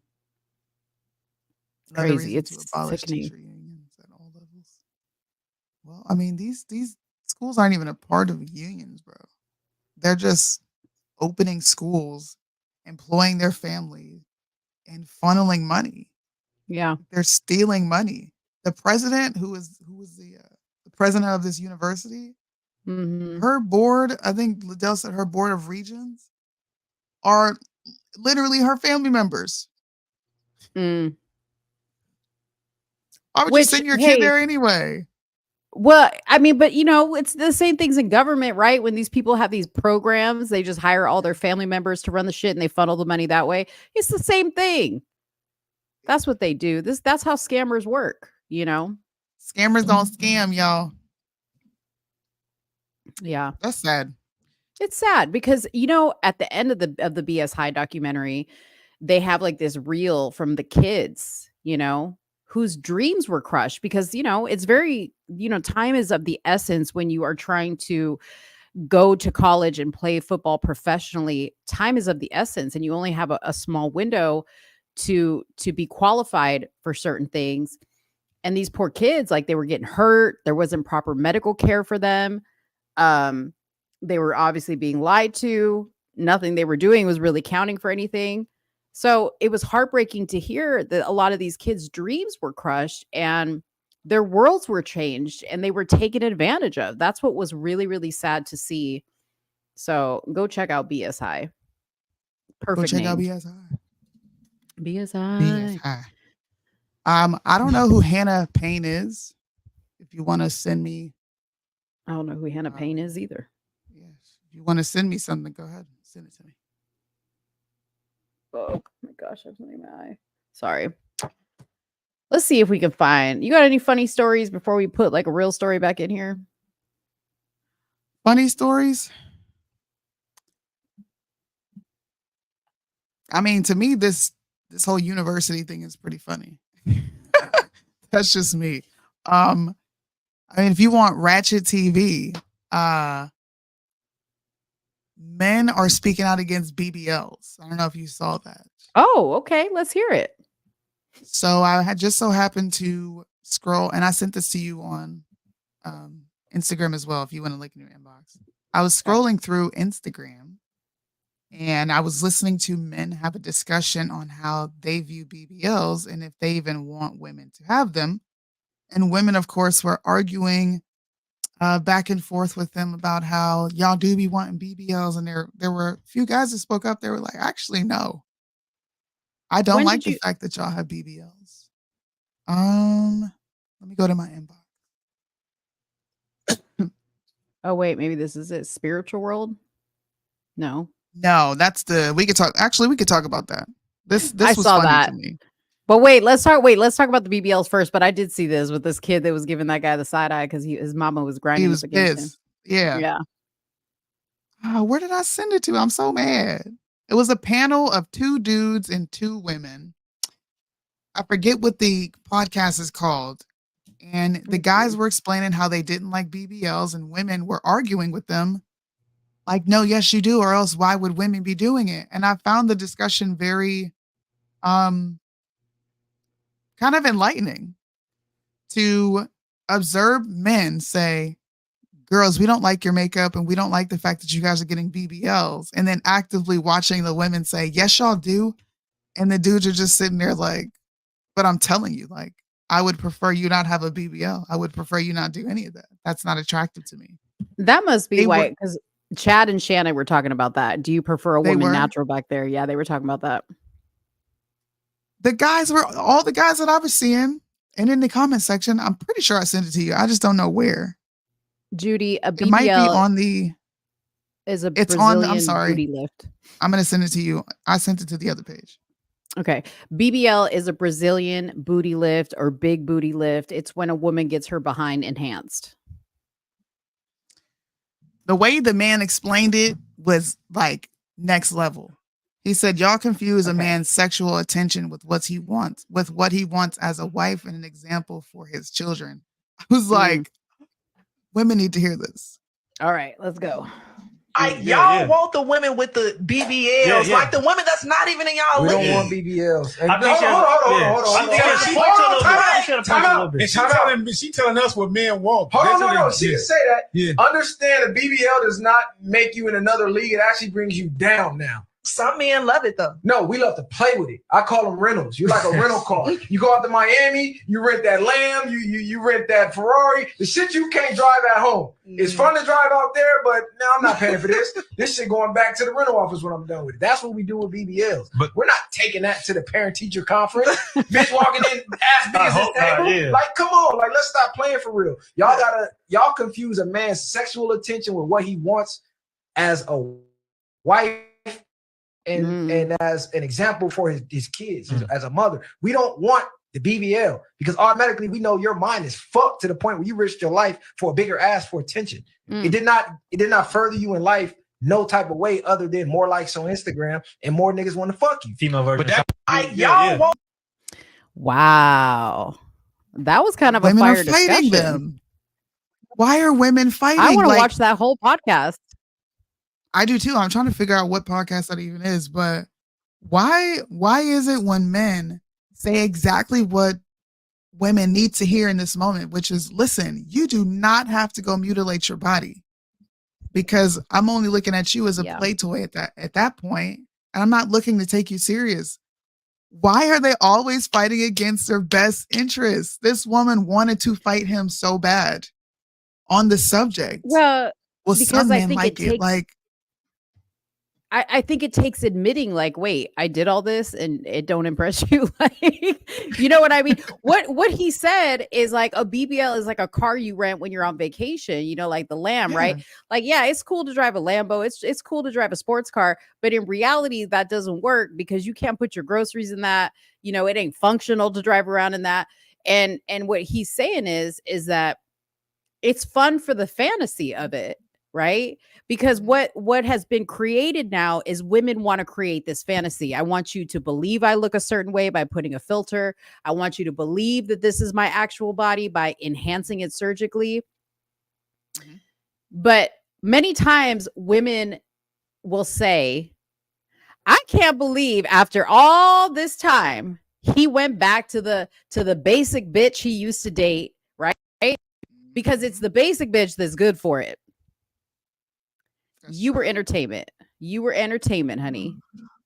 Another Crazy. It's to abolish sickening. teacher unions at all levels. Well, I mean, these schools aren't even a part of unions, bro. They're just opening schools, employing their family, and funneling money. Yeah. They're stealing money. The president, who was the president of this university, her board, I think Liddell said her board of regents are literally her family members. Why would you send your kid there anyway? Well, I mean, but you know, it's the same things in government, right? When these people have these programs, they just hire all their family members to run the shit and they funnel the money that way. It's the same thing. That's what they do. That's how scammers work, you know? Scammers don't scam, y'all. Yeah. That's sad. It's sad because, you know, at the end of the BS High documentary, they have like this reel from the kids, you know, whose dreams were crushed because, you know, it's very, you know, time is of the essence when you are trying to go to college and play football professionally, time is of the essence, and you only have a small window to be qualified for certain things. And these poor kids, like, they were getting hurt. There wasn't proper medical care for them. They were obviously being lied to. Nothing they were doing was really counting for anything. So it was heartbreaking to hear that a lot of these kids' dreams were crushed and their worlds were changed and they were taken advantage of. That's what was really, really sad to see. So go check out BSI. Perfect Go check out name. BSI. BSI. BSI. I don't know who Hannah Payne is. If you want to send me, I don't know who Hannah Payne is either. yes, if you want to send me something, go ahead, send it to me. Oh my gosh, I'm something in my eye. Sorry. Let's see if we can find. You got any funny stories before we put like a real story back in here? Funny stories? I mean, to me, this whole university thing is pretty funny. That's just me. I mean, if you want ratchet TV, men are speaking out against BBLs. I don't know if you saw that. Oh, okay. Let's hear it. So I had just so happened to scroll, and I sent this to you on Instagram as well, if you want to look in your inbox. I was scrolling through Instagram, and I was listening to men have a discussion on how they view BBLs and if they even want women to have them. And women, of course, were arguing back and forth with them about how y'all do be wanting BBLs. And there were a few guys that spoke up. They were like, actually, no. I don't When like did the fact that y'all have BBLs. Let me go to my inbox. Oh, wait, maybe this is it. Spiritual world? No. No, that's we could talk about that. This I was saw funny that. to me. But wait, let's talk about the BBLs first. But I did see this with this kid that was giving that guy the side eye because his mama was grinding He was up against pissed. him. Yeah. Yeah. Oh, where did I send it to? I'm so mad. It was a panel of 2 dudes and 2 women. I forget what the podcast is called. And the guys were explaining how they didn't like BBLs, and women were arguing with them. Like, no, yes, you do, or else why would women be doing it? And I found the discussion very kind of enlightening to observe men say, girls, we don't like your makeup and we don't like the fact that you guys are getting BBLs. And then actively watching the women say, yes, y'all do. And the dudes are just sitting there like, but I'm telling you, like, I would prefer you not have a BBL. I would prefer you not do any of that. That's not attractive to me. That must be why, because Chad and Shannon were talking about that. Do you prefer a They woman were? natural back there? Yeah, they were talking about that. All the guys that I was seeing, and in the comment section, I'm pretty sure I sent it to you. I just don't know where. Judy, a BBL It might be on the. is a It's Brazilian on. I'm sorry. booty lift. I'm gonna send it to you. I sent it to the other page. Okay. BBL is a Brazilian booty lift or big booty lift. It's when a woman gets her behind enhanced. The way the man explained it was like next level. He said, y'all confuse a man's sexual attention with what he wants as a wife and an example for his children. I was like, women need to hear this. All right, let's go. Y'all want the women with the BBLs, like the women that's not even in y'all We league. don't want BBLs. I think She telling us what men want. Hold on, no. She Yeah. can say that. Yeah. Understand the BBL does not make you in another league. It actually brings you down now. Some men love it though. No, we love to play with it. I call them rentals. You're like a rental car. You go out to Miami, you rent that Lamb, you rent that Ferrari. The shit you can't drive at home. It's fun to drive out there, but now I'm not paying for this. This shit going back to the rental office when I'm done with it. That's what we do with BBLs. But we're not taking that to the parent-teacher conference. Bitch walking in, ass big as this table. Yeah. Like, come on, like let's stop playing for real. Y'all confuse a man's sexual attention with what he wants as a wife. And as an example for his kids, as a mother. We don't want the BBL because automatically we know your mind is fucked to the point where you risked your life for a bigger ass for attention. It did not further you in life no type of way other than more likes on Instagram and more niggas want to fuck you. Female version. But y'all want. Wow. That was kind of Women a are fire fighting discussion. them. Why are women fighting? I want to Like, watch that whole podcast. I do too. I'm trying to figure out what podcast that even is, but why is it when men say exactly what women need to hear in this moment, which is, listen, you do not have to go mutilate your body, because I'm only looking at you as a play toy at that point, and I'm not looking to take you serious. Why are they always fighting against their best interests? This woman wanted to fight him so bad on the subject. Well, because some I men think like it it. takes Like, I think it takes admitting, like, wait, I did all this and it don't impress you. Like, you know what I mean? What he said is like a BBL is like a car you rent when you're on vacation, you know, like the Lamb, right? Like, yeah, it's cool to drive a Lambo. It's cool to drive a sports car, but in reality, that doesn't work because you can't put your groceries in that. You know, it ain't functional to drive around in that. And what he's saying is that it's fun for the fantasy of it, right? Because what has been created now is women want to create this fantasy. I want you to believe I look a certain way by putting a filter. I want you to believe that this is my actual body by enhancing it surgically. But many times women will say, I can't believe after all this time he went back to the basic bitch he used to date, right? Because it's the basic bitch that's good for it. You were entertainment. You were entertainment, honey.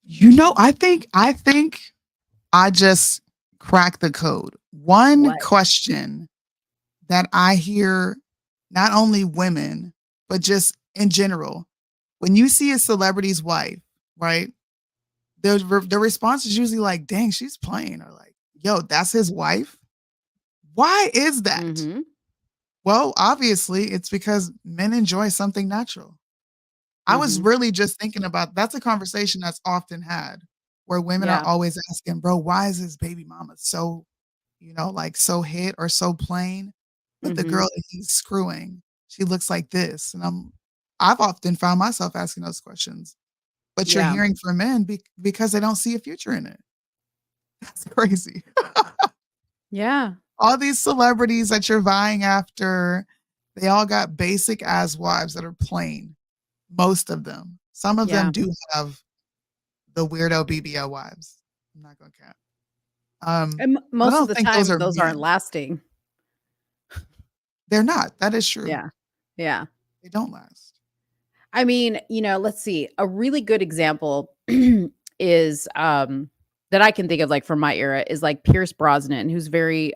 you know, I think I just cracked the code. One question that I hear, not only women, but just in general, when you see a celebrity's wife, right? The response is usually like, dang, she's playing, or like, yo, that's his wife. Why is that? Well, obviously, it's because men enjoy something natural. I was really just thinking about, that's a conversation that's often had where women are always asking, bro, why is his baby mama so, like so hit or so plain? But the girl that he's screwing, she looks like this. And I've often found myself asking those questions. But you're hearing from men because they don't see a future in it. That's crazy. Yeah. All these celebrities that you're vying after, they all got basic ass wives that are plain. Most of them. Some of them do have the weirdo BBL wives. I'm not gonna cap. And most of the time, those men. aren't lasting. They're not. That is true. Yeah. Yeah. They don't last. I mean, let's see. A really good example is that I can think of, like, from my era, is like Pierce Brosnan, who's very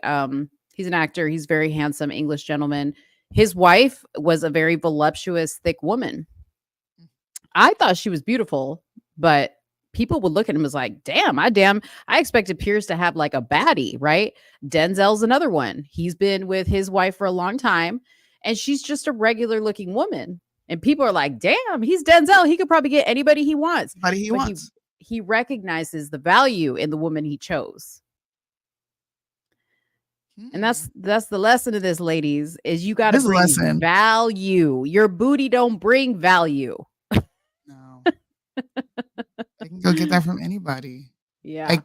he's an actor, he's very handsome English gentleman. His wife was a very voluptuous, thick woman. I thought she was beautiful, but people would look at him as like, I expected Pierce to have like a baddie, right? Denzel's another one. He's been with his wife for a long time, and she's just a regular looking woman. And people are like, damn, he's Denzel. He could probably get anybody he wants. He recognizes the value in the woman he chose. And that's the lesson of this, ladies, is you got to bring value. Your booty don't bring value. No. You can go get that from anybody. Yeah. Like,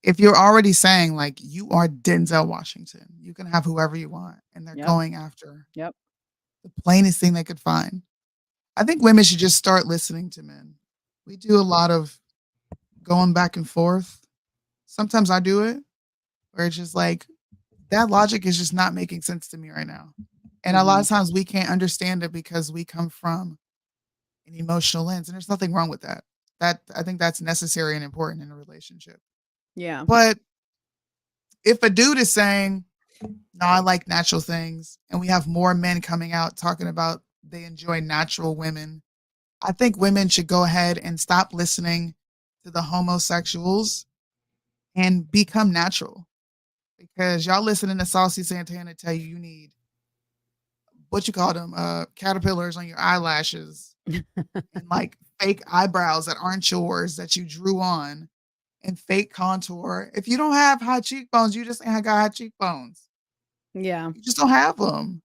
if you're already saying, like, you are Denzel Washington, you can have whoever you want. And they're going after the plainest thing they could find. I think women should just start listening to men. We do a lot of going back and forth. Sometimes I do it, where it's just like, that logic is just not making sense to me right now. And a lot of times we can't understand it because we come from an emotional lens, and there's nothing wrong with that. I think that's necessary and important in a relationship. Yeah. But if a dude is saying, no, I like natural things, and we have more men coming out talking about they enjoy natural women, I think women should go ahead and stop listening to the homosexuals and become natural. Because y'all listening to Saucy Santana tell you need, what you call them, caterpillars on your eyelashes, and like fake eyebrows that aren't yours that you drew on, and fake contour. If you don't have high cheekbones, you just ain't got high cheekbones. Yeah. You just don't have them.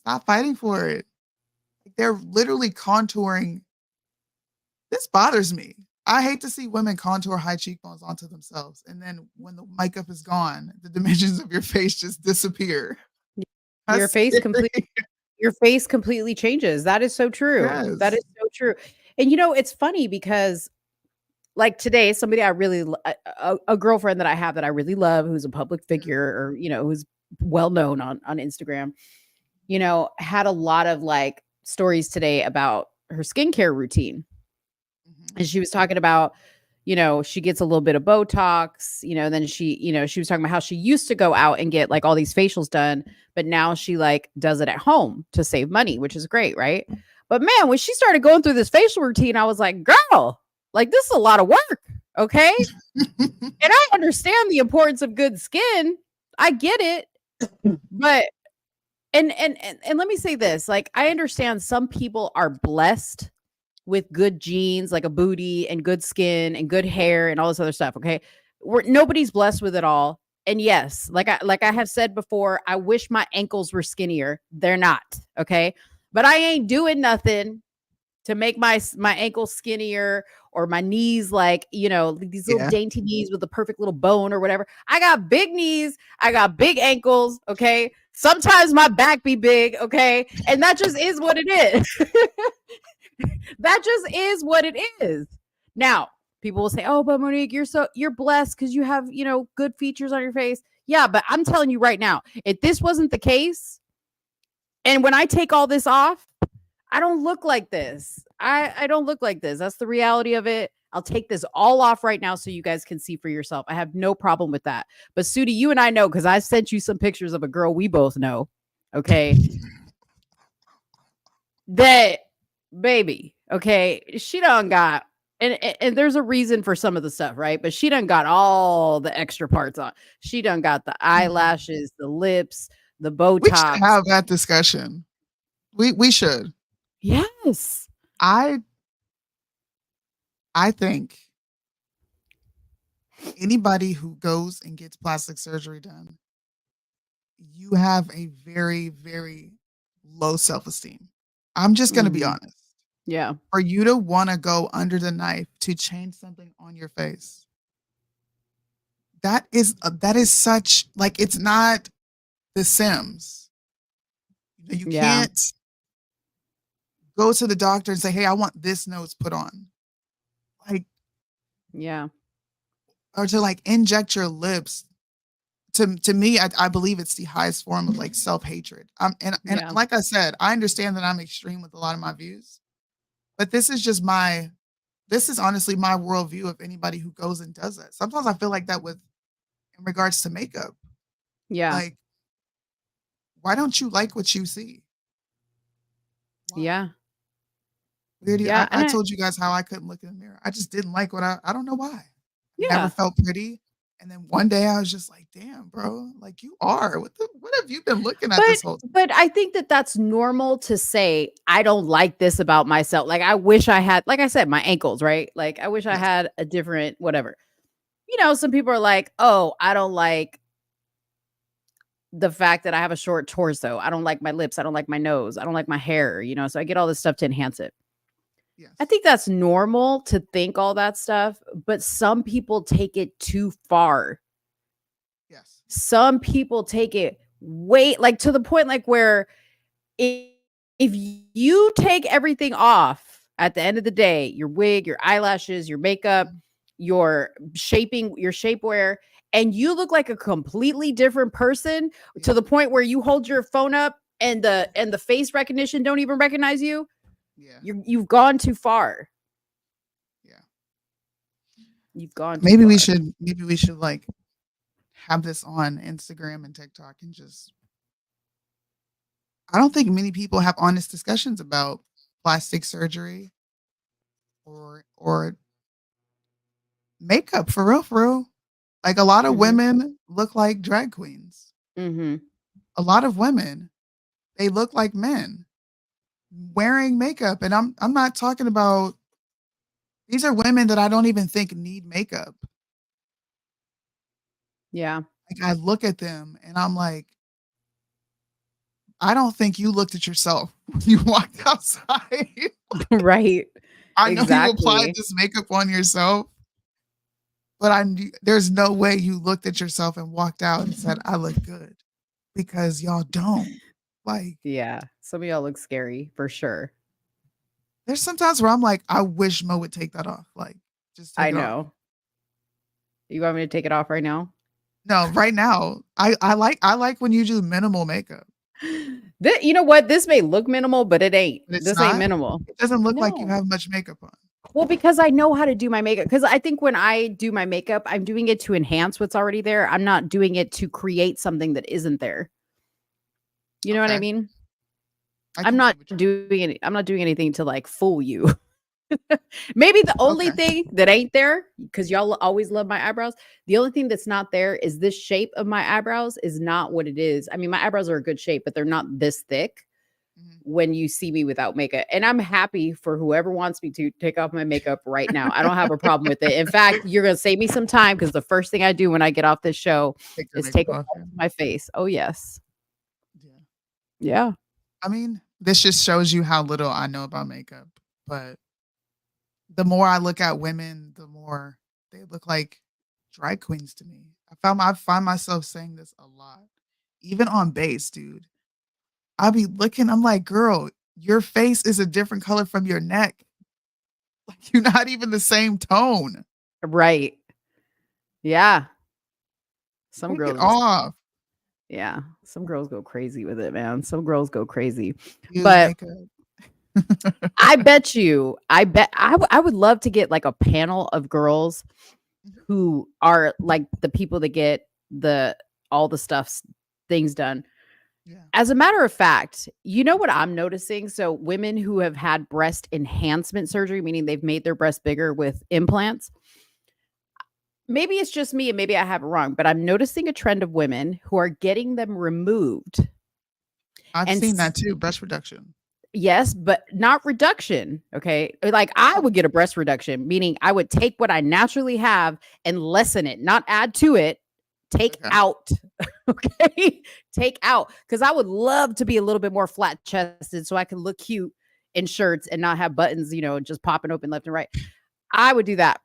Stop fighting for it. They're literally contouring. This bothers me. I hate to see women contour high cheekbones onto themselves. And then when the makeup is gone, the dimensions of your face just disappear. Your face completely changes. That is so true. Yes. That is so true. And you know, it's funny because like today, somebody I really, a girlfriend that I have that I really love, who's a public figure or, you know, who's well known on Instagram, you know, had a lot of like stories today about her skincare routine. And she was talking about, you know, she gets a little bit of Botox, you know, then she, you know, she was talking about how she used to go out and get like all these facials done, but now she like does it at home to save money, which is great, right? But man, when she started going through this facial routine, I was like, girl, like this is a lot of work, okay? And I understand the importance of good skin. I get it. But and let me say this, like I understand some people are blessed with good genes, like a booty and good skin and good hair and all this other stuff. Okay. Nobody's blessed with it all. And yes, like I have said before, I wish my ankles were skinnier. They're not. Okay. But I ain't doing nothing to make my ankles skinnier or my knees like, you know, these little dainty knees with the perfect little bone or whatever. I got big knees. I got big ankles. Okay. Sometimes my back be big. Okay. And that just is what it is. That just is what it is. Now, people will say, "Oh, but Monique, you're blessed because you have, you know, good features on your face." Yeah, but I'm telling you right now, if this wasn't the case, and when I take all this off, I don't look like this. I don't look like this. That's the reality of it. I'll take this all off right now so you guys can see for yourself. I have no problem with that. But Soonie, you and I know because I sent you some pictures of a girl we both know. Okay. That baby, okay, she done got and there's a reason for some of the stuff, right? But she done got all the extra parts on. She done got the eyelashes, the lips, the We should Botox. have that discussion. We should. Yes. I think anybody who goes and gets plastic surgery done, you have a very, very low self-esteem. I'm just going to be honest. Yeah. For you to want to go under the knife to change something on your face, that is such like it's not The Sims. You can't go to the doctor and say, "Hey, I want this nose put on." Like, yeah, or to like inject your lips. To me, I believe it's the highest form of like self-hatred. And like I said, I understand that I'm extreme with a lot of my views, but this is honestly my worldview of anybody who goes and does that. Sometimes I feel like that in regards to makeup. Yeah. Like, why don't you like what you see? Why? Yeah. Yeah, I told you guys how I couldn't look in the mirror. I just didn't like I don't know why. Never felt pretty. And then one day I was just like, damn, bro, like you are. What have you been looking at this whole time? But I think that that's normal to say, I don't like this about myself. Like, I wish I had, like I said, my ankles, right? Like, I wish I had a different whatever. You know, some people are like, oh, I don't like the fact that I have a short torso. I don't like my lips. I don't like my nose. I don't like my hair, you know, so I get all this stuff to enhance it. I think that's normal to think all that stuff, but some people take it too far. Yes. Some people take it way like to the point like where if you take everything off at the end of the day, your wig, your eyelashes, your makeup, your shaping, your shapewear, and you look like a completely different person to the point where you hold your phone up and the face recognition don't even recognize you. Yeah. You've gone too far. Yeah. You've gone too maybe far. we should like have this on Instagram and TikTok and just I don't think many people have honest discussions about plastic surgery or makeup for real. Like a lot of women look like drag queens. Mm-hmm. A lot of women, they look like men wearing makeup. And I'm not talking about these are women that I don't even think need makeup. Yeah. Like I look at them and I'm like, I don't think you looked at yourself when you walked outside. Right. I know you applied this makeup on yourself, but there's no way you looked at yourself and walked out and said, I look good, because y'all don't. Like, yeah, some of y'all look scary for sure. There's sometimes where I'm like, I wish Mo would take that off. Like, just take I it off. know. You want me to take it off right now? No, right now. I like when you do minimal makeup. You know what? This may look minimal, but it ain't. But it's This ain't not. minimal. It doesn't look like you No. have much makeup on. Well, because I know how to do my makeup. Because I think when I do my makeup, I'm doing it to enhance what's already there. I'm not doing it to create something that isn't there. You know what I Okay. mean? I I'm can not see what I'm not doing anything to like fool you. Maybe the only Okay. thing that ain't there, because y'all always love my eyebrows. The only thing that's not there is this shape of my eyebrows is not what it is. I mean, my eyebrows are a good shape, but they're not this thick Mhm. when you see me without makeup. And I'm happy for whoever wants me to take off my makeup right now. I don't have a problem with it. In fact, you're gonna save me some time because the first thing I do when I get off this show Take your is makeup take it off. off my face. Oh yes. Yeah. Yeah. I mean, this just shows you how little I know about makeup. But the more I look at women, the more they look like drag queens to me. I find myself saying this a lot. Even on base, dude. I'll be looking, I'm like, girl, your face is a different color from your neck. Like you're not even the same tone. Right. Yeah. Some Take it girls just off. yeah, some girls go crazy with it, man. Some girls go crazy. Use But makeup. I bet you, I would love to get like a panel of girls who are like the people that get all the things done. Yeah. As a matter of fact, you know what I'm noticing? So women who have had breast enhancement surgery, meaning they've made their breast bigger with implants. Maybe it's just me and maybe I have it wrong, but I'm noticing a trend of women who are getting them removed. I've And seen that too, breast reduction. yes, but not reduction. Okay. Like I would get a breast reduction, meaning I would take what I naturally have and lessen it, not add to it, take Okay. out. Okay. Take out. Because I would love to be a little bit more flat chested so I can look cute in shirts and not have buttons, just popping open left and right. I would do that.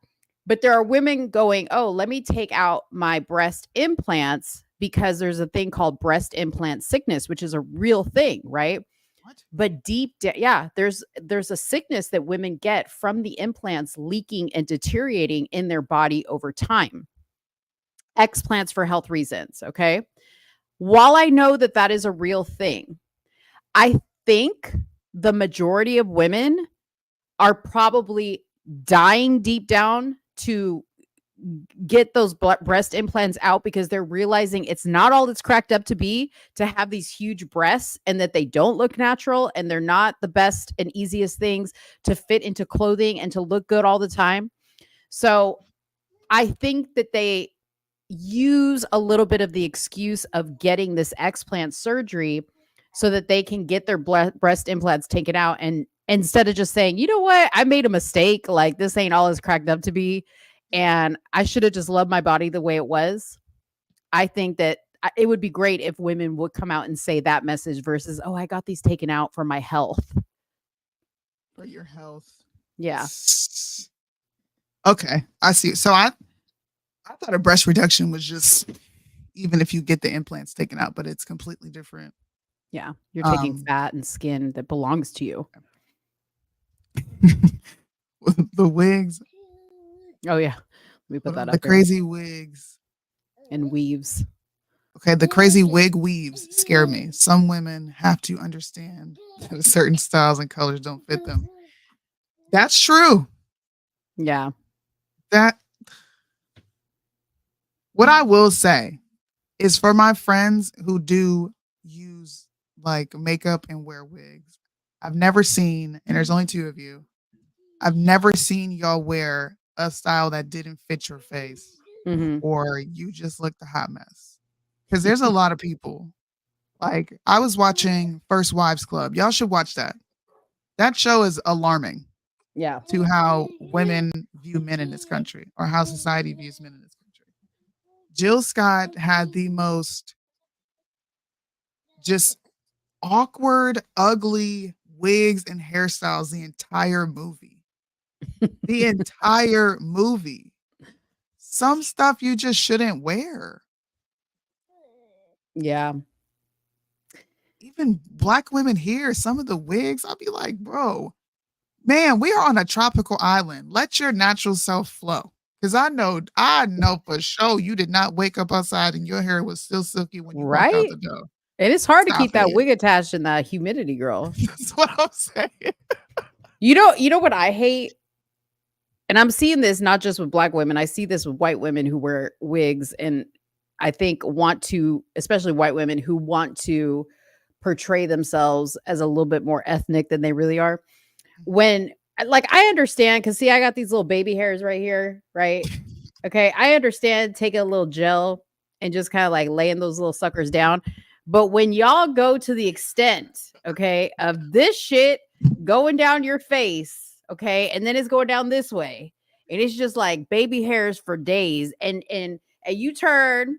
But there are women going, oh, let me take out my breast implants because there's a thing called breast implant sickness, which is a real thing, right? What? But deep down, yeah, there's a sickness that women get from the implants leaking and deteriorating in their body over time. Explants for health reasons, okay? While I know that that is a real thing, I think the majority of women are probably dying deep down to get those breast implants out because they're realizing it's not all it's cracked up to be to have these huge breasts and that they don't look natural and they're not the best and easiest things to fit into clothing and to look good all the time. So I think that they use a little bit of the excuse of getting this explant surgery so that they can get their breast implants taken out, and instead of just saying, you know what, I made a mistake, like this ain't all it's cracked up to be and I should have just loved my body the way it was. I think that it would be great if women would come out and say that message versus, oh, I got these taken out for my health. For your health. Yeah. Okay, I see. So I thought a breast reduction was just even if you get the implants taken out, but it's completely different. Yeah. You're taking fat and skin that belongs to you. The wigs. Oh, yeah. Let me put that The up there. crazy wigs. And weaves. Okay, the crazy wig weaves scare me. Some women have to understand that certain styles and colors don't fit them. That's true. Yeah. What I will say is for my friends who do use like makeup and wear wigs, I've never seen, and there's only two of you, I've never seen y'all wear a style that didn't fit your face or you just looked a hot mess. Because there's a lot of people. Like I was watching First Wives Club. Y'all should watch that. That show is alarming. Yeah. To how women view men in this country or how society views men in this country. Jill Scott had the most just awkward, ugly wigs and hairstyles the entire movie. The entire movie. Some stuff you just shouldn't wear. Yeah. Even black women here, some of the wigs, I'll be like, bro, Man, we are on a tropical island. Let your natural self flow. Because I know for sure you did not wake up outside and your hair was still silky when you walked out Right? the door. And it's hard to Stop keep that it. wig attached in that humidity, girl. That's what I'm saying. You know what I hate? And I'm seeing this not just with black women. I see this with white women who wear wigs and I think want to, especially white women who want to portray themselves as a little bit more ethnic than they really are. When like I understand cuz see I got these little baby hairs right here, right? Okay, I understand taking a little gel and just kind of like laying those little suckers down. But when y'all go to the extent, okay, of this shit going down your face, okay, and then it's going down this way, and it's just like baby hairs for days, and you turn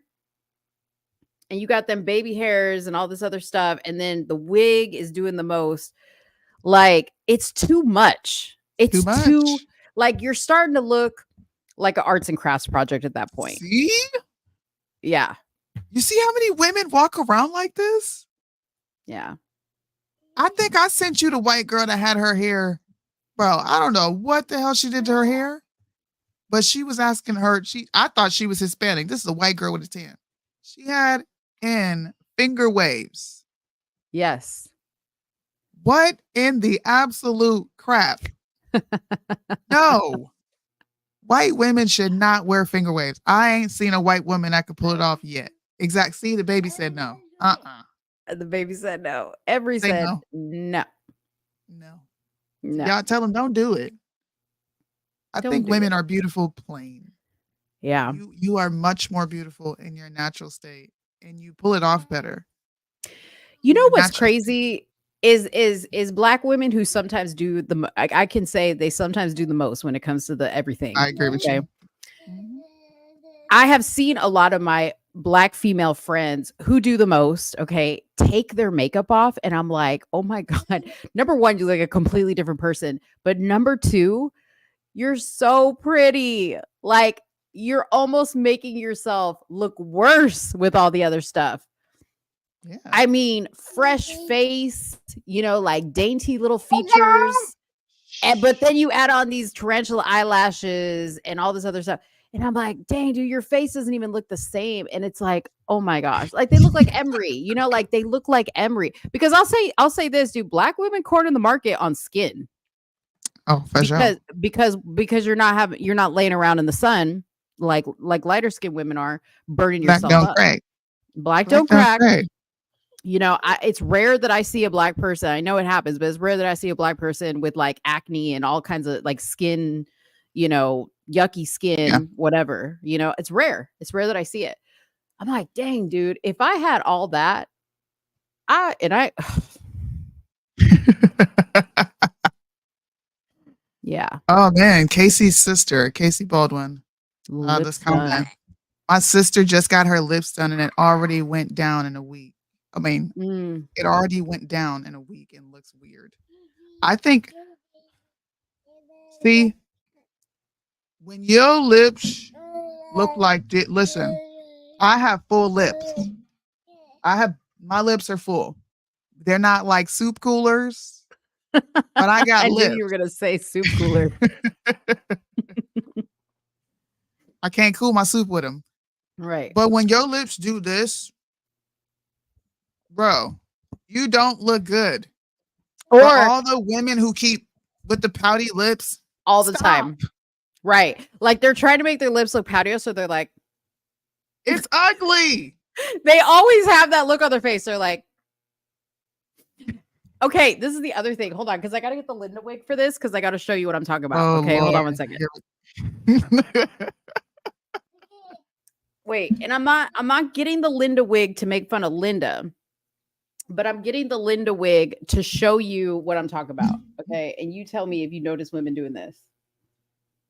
and you got them baby hairs and all this other stuff, and then the wig is doing the most. Like it's too much. It's too like you're starting to look like an arts and crafts project at that point. See? Yeah. You see how many women walk around like this? Yeah. I think I sent you the white girl that had her hair. Bro, I don't know what the hell she did to her hair, but she was asking her. I thought she was Hispanic. This is a white girl with a tan. She had in finger waves. Yes. What in the absolute crap? No. White women should not wear finger waves. I ain't seen a white woman that could pull it off yet. Exact. See, the baby said no. The baby said no. Every Say said no. no. No. No. Y'all tell them don't do it. I think women are beautiful plain. Yeah. You are much more beautiful in your natural state and you pull it off better. You know what's crazy is black women who sometimes do I can say they sometimes do the most when it comes to the everything. I agree with you. I have seen a lot of my black female friends who do the most, okay, take their makeup off. And I'm like, oh my God. Number one, you're like a completely different person. But number two, you're so pretty. Like you're almost making yourself look worse with all the other stuff. Yeah. I mean, fresh face, you know, like dainty little features. But then you add on these tarantula eyelashes and all this other stuff. And I'm like, dang, dude, your face doesn't even look the same. And it's like, oh my gosh, like they look like Emery, you know, like they look like Emery. Because I'll say this, dude, black women corner the market on skin. Oh, for sure. Because you're not laying around in the sun like lighter skinned women are burning yourself up. Black don't crack. You know, it's rare that I see a black person. I know it happens, but it's rare that I see a black person with like acne and all kinds of like skin, you know, yucky skin, whatever. You know, it's rare. It's rare that I see it. I'm like, dang, dude, if I had all that, yeah. Oh man, Casey's sister, Casey Baldwin. This comment. My sister just got her lips done and it already went down in a week. I mean, it already went down in a week and looks weird. I think, see, when your lips look like this, listen, I have full lips. My lips are full. They're not like soup coolers, but I got lips. I knew you were going to say soup cooler. I can't cool my soup with them. Right. But when your lips do this, bro, you don't look good. Or for all the women who keep with the pouty lips all the time. Right. Like they're trying to make their lips look pouty, so they're like, it's ugly. They always have that look on their face. They're like, okay, this is the other thing. Hold on, because I gotta get the Linda wig for this because I gotta show you what I'm talking about. Oh, okay, Lord. Hold on 1 second. Wait, and I'm not getting the Linda wig to make fun of Linda, but I'm getting the Linda wig to show you what I'm talking about. Okay, and you tell me if you notice women doing this.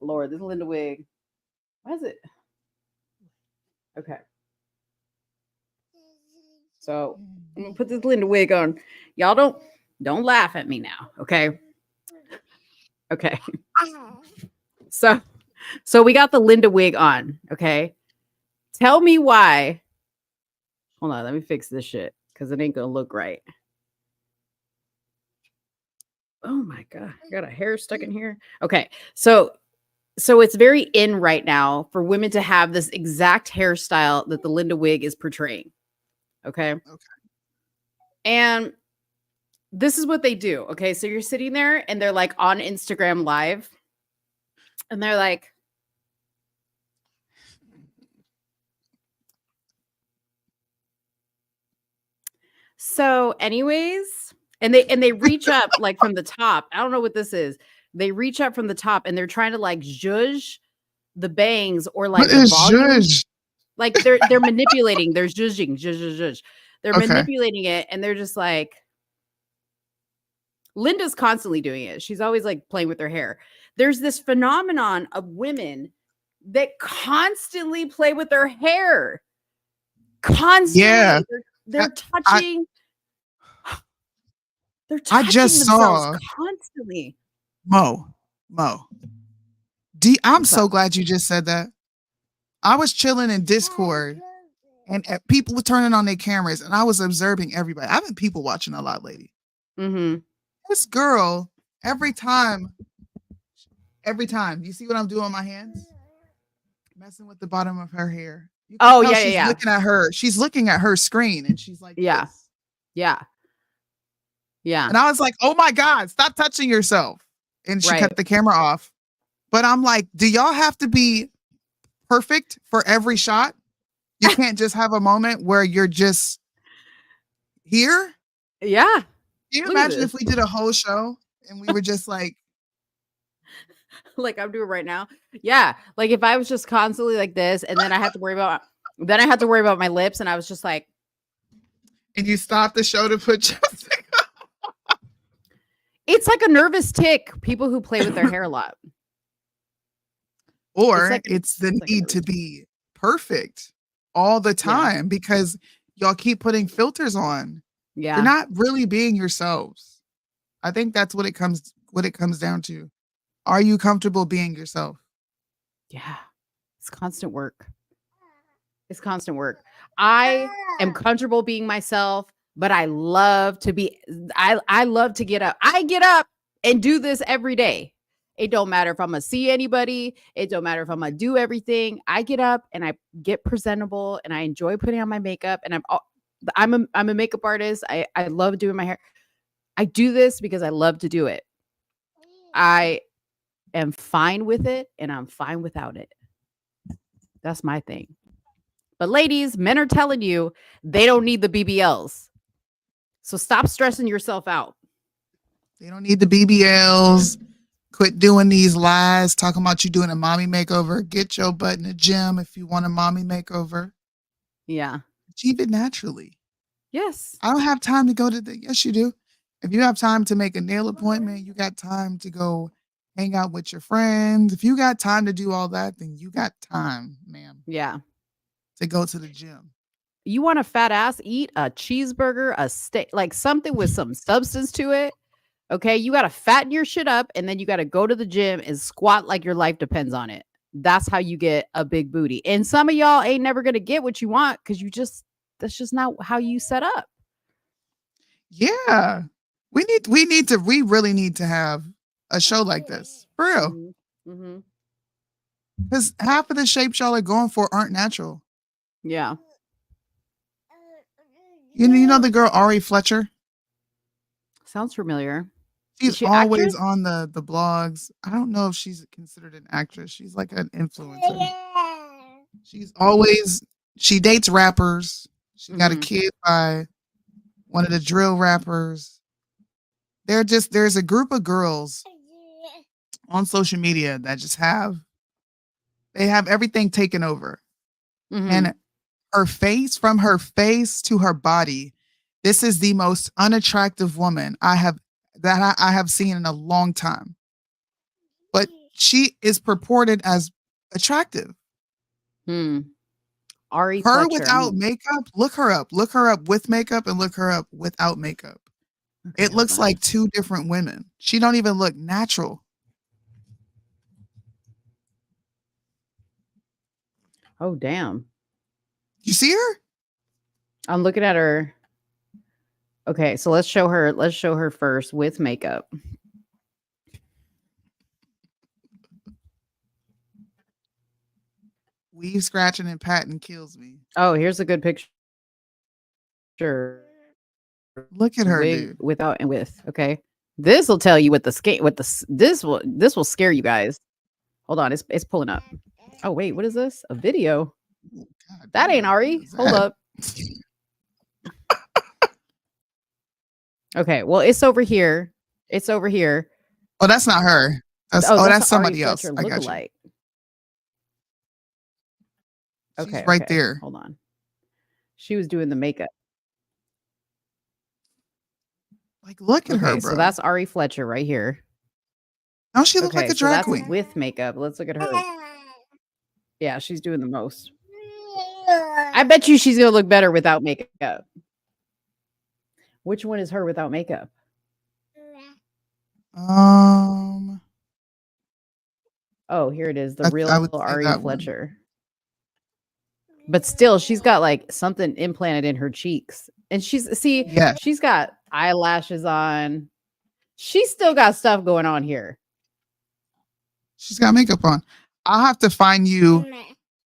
Lord, this Linda wig. Why is it? Okay. So I'm gonna put this Linda wig on. Y'all don't laugh at me now, okay? Okay. So we got the Linda wig on, okay? Tell me why. Hold on, let me fix this shit because it ain't gonna look right. Oh my God. I got a hair stuck in here. Okay. So it's very in right now for women to have this exact hairstyle that the Linda wig is portraying. Okay. And this is what they do. Okay. So you're sitting there and they're like on Instagram live and they're like, so anyways, and they reach up like from the top. I don't know what this is. They reach up from the top and they're trying to like zhuzh the bangs or like What the is volume. zhuzh? Like they're manipulating. They're zhuzhing, zhuzh, zhuzh, zhuzh. They're Okay. manipulating it and they're just like, Linda's constantly doing it. She's always like playing with her hair. There's this phenomenon of women that constantly play with their hair. Constantly. Yeah. They're touching. They're I touching just themselves saw constantly. Mo. I'm so glad you just said that. I was chilling in Discord and people were turning on their cameras and I was observing everybody. I've been people watching a lot lately. Mm-hmm. This girl, every time, you see what I'm doing with my hands? Messing with the bottom of her hair. You can Oh, tell yeah, she's yeah. looking at her. She's looking at her screen and she's like, Yeah. this. Yeah. Yeah. And I was like, oh my God, stop touching yourself. And she Right. cut the camera off. But I'm like, do y'all have to be perfect for every shot? You can't just have a moment where you're just here? Yeah. Can you Look at imagine if this. we did a whole show and we were just like, Like I'm doing right now. Yeah. Like if I was just constantly like this and then I had to worry about my lips and I was just like, and you stop the show to put chapstick on? it's like a nervous tick. People who play with their hair a lot. Or it's the need to be perfect all the time because y'all keep putting filters on. Yeah. You're not really being yourselves. I think that's what it comes down to. Are you comfortable being yourself? Yeah. It's constant work. It's constant work. I am comfortable being myself, but I love to be I love to get up. I get up and do this every day. It don't matter if I'm gonna see anybody. It don't matter if I'm gonna do everything. I get up and I get presentable and I enjoy putting on my makeup and I'm a makeup artist. I love doing my hair. I do this because I love to do it. I am fine with it and I'm fine without it. That's my thing. But ladies, men are telling you they don't need the BBLs. So stop stressing yourself out. They don't need the BBLs. Quit doing these lies, talking about you doing a mommy makeover. Get your butt in the gym if you want a mommy makeover. Yeah. Achieve it naturally. Yes. I don't have time to go to yes, you do. If you have time to make a nail appointment, you got time to go hang out with your friends. If you got time to do all that, then you got time, ma'am. Yeah. To go to the gym. You want a fat ass? Eat a cheeseburger, a steak, like something with some substance to it. Okay. You got to fatten your shit up and then you got to go to the gym and squat like your life depends on it. That's how you get a big booty. And some of y'all ain't never going to get what you want because that's just not how you set up. Yeah. We really need to have a show like this. For real. Mm-hmm. Because half of the shapes y'all are going for aren't natural. Yeah. You know the girl Ari Fletcher? Sounds familiar. She's she always actress? on the blogs. I don't know if she's considered an actress. She's like an influencer. She dates rappers. She got a kid by one of the drill rappers. There's a group of girls on social media that just have everything taken over. Mm-hmm. And from her face to her body, this is the most unattractive woman I have seen in a long time. But she is purported as attractive. Ari Her Fletcher. without makeup, look her up. Look her up with makeup and look her up without makeup. Okay, it looks like two different women. She don't even look natural. Oh, damn. You see her? I'm looking at her. Okay, so let's show her first with makeup. Weave, scratching, and patting kills me. Oh, here's a good picture. Look at her, Wig dude. without and with. Okay, this will tell you what this will scare you guys. Hold on, it's pulling up. Oh wait, what is this? A video? God, That ain't damn, Ari. what is Hold that? up. Okay, well it's over here. It's over here. Oh, that's not her. That's Oh, that's that's somebody Ari else. Fletcher I got you. lookalike. She's Okay, right okay. there. Hold on. She was doing the makeup. Like, look at her, Okay, bro. so that's Ari Fletcher right here. Don't she look like Okay, a so drag that's queen? with makeup. Let's look at her. Yeah, she's doing the most. I bet you she's gonna look better without makeup. Which one is her without makeup? Oh, here it is. The I real would say Ari that one. Fletcher. But still, she's got like something implanted in her cheeks. And Yes. she's got eyelashes on. She's still got stuff going on here. She's got makeup on. I'll have to find you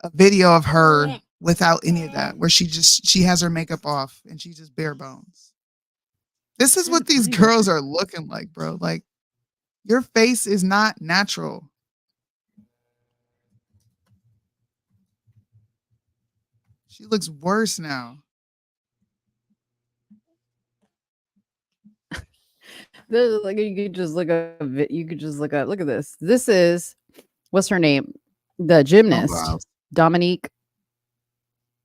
a video of her without any of that, where she has her makeup off and she's just bare bones. This is what these girls are looking like, bro. Like, your face is not natural. She looks worse now. Like you could just look up. You could just look up. Look at this. This is what's her name? The gymnast, wow. Dominique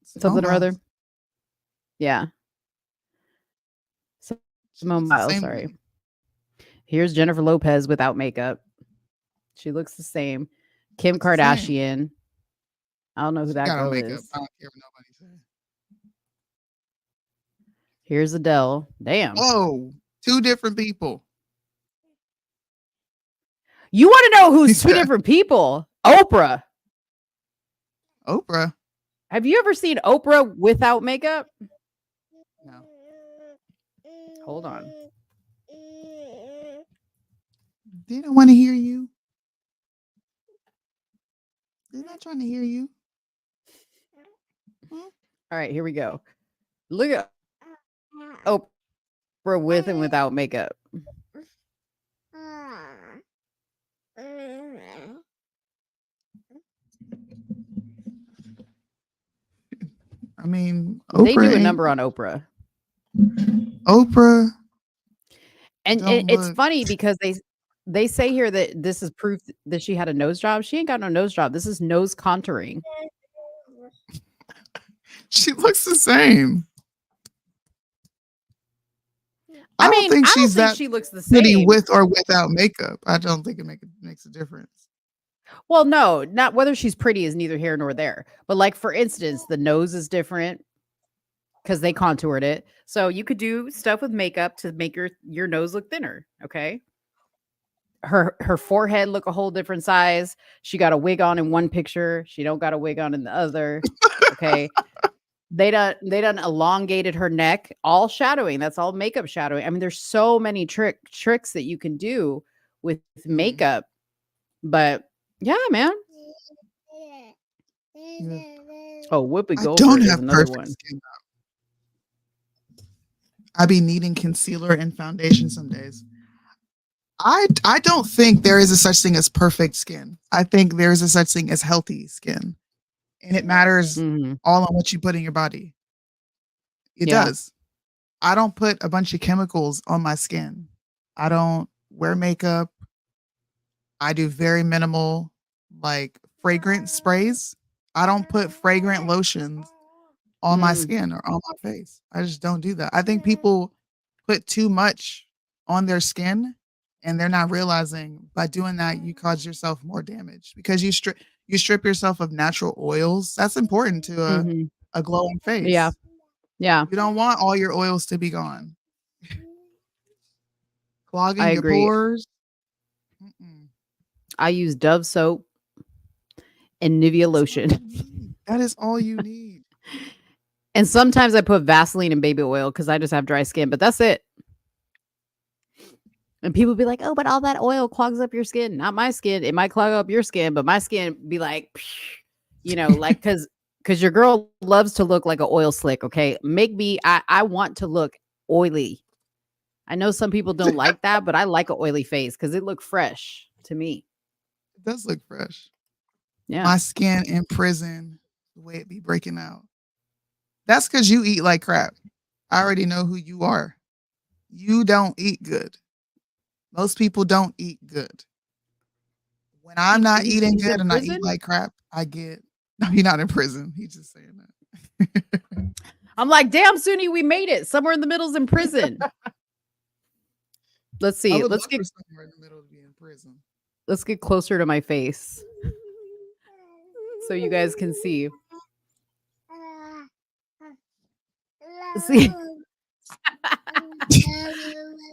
something or Biles. other. Yeah. Simone Biles, same sorry. way. Here's Jennifer Lopez without makeup. She looks the same. Kim the same. Kardashian. I don't know who She that got on girl makeup. is. I don't care what nobody says. Here's Adele. Damn. Whoa, 2 different people. You want to know who's 2 different people? Oprah. Oprah? Have you ever seen Oprah without makeup? No. Hold on. They don't want to hear you. They're not trying to hear you. All right, here we go. Look at Oprah with and without makeup. I mean, Oprah They do a ain't- number on Oprah. Oprah. And don't it's look- funny because they say here that this is proof that she had a nose job. She ain't got no nose job. This is nose contouring. She looks the same. I don't mean, think I don't she's think that she looks the pretty same. with or without makeup. I don't think it makes a difference. Well, no, not whether she's pretty is neither here nor there. But like for instance, the nose is different because they contoured it. So you could do stuff with makeup to make your nose look thinner. Okay. Her forehead look a whole different size. She got a wig on in one picture. She don't got a wig on in the other. Okay. They done elongated her neck, all shadowing. That's all makeup shadowing. I mean, there's so many tricks that you can do with makeup. But yeah, man. Oh, Whoopi I Goldberg don't is have another perfect one. skin. I be needing concealer and foundation some days. I don't think there is a such thing as perfect skin. I think there is a such thing as healthy skin. And it matters all on what you put in your body. It Yeah. does. I don't put a bunch of chemicals on my skin. I don't wear makeup. I do very minimal, like, fragrant sprays. I don't put fragrant lotions on my skin or on my face. I just don't do that. I think people put too much on their skin and they're not realizing by doing that you cause yourself more damage because you strip yourself of natural oils. That's important to a glowing face. Yeah. Yeah. You don't want all your oils to be gone. Clogging I your agree. pores. I use Dove soap and Nivea lotion. That is all you need. And sometimes I put Vaseline and baby oil because I just have dry skin, but that's it. And people be like, oh, but all that oil clogs up your skin. Not my skin. It might clog up your skin, but my skin be like, you know, like because your girl loves to look like an oil slick. Okay, make me. I want to look oily. I know some people don't like that, but I like an oily face because it looks fresh to me. It does look fresh. Yeah. My skin in prison, the way it be breaking out. That's because you eat like crap. I already know who you are. You don't eat good. Most people don't eat good. When I'm not eating good and I eat like crap, I get. No, he's not in prison. He's just saying that. I'm like, damn, Soonie, we made it. Somewhere in the middle's in prison. Let's see. Let's get somewhere in the middle to be in prison. Let's get closer to my face so you guys can see. See,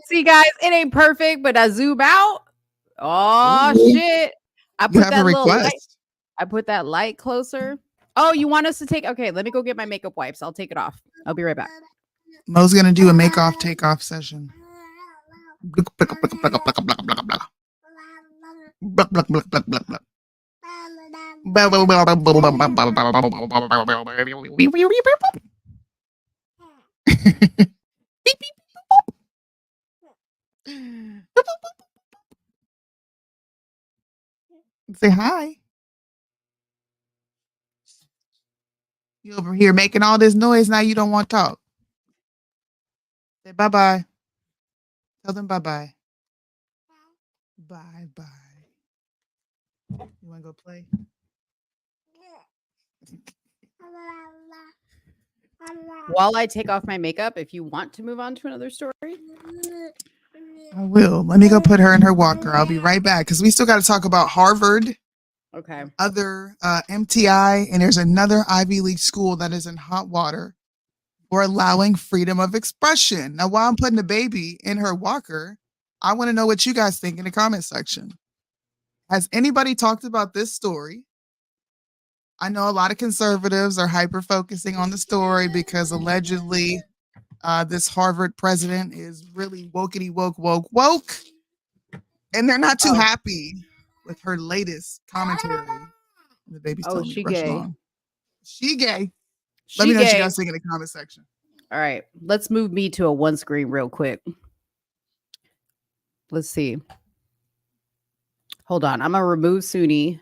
see, guys, it ain't perfect, but I zoom out. Oh shit! I put that little light. I put that light closer. Oh, you want us to take? Okay, let me go get my makeup wipes. I'll take it off. I'll be right back. Mo's gonna do a make off, take off session. Say hi. You over here making all this noise. Now you don't want to talk. Say bye-bye. Tell them bye-bye. Bye-bye. You want to go play? While I take off my makeup, if you want to move on to another story. I will. Let me go put her in her walker. I'll be right back because we still got to talk about Harvard. Okay. Other MTI, and there's another Ivy League school that is in hot water for allowing freedom of expression. Now, while I'm putting the baby in her walker, I want to know what you guys think in the comment section. Has anybody talked about this story? I know a lot of conservatives are hyper focusing on the story because allegedly this Harvard president is really wokety woke, and they're not too happy with her latest commentary. The baby's telling me to brush along. She gay. Let me know what you guys think in the comment section. All right, let's move me to a one screen real quick. Let's see. Hold on, I'm gonna remove Soonie.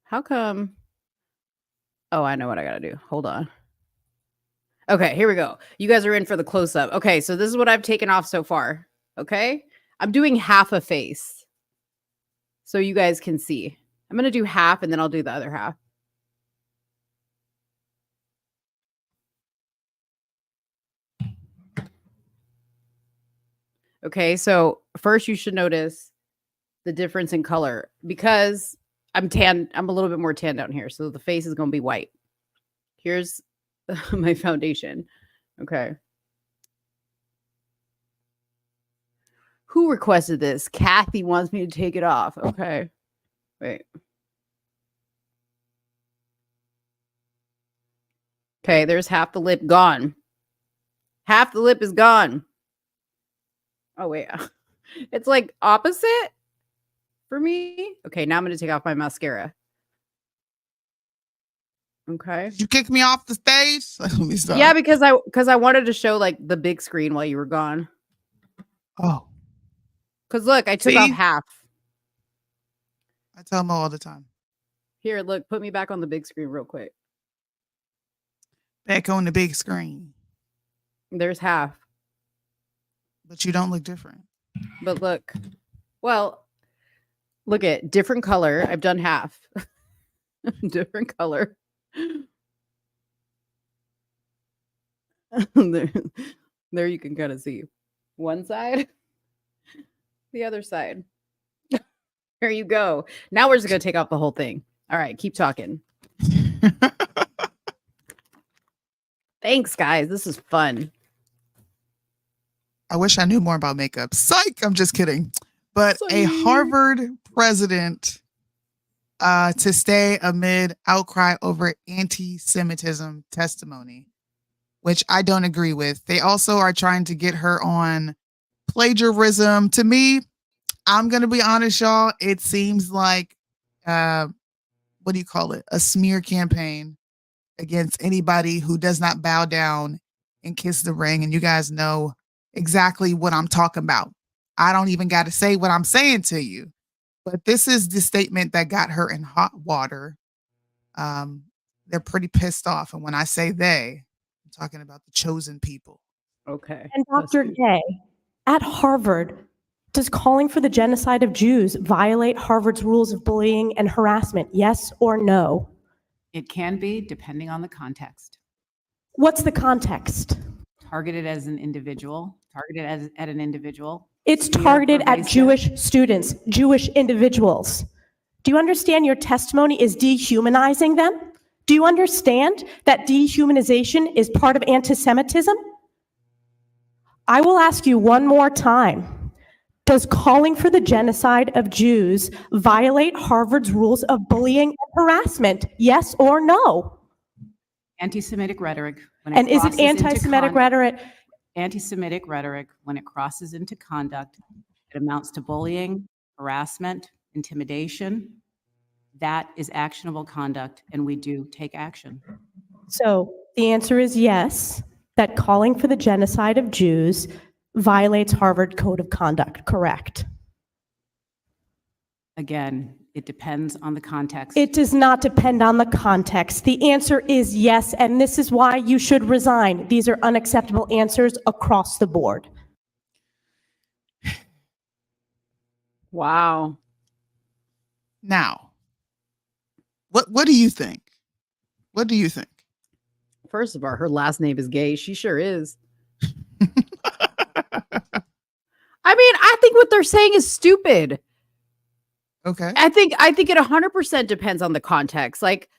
How come? Oh, I know what I gotta do. Hold on. Okay, here we go. You guys are in for the close up. Okay, so this is what I've taken off so far. Okay, I'm doing half a face so you guys can see. I'm gonna do half and then I'll do the other half. Okay, so first you should notice the difference in color because I'm tan. I'm a little bit more tan down here. So the face is going to be white. Here's my foundation. Okay. Who requested this? Kathy wants me to take it off. Okay. Wait. Okay, there's half the lip gone. Half the lip is gone. Oh, wait. It's like opposite for me. Okay, now I'm going to take off my mascara. Okay. Did you kick me off the stage? Let me stop. Yeah, because I wanted to show like the big screen while you were gone. Oh. Because look, I took off half. I tell Mo all the time. Here, look, put me back on the big screen real quick. Back on the big screen. There's half. But you don't look different. But look. Well, look at different color. I've done half. Different color. There you can kind of see one side, the other side. There you go. Now we're just going to take off the whole thing. All right, keep talking. Thanks, guys. This is fun. I wish I knew more about makeup. Psych! I'm just kidding. But a Harvard president to stay amid outcry over anti-Semitism testimony, which I don't agree with. They also are trying to get her on plagiarism. To me, I'm going to be honest, y'all. It seems like what do you call it? A smear campaign against anybody who does not bow down and kiss the ring. And you guys know exactly what I'm talking about. I don't even got to say what I'm saying to you. But this is the statement that got her in hot water. They're pretty pissed off. And when I say they, I'm talking about the chosen people. Okay. And Dr. Day, at Harvard, does calling for the genocide of Jews violate Harvard's rules of bullying and harassment? Yes or no? It can be, depending on the context. What's the context? Targeted as an individual, at an individual. It's Smear, targeted at pervasive. Jewish students, Jewish individuals. Do you understand your testimony is dehumanizing them? Do you understand that dehumanization is part of antisemitism? I will ask you one more time. Does calling for the genocide of Jews violate Harvard's rules of bullying and harassment? Yes or no? Anti-Semitic rhetoric. And is it anti-Semitic rhetoric? Anti-Semitic rhetoric, when it crosses into conduct, it amounts to bullying, harassment, intimidation. That is actionable conduct, and we do take action. So the answer is yes, that calling for the genocide of Jews violates Harvard Code of Conduct, correct? Again, it depends on the context. It does not depend on the context. The answer is yes, and this is why you should resign. These are unacceptable answers across the board. Wow. Now, what do you think? What do you think? First of all, her last name is gay. She sure is. I mean, I think what they're saying is stupid. Okay. I think it 100% depends on the context. Like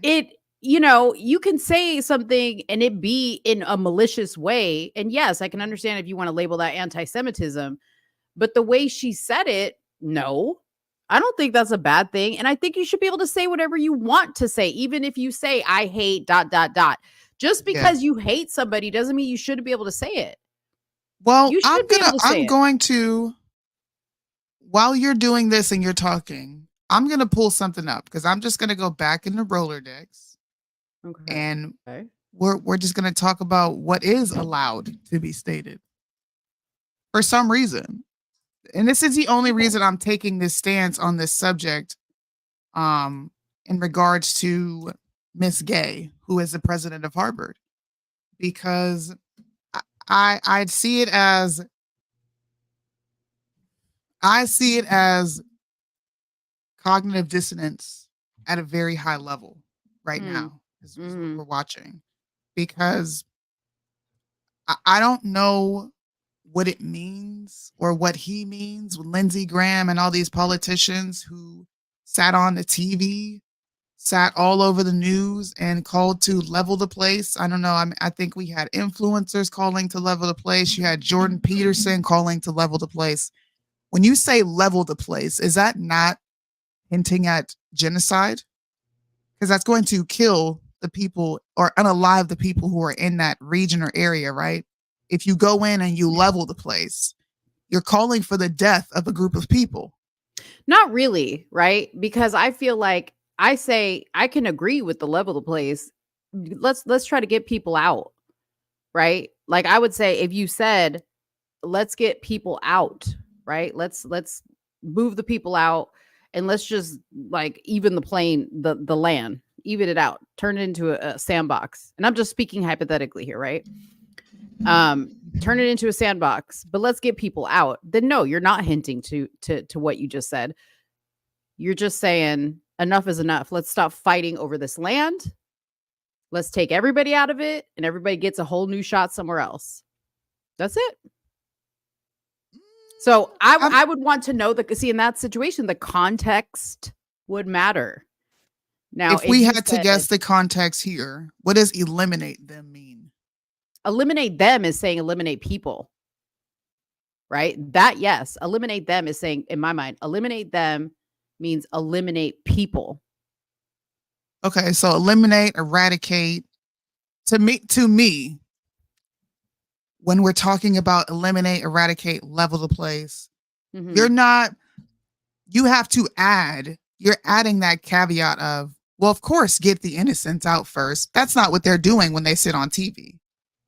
it, you know, you can say something and it be in a malicious way. And yes, I can understand if you want to label that anti-Semitism, but the way she said it, no, I don't think that's a bad thing. And I think you should be able to say whatever you want to say, even if you say, I hate ... Just because you hate somebody doesn't mean you shouldn't be able to say it. Well, You should be able to say I'm it. going to, while you're doing this and you're talking, I'm going to pull something up because I'm just going to go back in the Rolodex. Okay. And we're just going to talk about what is allowed to be stated for some reason. And this is the only reason I'm taking this stance on this subject in regards to Miss Gay, who is the president of Harvard, because I see it as cognitive dissonance at a very high level right now is what we're watching, because I don't know what it means or what he means with Lindsey Graham and all these politicians who sat on the TV, sat all over the news and called to level the place. I don't know. I think we had influencers calling to level the place. You had Jordan Peterson calling to level the place. When you say level the place, is that not hinting at genocide? Because that's going to kill the people or unalive the people who are in that region or area, right? If you go in and you level the place, you're calling for the death of a group of people. Not really, right? Because I feel like I say I can agree with the level of the place. Let's try to get people out, right? Like I would say if you said, let's get people out, right? Let's move the people out and let's just like even the land, even it out, turn it into a sandbox. And I'm just speaking hypothetically here, right? Turn it into a sandbox, but let's get people out. Then no, you're not hinting to what you just said. You're just saying enough is enough. Let's stop fighting over this land. Let's take everybody out of it and everybody gets a whole new shot somewhere else. That's it. So I would want to know see in that situation, the context would matter. Now, if we had to guess the context here, what does eliminate them mean? Eliminate them is saying eliminate people, right? That, yes, eliminate them is saying, in my mind, eliminate them means eliminate people. Okay, so eliminate, eradicate. To me, when we're talking about eliminate, eradicate, level the place, you have to add you're adding that caveat of, well, of course, get the innocents out first. That's not what they're doing when they sit on TV.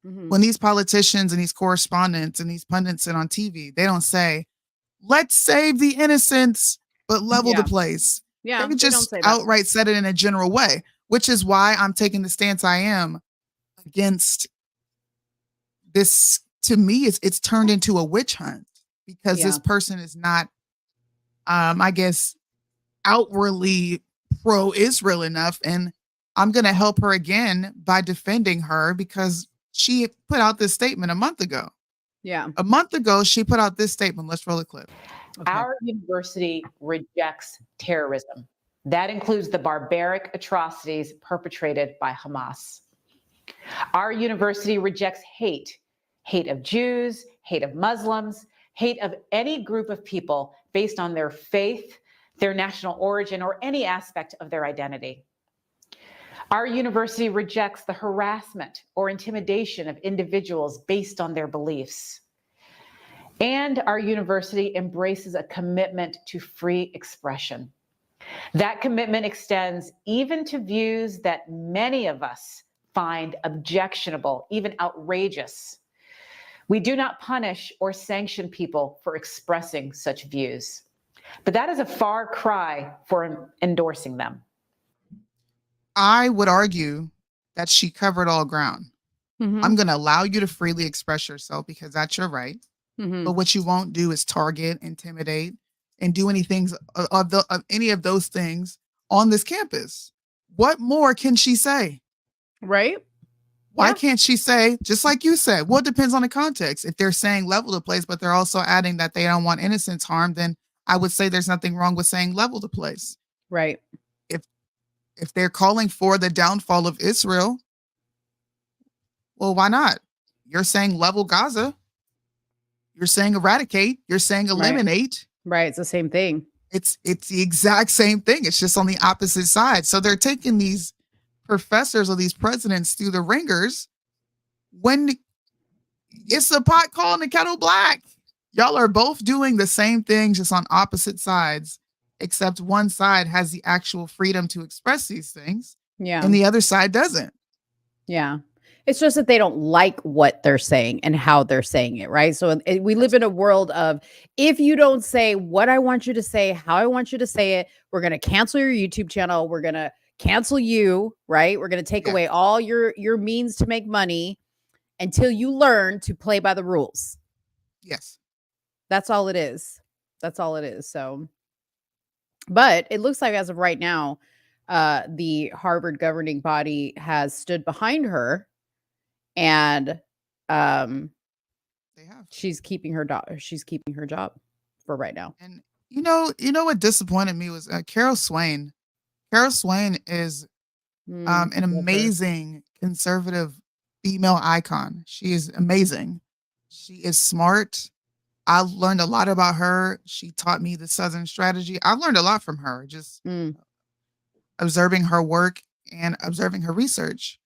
When these politicians and these correspondents and these pundits sit on TV, they don't say, let's save the innocents, but level the place. Yeah, They they don't just say that. outright said it in a general way, which is why I'm taking the stance I am against this. To me, it's turned into a witch hunt because this person is not, I guess, outwardly pro-Israel enough. And I'm going to help her again by defending her because she put out this statement a month ago. Yeah. A month ago, she put out this statement. Let's roll a clip. Our university rejects terrorism. That includes the barbaric atrocities perpetrated by Hamas. Our university rejects hate, hate of Jews, hate of Muslims, hate of any group of people based on their faith, their national origin, or any aspect of their identity. Our university rejects the harassment or intimidation of individuals based on their beliefs. And our university embraces a commitment to free expression. That commitment extends even to views that many of us find objectionable, even outrageous. We do not punish or sanction people for expressing such views. But that is a far cry for endorsing them. I would argue that she covered all ground. I'm going to allow you to freely express yourself because that's your right. But what you won't do is target, intimidate, and do anything of any of those things on this campus. What more can she say? Right? Why can't she say, just like you said, well, it depends on the context. If they're saying level the place, but they're also adding that they don't want innocents harmed, then I would say there's nothing wrong with saying level the place. Right. If they're calling for the downfall of Israel, well, why not? You're saying level Gaza. You're saying eradicate. You're saying eliminate. Right. It's the same thing. It's the exact same thing. It's just on the opposite side. So they're taking these professors or these presidents through the ringers when it's the pot calling the kettle black. Y'all are both doing the same thing, just on opposite sides, except one side has the actual freedom to express these things. Yeah. And the other side doesn't. Yeah. It's just that they don't like what they're saying and how they're saying it, right? So we live in a world of, if you don't say what I want you to say, how I want you to say it, we're going to cancel your YouTube channel. We're going to cancel you, right? We're going to take away all your means to make money until you learn to play by the rules. Yes. That's all it is. That's all it is. So, but it looks like as of right now, the Harvard governing body has stood behind her. And she's keeping her job for right now. And you know what disappointed me was Carol Swain. Carol Swain is an amazing conservative female icon. She is amazing. She is smart. I learned a lot about her. She taught me the Southern strategy. I've learned a lot from her, just observing her work and observing her research.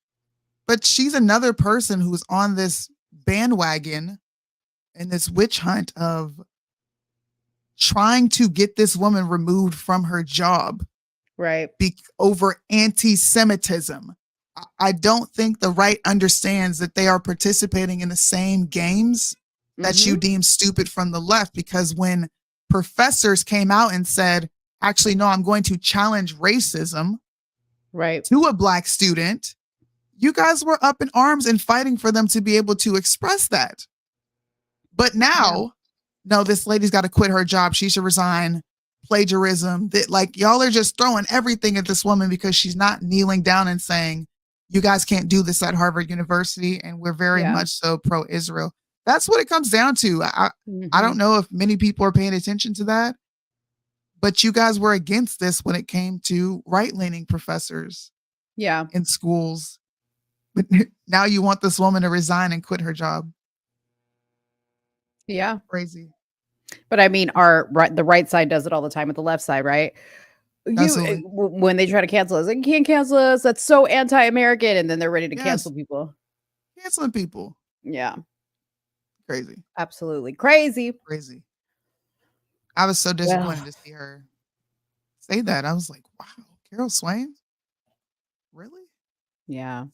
But she's another person who's on this bandwagon and this witch hunt of trying to get this woman removed from her job. Right. Over anti-Semitism. I don't think the right understands that they are participating in the same games that you deem stupid from the left, because when professors came out and said, actually, no, I'm going to challenge racism to a Black student, you guys were up in arms and fighting for them to be able to express that. But now, no, this lady's got to quit her job. She should resign. Plagiarism. That, like, y'all are just throwing everything at this woman because she's not kneeling down and saying, you guys can't do this at Harvard University. And we're very much so pro-Israel. That's what it comes down to. I don't know if many people are paying attention to that, but you guys were against this when it came to right-leaning professors in schools. But now you want this woman to resign and quit her job. Yeah. Crazy. But I mean, the right side does it all the time with the left side, right? When they try to cancel us, like, you can't cancel us. That's so anti-American. And then they're ready to cancel people. Canceling people. Yeah. Crazy. Absolutely. Crazy. Crazy. I was so disappointed to see her say that. I was like, wow, Carol Swain? Really? Yeah,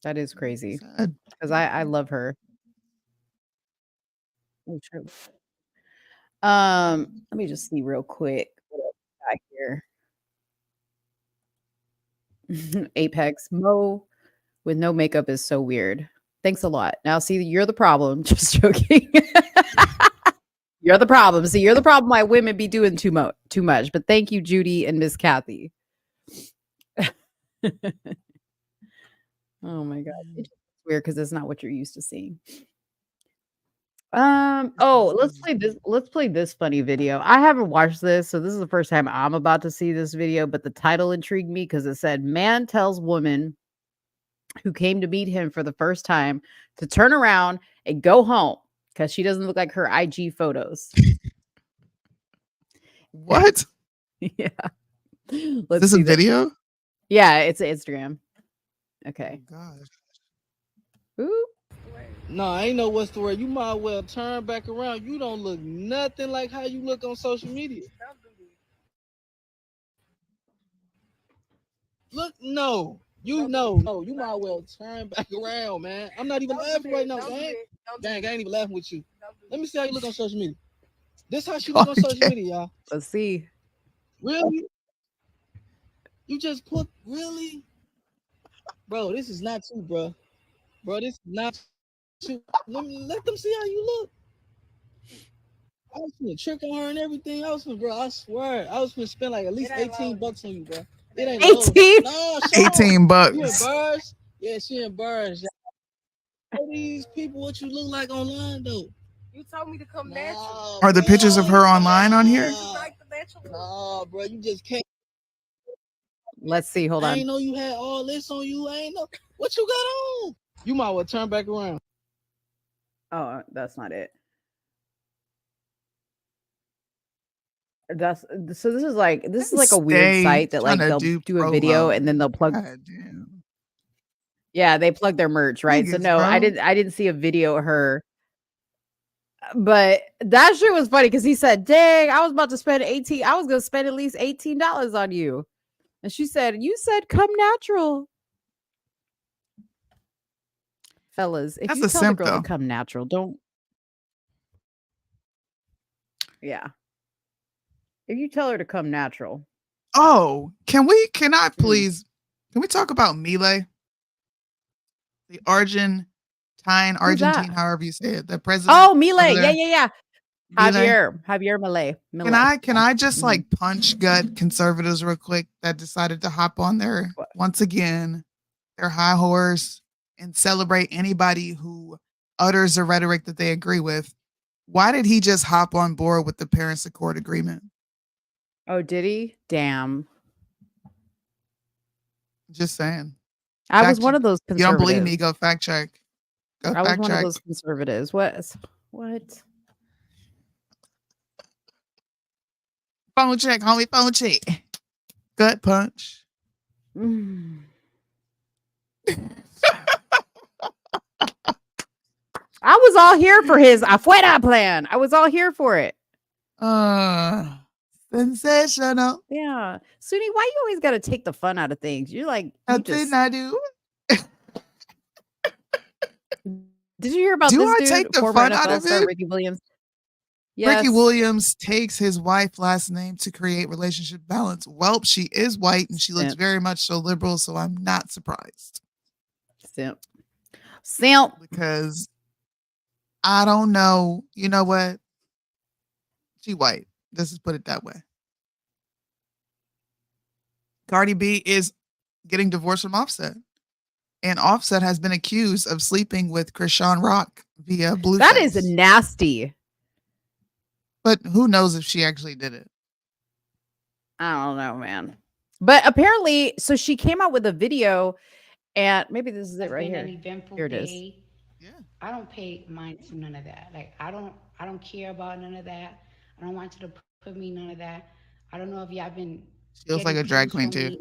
that is crazy. Sad. Because I love her. Oh, true. Let me just see real quick what else we got here. Apex Mo with no makeup is so weird. Thanks a lot. Now, see, you're the problem. Just joking. You're the problem. See, you're the problem why women be doing too much. But thank you, Judy and Miss Kathy. Oh my god, it's weird because it's not what you're used to seeing. Oh, let's play this funny video. I haven't watched this, so this is the first time I'm about to see this video, but the title intrigued me because it said man tells woman who came to meet him for the first time to turn around and go home because she doesn't look like her IG photos. What? Yeah. Is Let's this a see this. video? Yeah, it's an Instagram. Okay. Oh, gosh. Ooh. No, ain't no what's the word. You might well turn back around. You don't look nothing like how you look on social media. Look, no. You know. No, you might well turn back around, man. I'm not even laughing right now, gang. Gang, I ain't even laughing with you. Let me see how you look on social media. This how she look on social media, y'all. Let's see. Really? You just put, really? Bro, this is not you, bro. Bro, this is not you. Let them see how you look. I was gonna trick on her and everything. I was gonna, bro, I swear. I was gonna spend like at least 18 bucks on you, bro. It ain't 18? low. No, 18 bucks. You in bars? Yeah, she in bars. Show these people what you look like online, though. You told me to come natural. Are the pictures of her online on here? No, bro, you just can't. Let's see. Hold I on. ain't know you had all this on you. I ain't know what you got on. You might well turn back around. Oh, that's not it. That's so this is like a weird site that like they'll do a video and then they'll plug. Yeah, they plug their merch, right? So Niggas, no, bro. I didn't see a video of her. But that shit was funny because he said, dang, I was about to spend 18. I was gonna spend at least $18 on you. And she said, you said come natural. Fellas, if That's you a tell the simp, girl though. to come natural, don't. Yeah. If you tell her to come natural. Oh, can Mm. I please, can we talk about Milei? The Argentine, Who's that? however you say it, the president. Oh, over Milei. there. Yeah. Milei. Javier Milei. Can I just like punch gut conservatives real quick that decided to hop on their once again their high horse and celebrate anybody who utters a rhetoric that they agree with? Why did he just hop on board with the Paris Accord agreement? Oh, did he? Damn. Just saying. I was Fact one check. of those You don't believe conservatives. me? Go fact check. Go I was fact one of check. those conservatives. What? Phone check, homie. Phone check. Gut punch. Mm. I was all here for his afuera plan. I was all here for it. Sensational. Yeah. Soonie, why you always got to take the fun out of things? You're like, Nothing I do. Did you hear about Do this I dude, take the former fun out NFL of star it? Ricky Williams? Yes. Ricky Williams takes his wife's last name to create relationship balance. Well, she is white and she looks very much so liberal, so I'm not surprised. Simp. Because I don't know. You know what? She white. Let's just put it that way. Cardi B is getting divorced from Offset. And Offset has been accused of sleeping with Krishan Rock via Blueface. That is nasty. But who knows if she actually did it? I don't know, man. But apparently, so she came out with a video, and maybe this is it right here. An eventful Here it is. day. Yeah. I don't pay mind to none of that. Like I don't care about none of that. I don't want you to put me none of that. I don't know if y'all been. She looks like a drag queen too.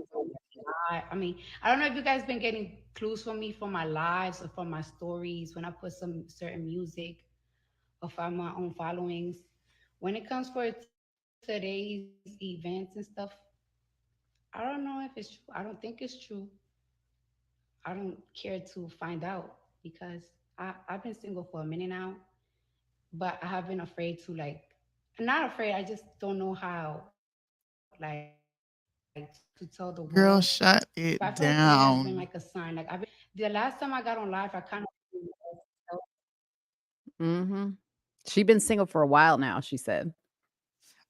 I mean, I don't know if you guys been getting clues from me for my lives or from my stories when I put some certain music or from my own followings. When it comes for today's events and stuff, I don't know if it's true. I don't think it's true. I don't care to find out because I've been single for a minute now, but I have been afraid to like, not afraid. I just don't know how like to tell the world. Girl, But I shut feel like it today has been like a down. sign. Like the last time I got on live, I kind of Mm-hmm. She's been single for a while now, she said.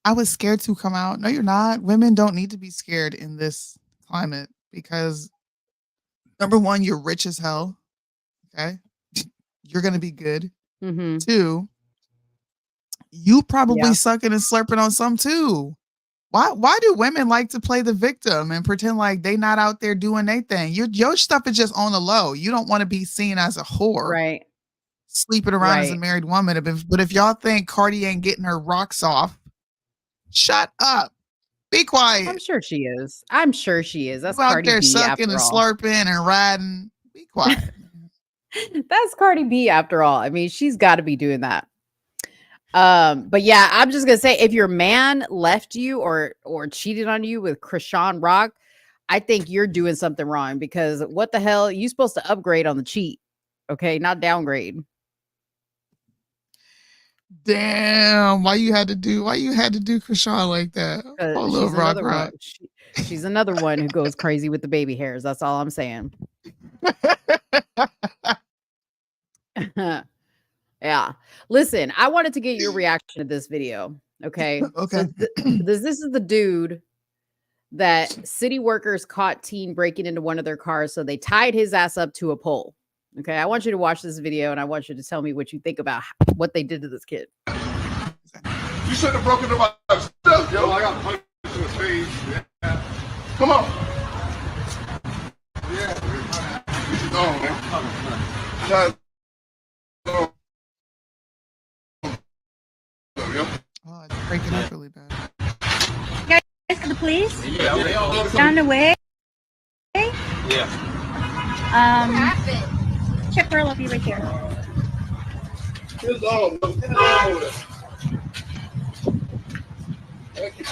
I was scared to come out. No, you're not. Women don't need to be scared in this climate because number one, you're rich as hell. Okay. You're gonna be good. Mm-hmm. Two, you probably Yeah. sucking and slurping on some too. Why do women like to play the victim and pretend like they not out there doing their thing? Your stuff is just on the low. You don't want to be seen as a whore. Right. Sleeping around as a Right. married woman. But if y'all think Cardi ain't getting her rocks off, shut up. Be quiet. I'm sure she is. I'm sure she is. That's You out Cardi there B sucking and after all. slurping and riding. Be quiet. That's Cardi B after all. I mean, she's got to be doing that. But yeah, I'm just gonna say if your man left you or cheated on you with Krishan Rock, I think you're doing something wrong because what the hell? You supposed to upgrade on the cheat, okay, not downgrade. Damn. Why you had to do Krishan like that? Oh, little She's rock another rock. one. She's another one who goes crazy with the baby hairs. That's all I'm saying. Yeah. Listen, I wanted to get your reaction to this video. Okay. Okay. So this is the dude that city workers caught teen breaking into one of their cars. So they tied his ass up to a pole. Okay. I want you to watch this video and I want you to tell me what you think about what they did to this kid. You shouldn't have broken my stuff, yo. I got punched in the face. Yeah. Come on. Yeah. Go on, man. Oh, it's breaking up really bad. Guys, for the police? Yeah. Down the way? Yeah. Check girl will be right here. Here's all of them. Get it all over there. Thank you,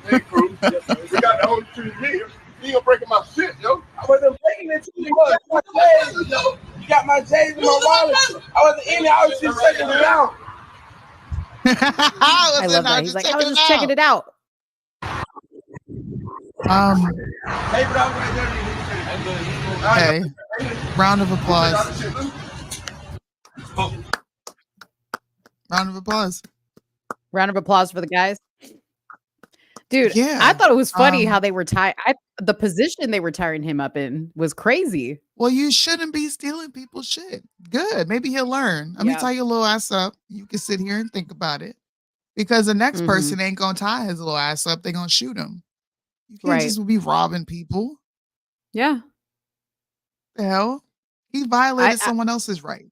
Hey, crew. We got the whole tree here. You gonna breaking my shit, yo. I wasn't breaking it to you. My J's, yo. You got my J's in my wallet. I wasn't in there. I was just checking it out. I love that. He's like, I was just checking it out. Okay. Round of applause. Round of applause. Round of applause for the guys. Dude, Yeah. I thought it was funny how they were tied. The position they were tying him up in was crazy. Well, you shouldn't be stealing people's shit. Good. Maybe he'll learn. Let me tie your little ass up. You can sit here and think about it. Because the next person ain't gonna tie his little ass up. They're gonna shoot him. You can't just be robbing people. Yeah. The hell? He violated someone else's rights.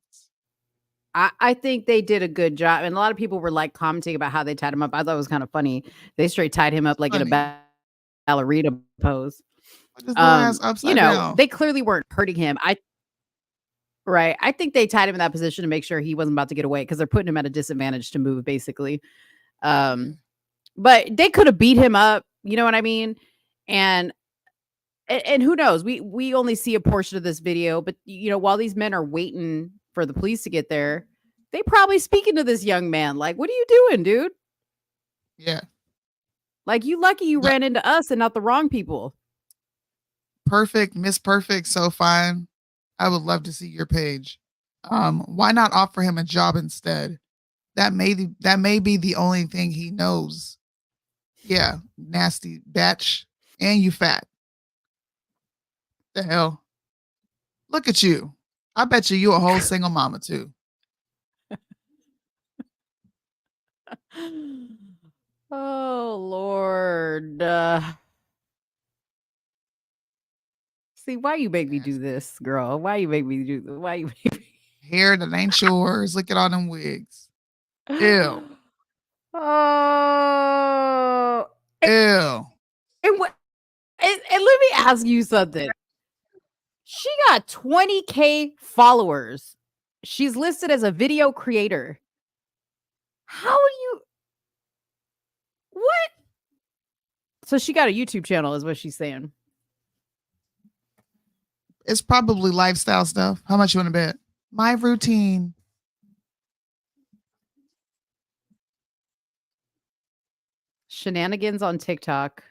I think they did a good job. And a lot of people were like commenting about how they tied him up. I thought it was kind of funny. They straight tied him up like in a ballerina pose. You know, down. they clearly weren't hurting him. I think they tied him in that position to make sure he wasn't about to get away because they're putting him at a disadvantage to move, basically. But they could have beat him up, you know what I mean? And who knows? We only see a portion of this video, but you know, while these men are waiting for the police to get there, they probably speaking to this young man like, what are you doing, dude? Yeah. Like, you lucky you ran into us and not the wrong people. Perfect, Miss Perfect, so fine. I would love to see your page. Why not offer him a job instead? That may be the only thing he knows. Yeah, nasty batch, and you fat. The hell? Look at you. I bet you a whole single mama too. Oh Lord. See, why you make me do this, girl? Why you make me do this? Why you make me hair that ain't yours? Look at all them wigs. Ew. Oh. Ew. And let me ask you something. She got 20K followers She's listed as a video creator. How do you what? So she got a YouTube channel, is what she's saying. It's probably lifestyle stuff. How much you want to bet? My routine. Shenanigans on TikTok.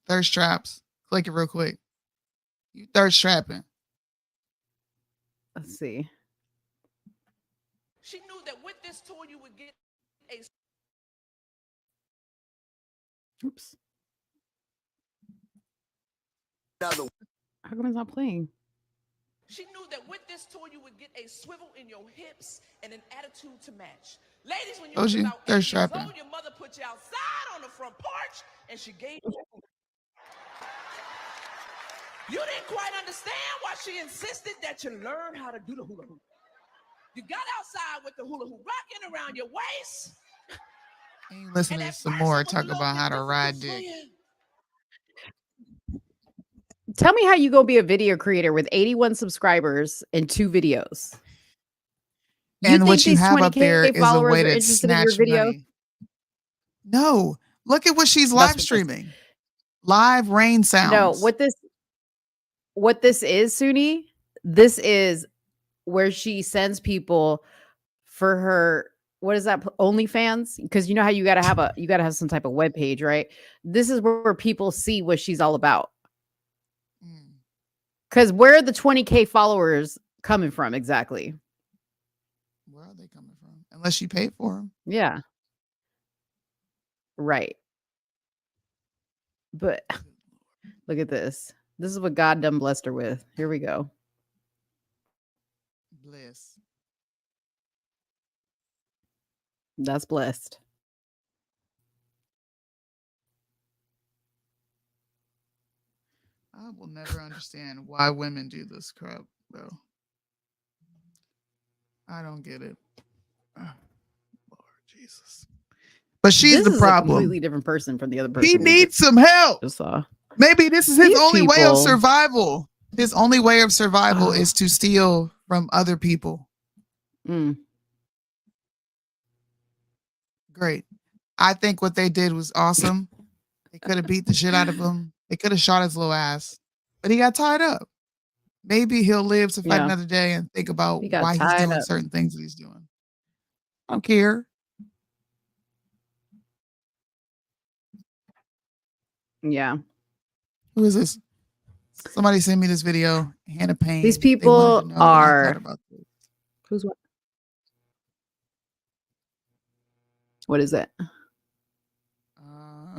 Thirst traps. Click it real quick. You thirst trapping. Let's see. She knew that with this tool you would get a. Oops. How come it's not playing? She knew that with this tool you would get a swivel in your hips and an attitude to match. Ladies, when you Told was you, about 8 thirst years trapping. old, your mother put you outside on the front porch and she gave you. You didn't quite understand why she insisted that you learn how to do the hula hoop. You got outside with the hula hoop rocking around your waist. And you listen to some more talk about how to ride dick. Tell me how you go be a video creator with 81 subscribers and 2 videos. And what you these have up 20K there is a followers way are to interested in your snatch video? money. No, look at what she's That's live what this- streaming. Live rain sounds. No, what this is, Soonie, this is where she sends people for her, what is that, OnlyFans? Because you know how you gotta have some type of web page, right? This is where people see what she's all about. Because where are the 20K followers coming from exactly? Where are they coming from? Unless you paid for them. Yeah. Right. But look at this. This is what God done blessed her with. Here we go. Bliss. That's blessed. I will never understand why women do this crap, bro. I don't get it. Oh, Lord Jesus. But she's This the is problem. a completely different person from the other person. He we needs some help. just saw. Maybe this is his These only way of people- survival. His only way of survival is to steal from other people. Great. I think what they did was awesome. They could have beat the shit out of him. They could have shot his little ass. But he got tied up. Maybe he'll live to fight Yeah. another day and think about He got why he's tied doing up. certain things that he's doing. I don't care. Yeah. Who is this? Somebody sent me this video. Hannah Payne. These They wanted people to know what I are. thought about this. Who's what? What is it?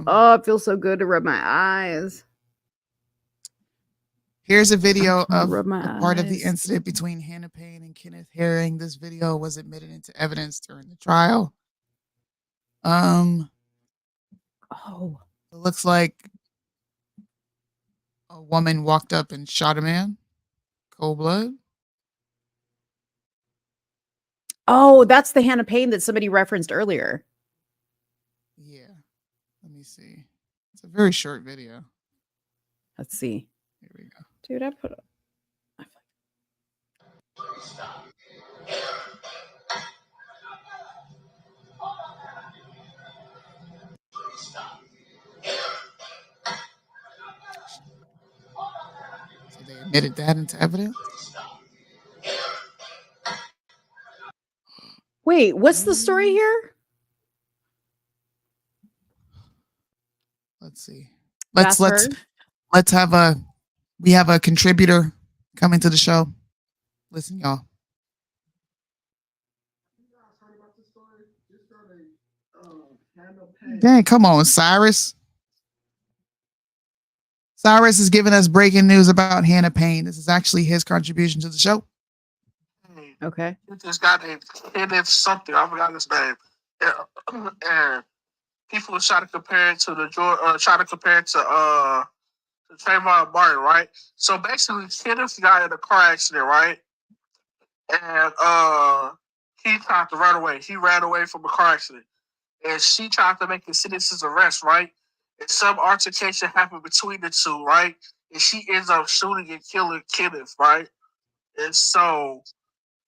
Oh, it feels so good to rub my eyes. Here's a video of rub my a part of the eyes. incident between Hannah Payne and Kenneth Herring. This video was admitted into evidence during the trial. Oh. It looks like a woman walked up and shot a man. Cold blood. Oh, that's the Hannah Payne that somebody referenced earlier. Yeah. Let me see. It's a very short video. Let's see. Here we go. Dude, I put up. So they admitted that into evidence. Wait, what's the story here? Let's see. That's her? Let's have we have a contributor coming to the show. Listen, y'all. Dang, come on, Cyrus. Cyrus is giving us breaking news about Hannah Payne. This is actually his contribution to the show. Okay. This guy named Kenneth something. I forgot his name. And people try to compare it to Trayvon Martin, right? So basically, Kenneth got in a car accident, right? And he tried to run away. He ran away from a car accident, and she tried to make a citizen's arrest, right? And some altercation happened between the two, right? And she ends up shooting and killing Kenneth, right? And so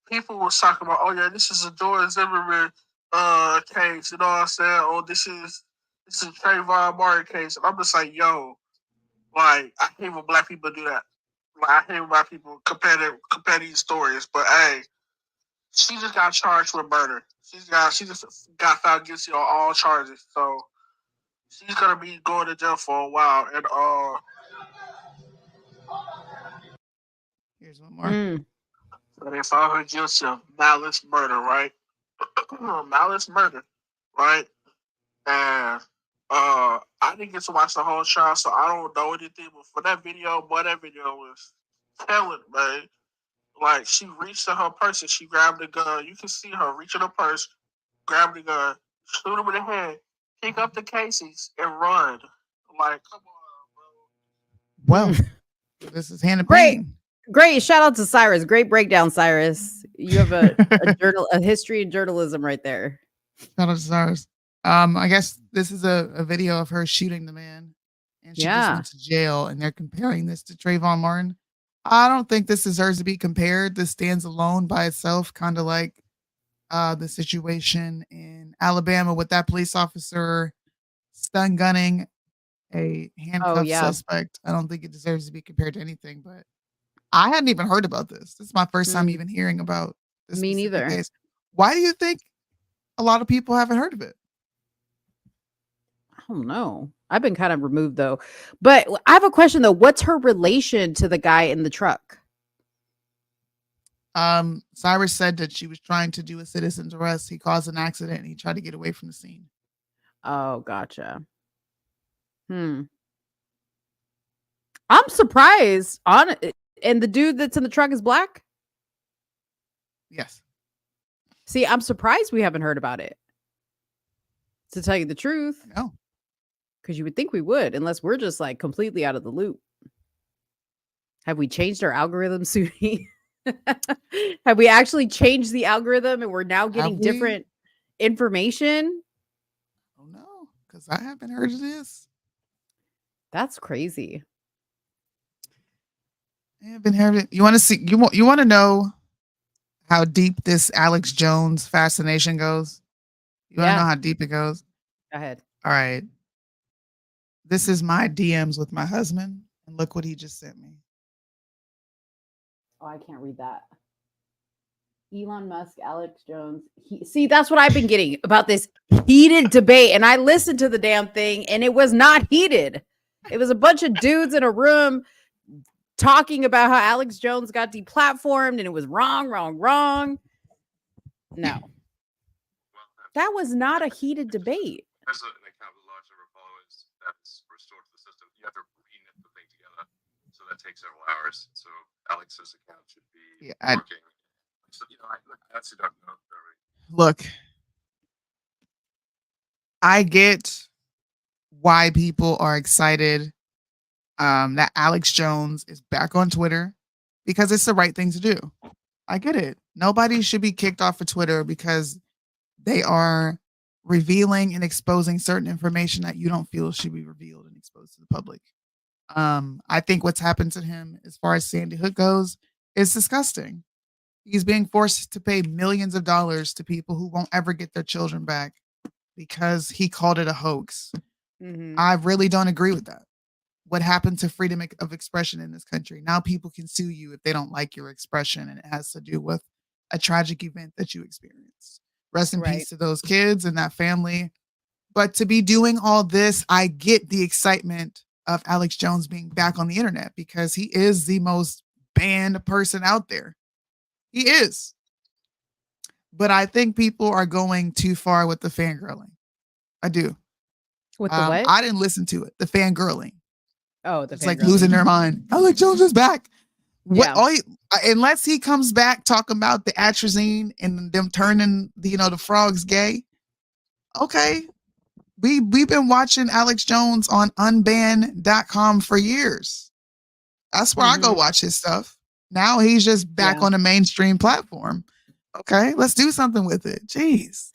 people was talking about, oh yeah, this is a George Zimmerman case, you know what I'm saying? Oh, this is Trayvon Martin case. And I'm just like, yo, like, I hate when black people do that. Like, I hate when black people compare these stories. But hey, she just got charged with murder. She just got found guilty on all charges. So she's gonna be going to jail for a while. And Here's one more. so they found her guilty of malice murder, right? Malice murder, right? And I didn't get to watch the whole trial, so I don't know anything. But for that video, that video was telling, man. Like, she reached in her purse and she grabbed the gun. You can see her reach in her purse, grab the gun, shoot him in the head, pick up the casings, and run. Like, come on. Well, this is Hannah Great. Payne. Great. Shout out to Cyrus. Great breakdown, Cyrus. You have a history in journalism right there. Shout out to Cyrus. I guess this is a video of her shooting the man, and she just went to jail, and they're comparing this to Trayvon Martin. I don't think this deserves to be compared. This stands alone by itself, kind of like the situation in Alabama with that police officer stun gunning a handcuffed suspect. I don't think it deserves to be compared to anything, but I hadn't even heard about this. This is my first time even hearing about this. Me neither. Case. Why do you think a lot of people haven't heard of it? I don't know. I've been kind of removed though. But I have a question though. What's her relation to the guy in the truck? Cyrus said that she was trying to do a citizen's arrest. He caused an accident and he tried to get away from the scene. Oh, gotcha. I'm surprised and the dude that's in the truck is black? Yes. See, I'm surprised we haven't heard about it. To tell you the truth. No. Because you would think we would, unless we're just like completely out of the loop. Have we changed our algorithm, Soonie? Have we actually changed the algorithm and we're now getting different information? I don't know, because I haven't heard of this. That's crazy. I haven't heard it. You want to see? You want to know how deep this Alex Jones fascination goes? You want to know how deep it goes? Go ahead. All right. This is my DMs with my husband, and look what he just sent me. Oh, I can't read that. Elon Musk, Alex Jones. See, that's what I've been getting about this heated debate. And I listened to the damn thing, and it was not heated. It was a bunch of dudes in a room talking about how Alex Jones got deplatformed, and it was wrong. No. That was not a heated debate. As an account with a large number of followers that's restored to the system, you have to reknit the thing together. So that takes several hours. So Alex's account should be working. So, I actually don't know. Look, I get why people are excited that Alex Jones is back on Twitter because it's the right thing to do. I get it. Nobody should be kicked off of Twitter because they are revealing and exposing certain information that you don't feel should be revealed and exposed to the public. I think what's happened to him as far as Sandy Hook goes is disgusting. He's being forced to pay millions of dollars to people who won't ever get their children back because he called it a hoax. I really don't agree with that. What happened to freedom of expression in this country? Now people can sue you if they don't like your expression, and it has to do with a tragic event that you experienced. Rest in peace to those kids and that family. But to be doing all this, I get the excitement of Alex Jones being back on the internet because he is the most banned person out there. He is. But I think people are going too far with the fangirling. I do. With the what? I didn't listen to it. The fangirling. Oh, it's like losing their mind. Alex Jones is back. Unless he comes back talking about the atrazine and them turning the frogs gay. Okay. We've been watching Alex Jones on unban.com for years. That's where I go watch his stuff. Now he's just back on a mainstream platform. Okay, let's do something with it. Jeez.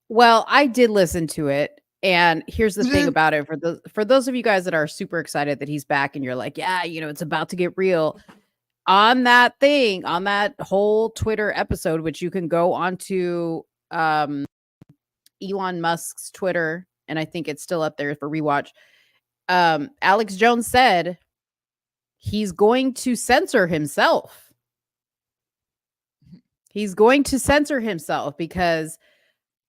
Well, I did listen to it. And here's the thing about it for those of you guys that are super excited that he's back and you're like, yeah, it's about to get real. on that thing, on that whole Twitter episode, which you can go onto Elon Musk's Twitter, and I think it's still up there for rewatch. Alex Jones said he's going to censor himself. He's going to censor himself because,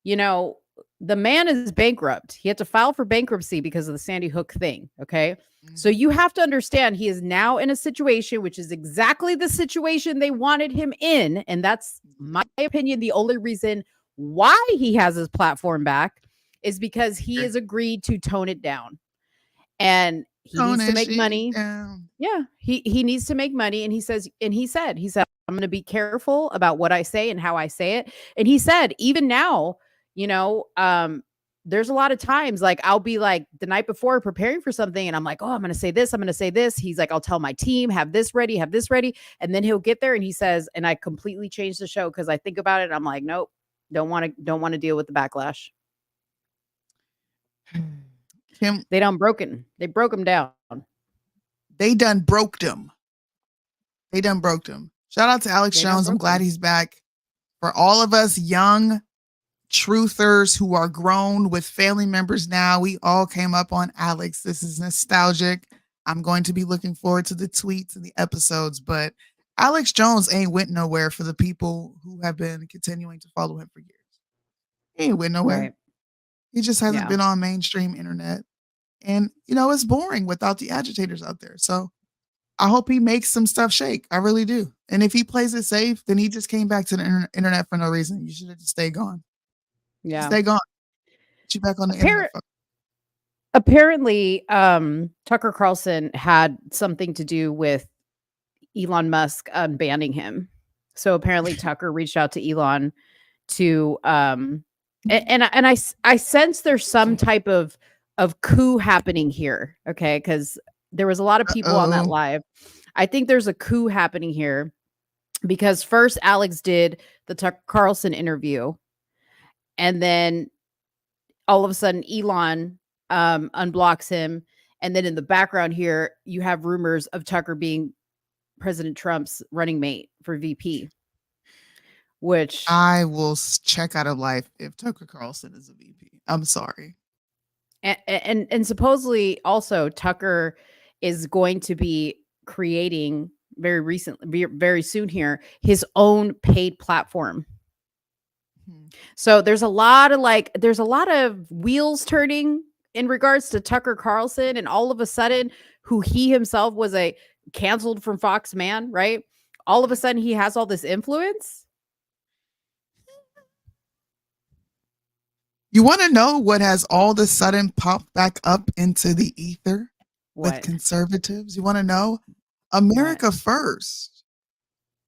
you know, the man is bankrupt. He had to file for bankruptcy because of the Sandy Hook thing. Okay. So you have to understand he is now in a situation which is exactly the situation they wanted him in. And that's my opinion. The only reason why he has his platform back is because he has agreed to tone it down. And he needs to make money. Yeah, he needs to make money. And he said, I'm going to be careful about what I say and how I say it. And he said, even now, you know, there's a lot of times like I'll be like the night before preparing for something and I'm like, oh, I'm going to say this. I'm going to say this. He's like, I'll tell my team, have this ready. And then he'll get there and he says, and I completely changed the show because I think about it. And I'm like, nope, don't want to deal with the backlash. They broke him down. They done broke them. Shout out to Alex Jones. I'm glad he's back. For all of us young truthers who are grown with family members now, we all came up on Alex. This is nostalgic. I'm going to be looking forward to the tweets and the episodes, but Alex Jones ain't went nowhere for the people who have been continuing to follow him for years. He ain't went nowhere. Right. He just hasn't been on mainstream internet. And, you know, it's boring without the agitators out there. So I hope he makes some stuff shake. I really do. And if he plays it safe, then he just came back to the internet for no reason. You should have just stayed gone. Yeah. Stay gone. Get you back on the internet. Apparently, Tucker Carlson had something to do with Elon Musk banning him. So apparently Tucker reached out to Elon to and I sense there's some type of coup happening here. Okay, because there was a lot of people on that live. I think there's a coup happening here because first Alex did the Tucker Carlson interview, and then all of a sudden Elon unblocks him, and then in the background here you have rumors of Tucker being President Trump's running mate for VP. Which I will check out of life if Tucker Carlson is a VP. I'm sorry. And supposedly also Tucker is going to be creating very soon here his own paid platform. So there's a lot of wheels turning in regards to Tucker Carlson, and all of a sudden who he himself was a canceled from Fox man, right? All of a sudden he has all this influence. You want to know what has all of a sudden popped back up into the ether with conservatives? You want to know? America First.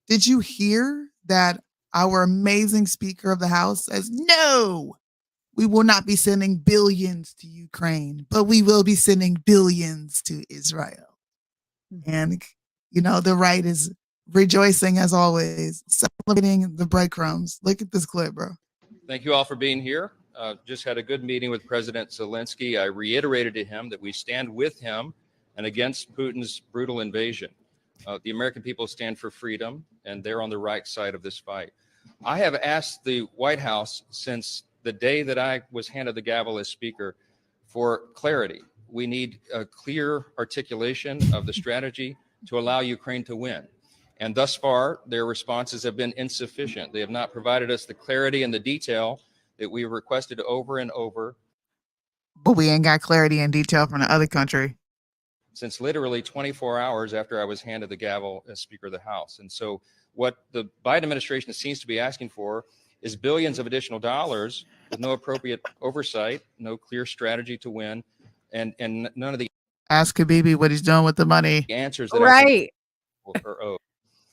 Did you hear that our amazing Speaker of the House says, no, we will not be sending billions to Ukraine, but we will be sending billions to Israel. And, you know, the right is rejoicing as always, celebrating the breadcrumbs. Look at this clip, bro. Thank you all for being here. Just had a good meeting with President Zelensky. I reiterated to him that we stand with him and against Putin's brutal invasion. The American people stand for freedom, and they're on the right side of this fight. I have asked the White House since the day that I was handed the gavel as Speaker for clarity. We need a clear articulation of the strategy to allow Ukraine to win. And thus far, their responses have been insufficient. They have not provided us the clarity and the detail that we requested over and over. But we ain't got clarity and detail from the other country. Since literally 24 hours after I was handed the gavel as Speaker of the House. And so what the Biden administration seems to be asking for is billions of additional dollars with no appropriate oversight, no clear strategy to win, and none of the Ask Habibi what he's doing with the money. answers that I think are owed.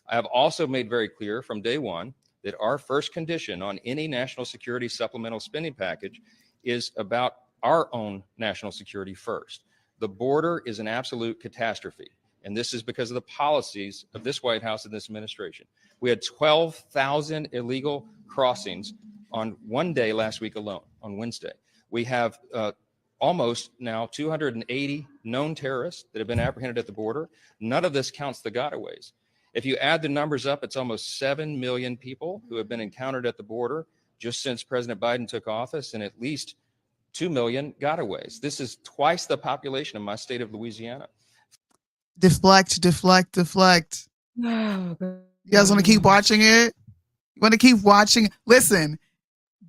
I have also made very clear from day one that our first condition on any national security supplemental spending package is about our own national security first. The border is an absolute catastrophe, and this is because of the policies of this White House and this administration. We had 12,000 illegal crossings on one day last week alone, on Wednesday. We have almost now 280 known terrorists that have been apprehended at the border. None of this counts the gotaways. If you add the numbers up, it's almost 7 million people who have been encountered at the border just since President Biden took office, and at least 2 million gotaways. This is twice the population of my state of Louisiana. Deflect. Oh, You guys want to keep watching it? You want to keep watching? Listen,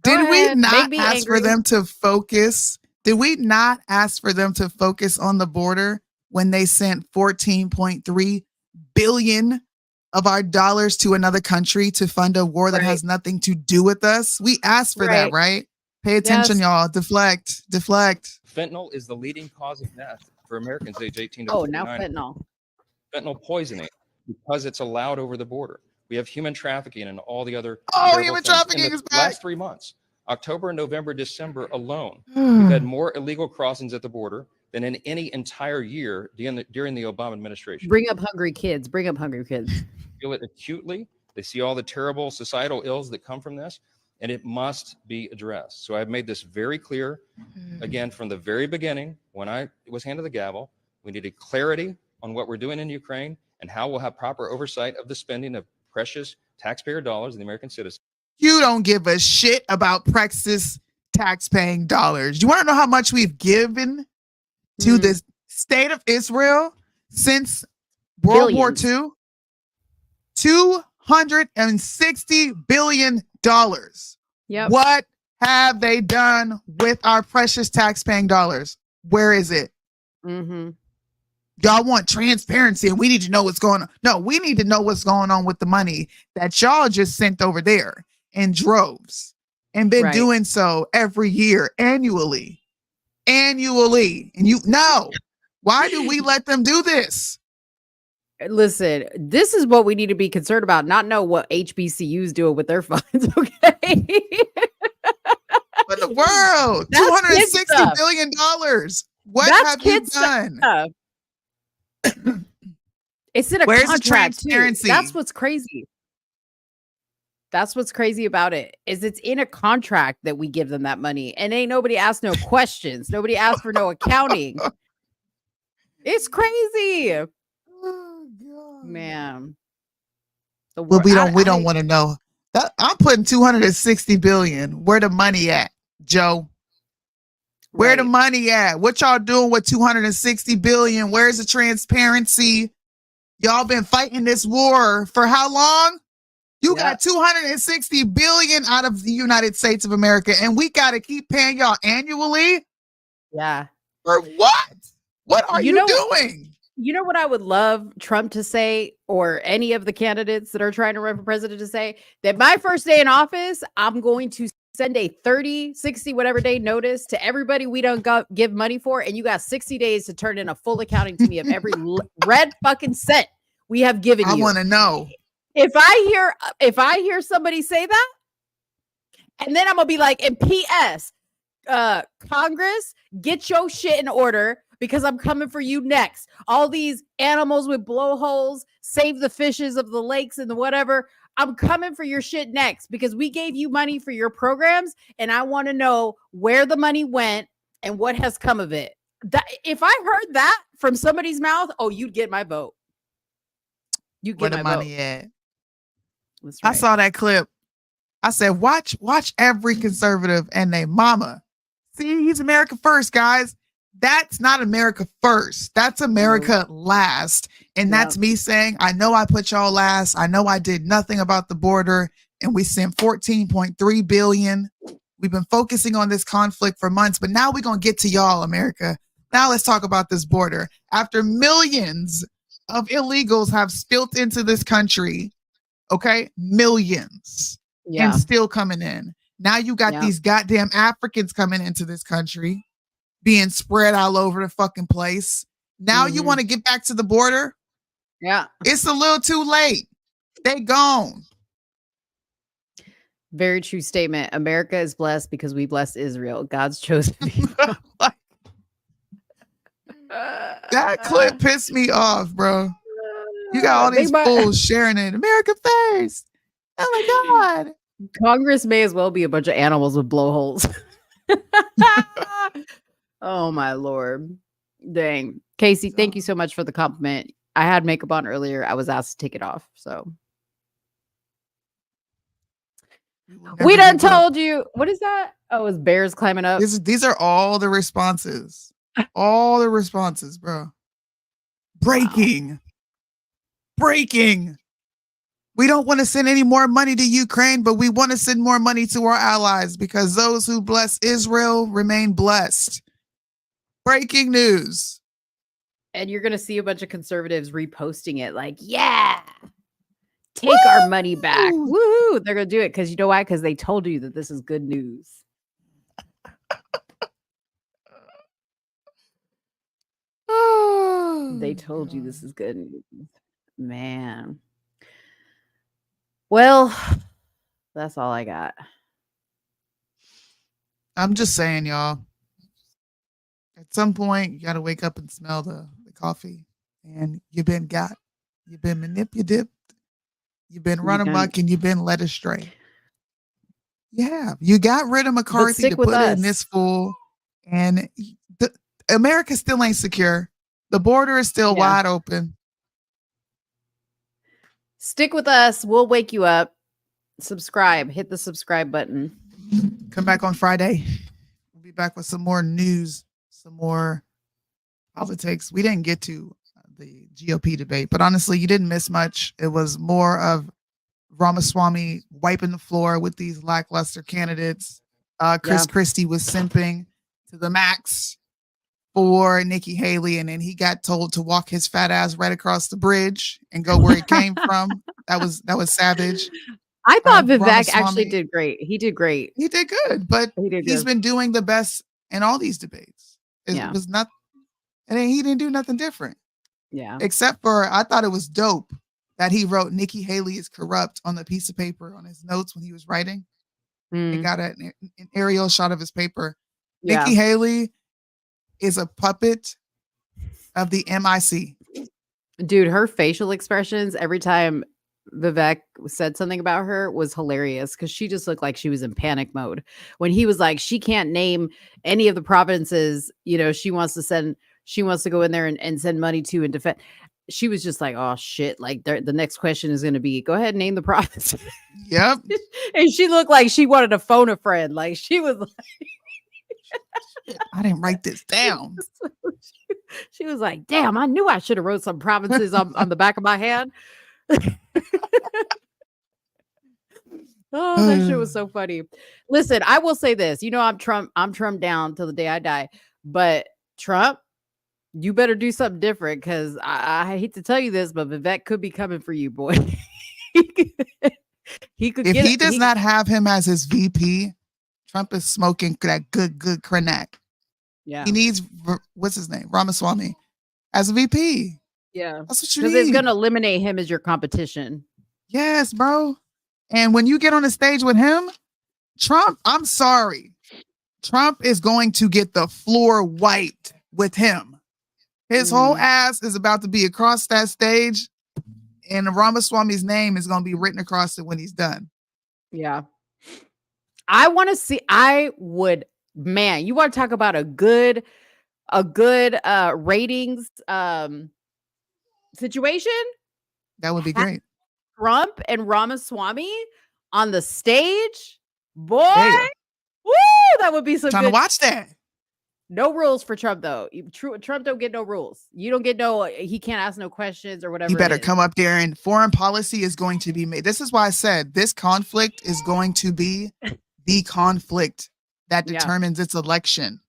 did we ahead. Make not me ask for angry. them to focus? Did we not ask for them to focus on the border when they sent 14.3 billion of our dollars to another country to fund a war that has nothing to do with us? We asked for that, right? Pay attention, Yes. y'all. Deflect. Fentanyl is the leading cause of death for Americans age 18 to Oh, 49. now fentanyl. Fentanyl poisoning, because it's allowed over the border. We have human trafficking and all the other Oh, terrible human things. trafficking In the is back. last 3 months, October, November, December alone, we've had more illegal crossings at the border than in any entire year during the Obama administration. Bring up hungry kids. Bring up hungry kids. Feel it acutely. They see all the terrible societal ills that come from this, and it must be addressed. So I've made this very clear, again, from the very beginning, when I was handed the gavel. We needed clarity on what we're doing in Ukraine and how we'll have proper oversight of the spending of precious taxpayer dollars and the American citizens. You don't give a shit about precious tax-paying dollars. You want to know how much we've given to the state of Israel since World War II? $260 billion. Yep. What have they done with our precious tax-paying dollars? Where is it? Mm-hmm. Y'all want transparency and we need to know what's going on. No, we need to know what's going on with the money that y'all just sent over there in droves and been doing so every year, annually. And you know, why do we let them do this? Listen, this is what we need to be concerned about, not know what HBCU's doing with their funds, okay? But the world, $260 billion. What have you done? It's in a Where's the contract too. transparency? That's what's crazy. That's what's crazy about it, is it's in a contract that we give them that money, and ain't nobody asked no questions. Nobody asked for no accounting. It's crazy. Oh, God. Man. Well, we don't want to know. I'm putting 260 billion. Where the money at, Joe? Where the money at? What y'all doing with 260 billion? Where's the transparency? Y'all been fighting this war for how long? You got 260 billion out of the United States of America, and we got to keep paying y'all annually? Yeah. For what? What are you doing? You know what I would love Trump to say, or any of the candidates that are trying to run for president to say? That my first day in office, I'm going to send a 30, 60, whatever day notice to everybody we don't give money for, and you got 60 days to turn in a full accounting to me of every red fucking cent we have given you. I want to know. If I hear somebody say that, and then I'm gonna be like, and P.S. Congress, get your shit in order, because I'm coming for you next. All these animals with blowholes, save the fishes of the lakes and the whatever. I'm coming for your shit next, because we gave you money for your programs, and I want to know where the money went and what has come of it. If I heard that from somebody's mouth, oh, you'd get my vote. You'd get Where the my money vote. at? That's I right. saw that clip. I said, watch every conservative and their mama. See, he's America first, guys. That's not America first. That's America last. And that's me saying, I know I put y'all last. I know I did nothing about the border, and we sent 14.3 billion. We've been focusing on this conflict for months, but now we're going to get to y'all, America. Now let's talk about this border. After millions of illegals have spilt into this country, okay? Millions. Yeah. And still coming in. Now you got these goddamn Africans coming into this country, being spread all over the fucking place. Now you want to get back to the border? Yeah. It's a little too late. They gone. Very true statement. America is blessed because we bless Israel, God's chosen people. That clip pissed me off, bro. You got all these fools sharing it. America first. Oh my God. Congress may as well be a bunch of animals with blowholes. Oh my Lord. Dang. Casey, thank you so much for the compliment. I had makeup on earlier. I was asked to take it off. So we done told you. What is that? Oh, it's bears climbing up. These are all the responses. All the responses, bro. Breaking. Wow. Breaking. We don't want to send any more money to Ukraine, but we want to send more money to our allies because those who bless Israel remain blessed. Breaking news. And you're going to see a bunch of conservatives reposting it like, yeah, take our money back. Woohoo. They're going to do it because you know why? Because they told you that this is good news. They told you this is good news. Man. Well, that's all I got. I'm just saying, y'all. At some point, you got to wake up and smell the coffee. And you've been manipulated. You've been run amok and you've been led astray. Yeah. You got rid of McCarthy to put in this fool. And America still ain't secure. The border is still wide open. Stick with us. We'll wake you up. Subscribe. Hit the subscribe button. Come back on Friday. We'll be back with some more news, some more politics. We didn't get to the GOP debate, but honestly, you didn't miss much. It was more of Ramaswamy wiping the floor with these lackluster candidates. Chris Christie was simping to the max for Nikki Haley, and then he got told to walk his fat ass right across the bridge and go where he came from. That was savage. I thought Vivek actually did great. He did great. He did good, but he's been doing the best in all these debates. It was not, and he didn't do nothing different. Yeah. Except for, I thought it was dope that he wrote Nikki Haley is corrupt on the piece of paper on his notes when he was writing. He got an aerial shot of his paper. Yeah. Nikki Haley is a puppet of the MIC. Dude, her facial expressions every time Vivek said something about her was hilarious because she just looked like she was in panic mode. When he was like, she can't name any of the provinces, she wants to go in there and send money to and defend. She was just like, oh shit. Like the next question is going to be, go ahead and name the province. Yep. And she looked like she wanted to phone a friend. Like she was like, I didn't write this down. She was like, damn, I knew I should have wrote some provinces on the back of my hand. Oh, that shit was so funny. Listen, I will say this. I'm Trump down till the day I die. But Trump, you better do something different because I hate to tell you this, but Vivek could be coming for you, boy. He could. If he does not have him as his VP, Trump is smoking that good cognac. Yeah. He needs, what's his name? Ramaswamy as a VP. Yeah. That's what you need. Because it's going to eliminate him as your competition. Yes, bro. And when you get on the stage with him, Trump, I'm sorry. Trump is going to get the floor wiped with him. His whole ass is about to be across that stage, and Ramaswamy's name is going to be written across it when he's done. Yeah. I want to see, man, you want to talk about a good ratings situation? That would be great. Trump and Ramaswamy on the stage, boy. Woo! That would be so trying good. To watch that. No rules for Trump though. Trump don't get no rules. You don't get he can't ask no questions or whatever. He better come up there, and foreign policy is going to be made. This is why I said this conflict is going to be the conflict that determines its election.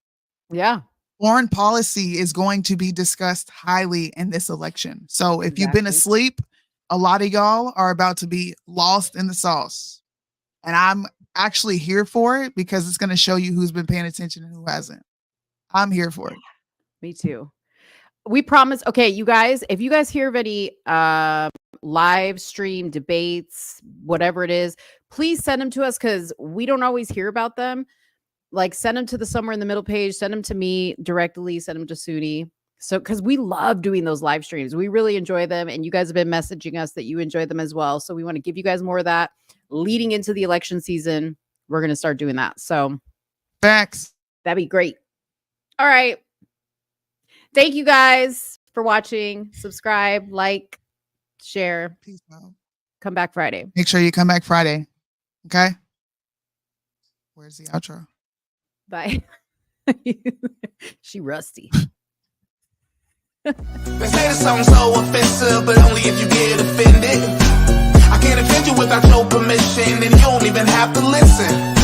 Yeah. Foreign policy is going to be discussed highly in this election. So if you've been asleep, a lot of y'all are about to be lost in the sauce. And I'm actually here for it because it's going to show you who's been paying attention and who hasn't. I'm here for it. Me too. We promise. Okay, you guys, if you guys hear of any live stream debates, whatever it is, please send them to us because we don't always hear about them. Like send them to the Somewhere in the Middle page, send them to me directly, send them to Soonie. So, because we love doing those live streams. We really enjoy them. And you guys have been messaging us that you enjoy them as well. So we want to give you guys more of that leading into the election season. We're going to start doing that. So facts. That'd be great. All right. Thank you guys. for watching. Subscribe, like, share. Peace out. Come back Friday. Make sure you come back Friday. Okay? Where's the outro? Bye. She rusty. They say the song's so offensive, but only if you get offended. I can't offend you without your permission, and you don't even have to listen.